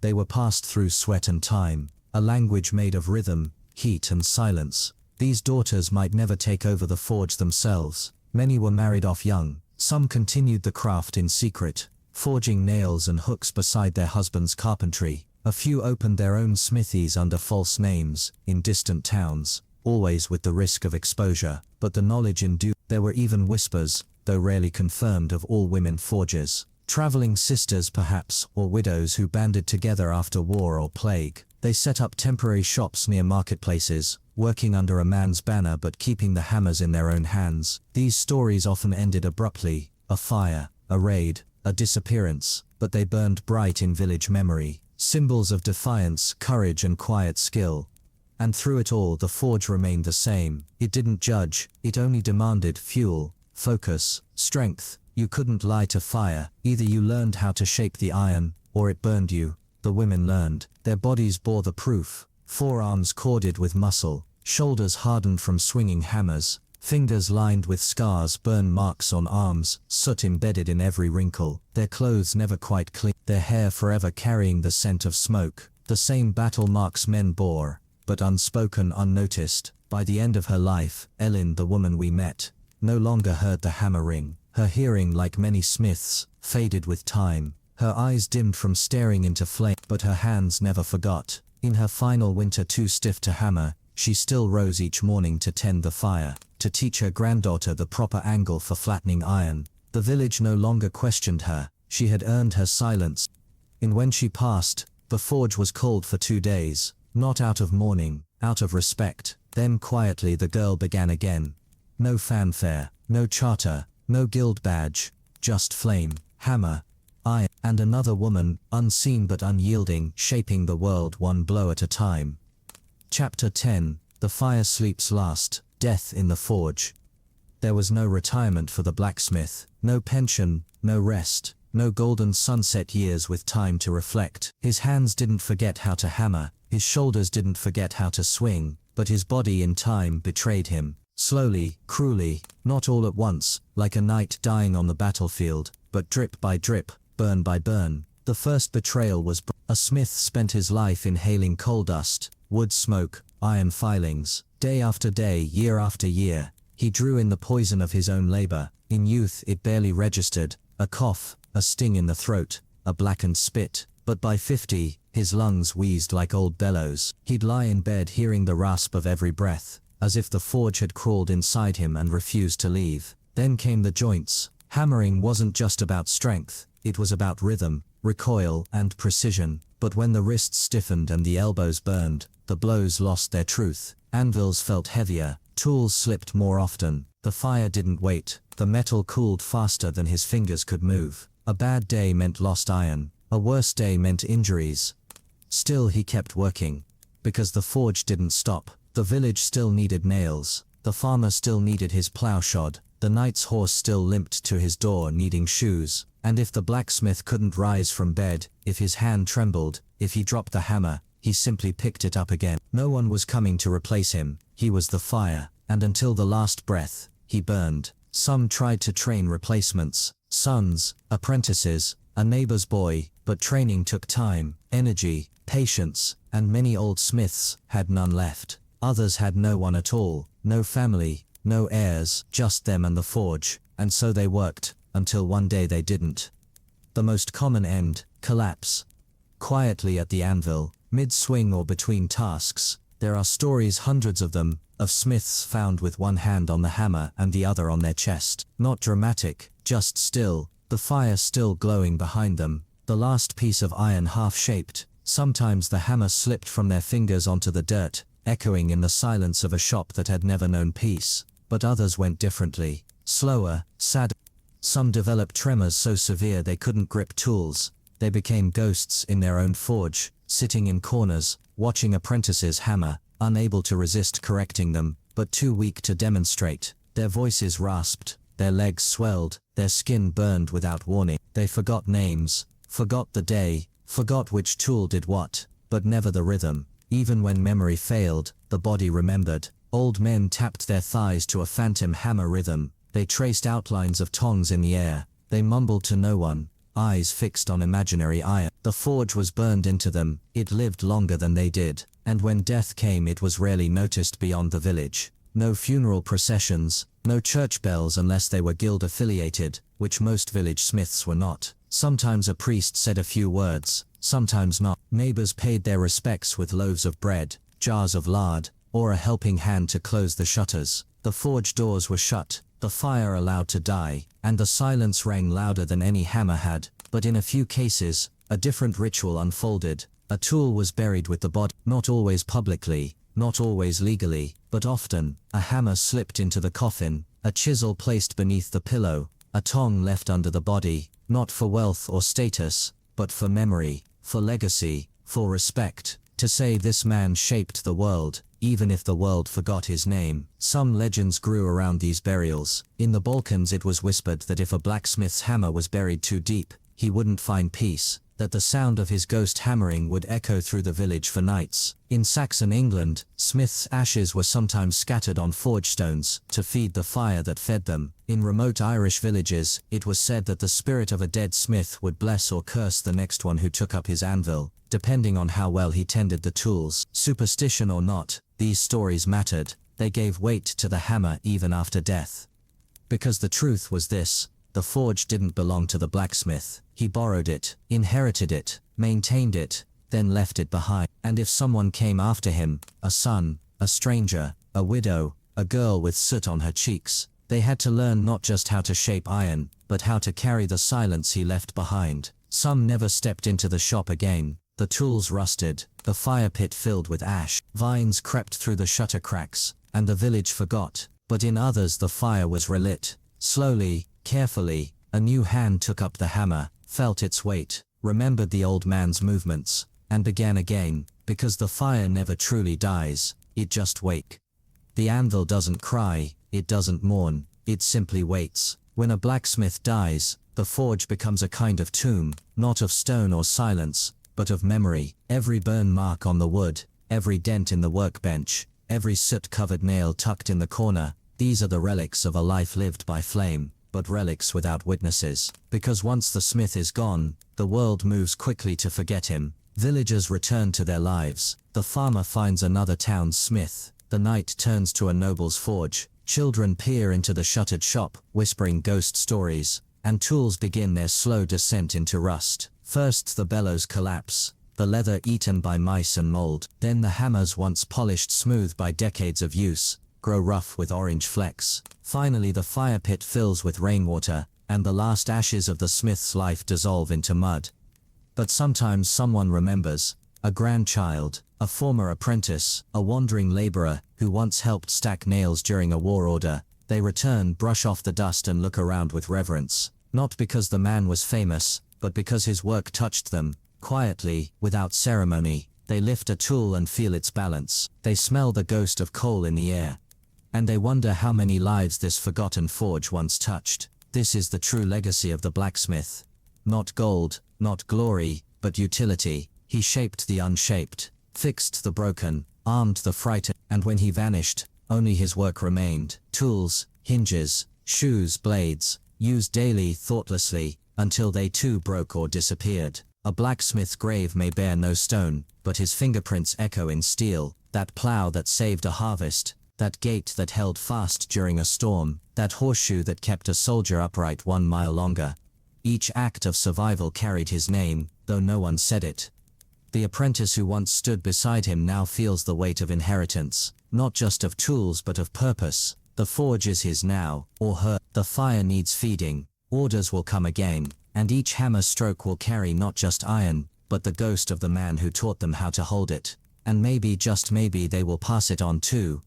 They were passed through sweat and time, a language made of rhythm, heat and silence. These daughters might never take over the forge themselves. Many were married off young. Some continued the craft in secret, forging nails and hooks beside their husbands' carpentry. A few opened their own smithies under false names, in distant towns, always with the risk of exposure, but the knowledge endured. There were even whispers, though rarely confirmed, of all women forgers. Traveling sisters perhaps, or widows who banded together after war or plague. They set up temporary shops near marketplaces, working under a man's banner but keeping the hammers in their own hands. These stories often ended abruptly, a fire, a raid, a disappearance, but they burned bright in village memory, symbols of defiance, courage and quiet skill. And through it all the forge remained the same. It didn't judge, it only demanded fuel, focus, strength. You couldn't lie to fire, either you learned how to shape the iron, or it burned you. The women learned, their bodies bore the proof, forearms corded with muscle, shoulders hardened from swinging hammers, fingers lined with scars, burn marks on arms, soot embedded in every wrinkle, their clothes never quite clean, their hair forever carrying the scent of smoke, the same battle marks men bore, but unspoken, unnoticed. By the end of her life, Ellen, the woman we met, no longer heard the hammer ring. Her hearing, like many smiths, faded with time. Her eyes dimmed from staring into flame, but her hands never forgot. In her final winter too stiff to hammer, she still rose each morning to tend the fire, to teach her granddaughter the proper angle for flattening iron. The village no longer questioned her. She had earned her silence. And when she passed, the forge was called for 2 days, not out of mourning, out of respect. Then quietly the girl began again. No fanfare, no charter, no guild badge, just flame, hammer, iron, and another woman, unseen but unyielding, shaping the world one blow at a time. Chapter 10. The fire sleeps last, death in the forge. There was no retirement for the blacksmith, no pension, no rest, no golden sunset years with time to reflect. His hands didn't forget how to hammer, his shoulders didn't forget how to swing, but his body in time betrayed him. Slowly, cruelly, not all at once, like a knight dying on the battlefield, but drip by drip, burn by burn. The first betrayal was a smith spent his life inhaling coal dust, wood smoke, iron filings. Day after day, year after year, he drew in the poison of his own labor. In youth it barely registered, a cough, a sting in the throat, a blackened spit. But by 50, his lungs wheezed like old bellows. He'd lie in bed hearing the rasp of every breath, as if the forge had crawled inside him and refused to leave. Then came the joints. Hammering wasn't just about strength, it was about rhythm, recoil, and precision. But when the wrists stiffened and the elbows burned, the blows lost their truth. Anvils felt heavier, tools slipped more often. The fire didn't wait, the metal cooled faster than his fingers could move. A bad day meant lost iron, a worse day meant injuries. Still he kept working, because the forge didn't stop. The village still needed nails, the farmer still needed his plowshod, the knight's horse still limped to his door needing shoes, and if the blacksmith couldn't rise from bed, if his hand trembled, if he dropped the hammer, he simply picked it up again. No one was coming to replace him, he was the fire, and until the last breath, he burned. Some tried to train replacements, sons, apprentices, a neighbor's boy, but training took time, energy, patience, and many old smiths had none left. Others had no one at all, no family, no heirs, just them and the forge, and so they worked, until one day they didn't. The most common end, collapse. Quietly at the anvil, mid-swing or between tasks, there are stories, hundreds of them, of smiths found with one hand on the hammer and the other on their chest. Not dramatic, just still, the fire still glowing behind them, the last piece of iron half-shaped. Sometimes the hammer slipped from their fingers onto the dirt, echoing in the silence of a shop that had never known peace. But others went differently, slower, sadder. Some developed tremors so severe they couldn't grip tools. They became ghosts in their own forge, sitting in corners, watching apprentices hammer, unable to resist correcting them, but too weak to demonstrate. Their voices rasped, their legs swelled, their skin burned without warning. They forgot names, forgot the day, forgot which tool did what, but never the rhythm. Even when memory failed, the body remembered. Old men tapped their thighs to a phantom hammer rhythm. They traced outlines of tongs in the air. They mumbled to no one, eyes fixed on imaginary iron. The forge was burned into them. It lived longer than they did. And when death came, it was rarely noticed beyond the village. No funeral processions, no church bells unless they were guild-affiliated, which most village smiths were not. Sometimes a priest said a few words, sometimes not. Neighbors paid their respects with loaves of bread, jars of lard, or a helping hand to close the shutters. The forge doors were shut, the fire allowed to die, and the silence rang louder than any hammer had. But in a few cases, a different ritual unfolded. A tool was buried with the body, not always publicly, not always legally, but often. A hammer slipped into the coffin, a chisel placed beneath the pillow, a tong left under the body, not for wealth or status, but for memory, for legacy, for respect, to say this man shaped the world, even if the world forgot his name. Some legends grew around these burials. In the Balkans it was whispered that if a blacksmith's hammer was buried too deep, he wouldn't find peace, that the sound of his ghost hammering would echo through the village for nights. In Saxon England, smiths' ashes were sometimes scattered on forge stones to feed the fire that fed them. In remote Irish villages, it was said that the spirit of a dead smith would bless or curse the next one who took up his anvil, depending on how well he tended the tools. Superstition or not, these stories mattered. They gave weight to the hammer even after death. Because the truth was this: the forge didn't belong to the blacksmith. He borrowed it, inherited it, maintained it, then left it behind. And if someone came after him, a son, a stranger, a widow, a girl with soot on her cheeks, they had to learn not just how to shape iron, but how to carry the silence he left behind. Some never stepped into the shop again. The tools rusted, the fire pit filled with ash, vines crept through the shutter cracks, and the village forgot. But in others the fire was relit. Slowly, carefully, a new hand took up the hammer, felt its weight, remembered the old man's movements, and began again, because the fire never truly dies, it just wakes. The anvil doesn't cry, it doesn't mourn, it simply waits. When a blacksmith dies, the forge becomes a kind of tomb, not of stone or silence, but of memory. Every burn mark on the wood, every dent in the workbench, every soot-covered nail tucked in the corner, these are the relics of a life lived by flame, but relics without witnesses. Because once the smith is gone, the world moves quickly to forget him. Villagers return to their lives. The farmer finds another town's smith. The knight turns to a noble's forge. Children peer into the shuttered shop, whispering ghost stories, and tools begin their slow descent into rust. First the bellows collapse, the leather eaten by mice and mold. Then the hammers, once polished smooth by decades of use, grow rough with orange flecks. Finally the fire pit fills with rainwater, and the last ashes of the smith's life dissolve into mud. But sometimes someone remembers, a grandchild, a former apprentice, a wandering laborer, who once helped stack nails during a war order. They return, brush off the dust and look around with reverence. Not because the man was famous, but because his work touched them. Quietly, without ceremony, they lift a tool and feel its balance. They smell the ghost of coal in the air. And they wonder how many lives this forgotten forge once touched. This is the true legacy of the blacksmith. Not gold, not glory, but utility. He shaped the unshaped, fixed the broken, armed the frightened, and when he vanished, only his work remained. Tools, hinges, shoes, blades, used daily, thoughtlessly, until they too broke or disappeared. A blacksmith's grave may bear no stone, but his fingerprints echo in steel. That plow that saved a harvest, that gate that held fast during a storm, that horseshoe that kept a soldier upright 1 mile longer. Each act of survival carried his name, though no one said it. The apprentice who once stood beside him now feels the weight of inheritance, not just of tools but of purpose. The forge is his now, or her. The fire needs feeding, orders will come again, and each hammer stroke will carry not just iron, but the ghost of the man who taught them how to hold it. And maybe, just maybe, they will pass it on too.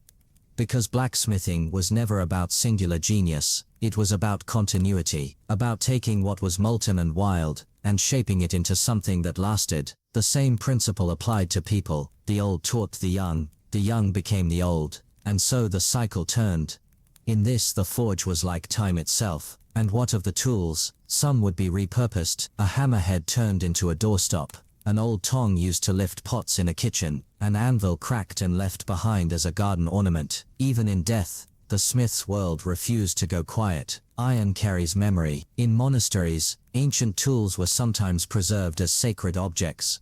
Because blacksmithing was never about singular genius, it was about continuity, about taking what was molten and wild, and shaping it into something that lasted. The same principle applied to people. The old taught the young became the old, and so the cycle turned. In this the forge was like time itself. And what of the tools? Some would be repurposed. A hammerhead turned into a doorstop, An old tong used to lift pots in a kitchen, an anvil cracked and left behind as a garden ornament. Even in death, the smith's world refused to go quiet. Iron carries memory. In monasteries, ancient tools were sometimes preserved as sacred objects,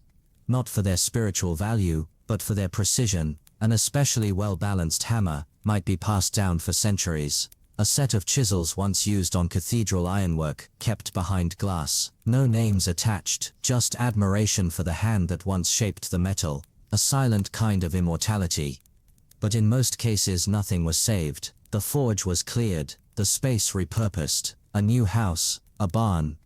not for their spiritual value, but for their precision. An especially well-balanced hammer might be passed down for centuries. A set of chisels once used on cathedral ironwork, kept behind glass. No names attached, just admiration for the hand that once shaped the metal. A silent kind of immortality. But in most cases nothing was saved. The forge was cleared, the space repurposed. A new house, a barn,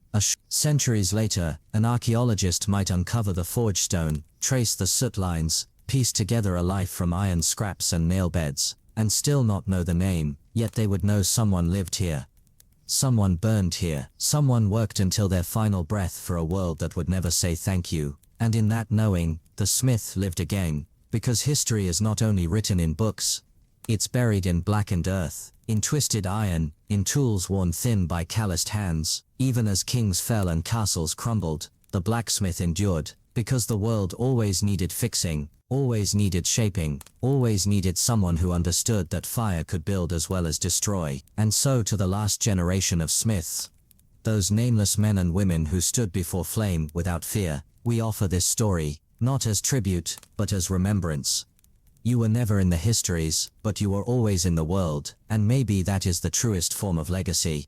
centuries later, an archaeologist might uncover the forge stone, trace the soot lines, piece together a life from iron scraps and nail beds, and still not know the name, yet they would know someone lived here. Someone burned here. Someone worked until their final breath for a world that would never say thank you. And in that knowing, the smith lived again. Because history is not only written in books, it's buried in blackened earth, in twisted iron, in tools worn thin by calloused hands. Even as kings fell and castles crumbled, the blacksmith endured, because the world always needed fixing, always needed shaping, always needed someone who understood that fire could build as well as destroy. And so to the last generation of smiths, those nameless men and women who stood before flame without fear, we offer this story, not as tribute, but as remembrance. You were never in the histories, but you were always in the world, and maybe that is the truest form of legacy.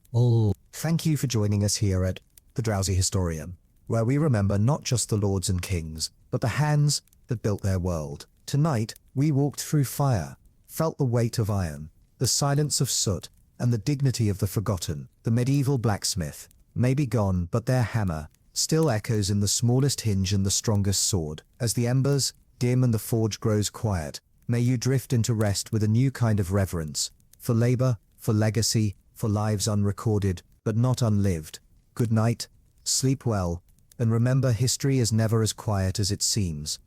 Thank you for joining us here at The Drowsy Historian, where we remember not just the lords and kings, but the hands that built their world. Tonight, we walked through fire, felt the weight of iron, the silence of soot, and the dignity of the forgotten. The medieval blacksmith may be gone, but their hammer still echoes in the smallest hinge and the strongest sword. As the embers dim and the forge grows quiet, may you drift into rest with a new kind of reverence for labor, for legacy, for lives unrecorded but not unlived. Good night, sleep well, and remember, history is never as quiet as it seems.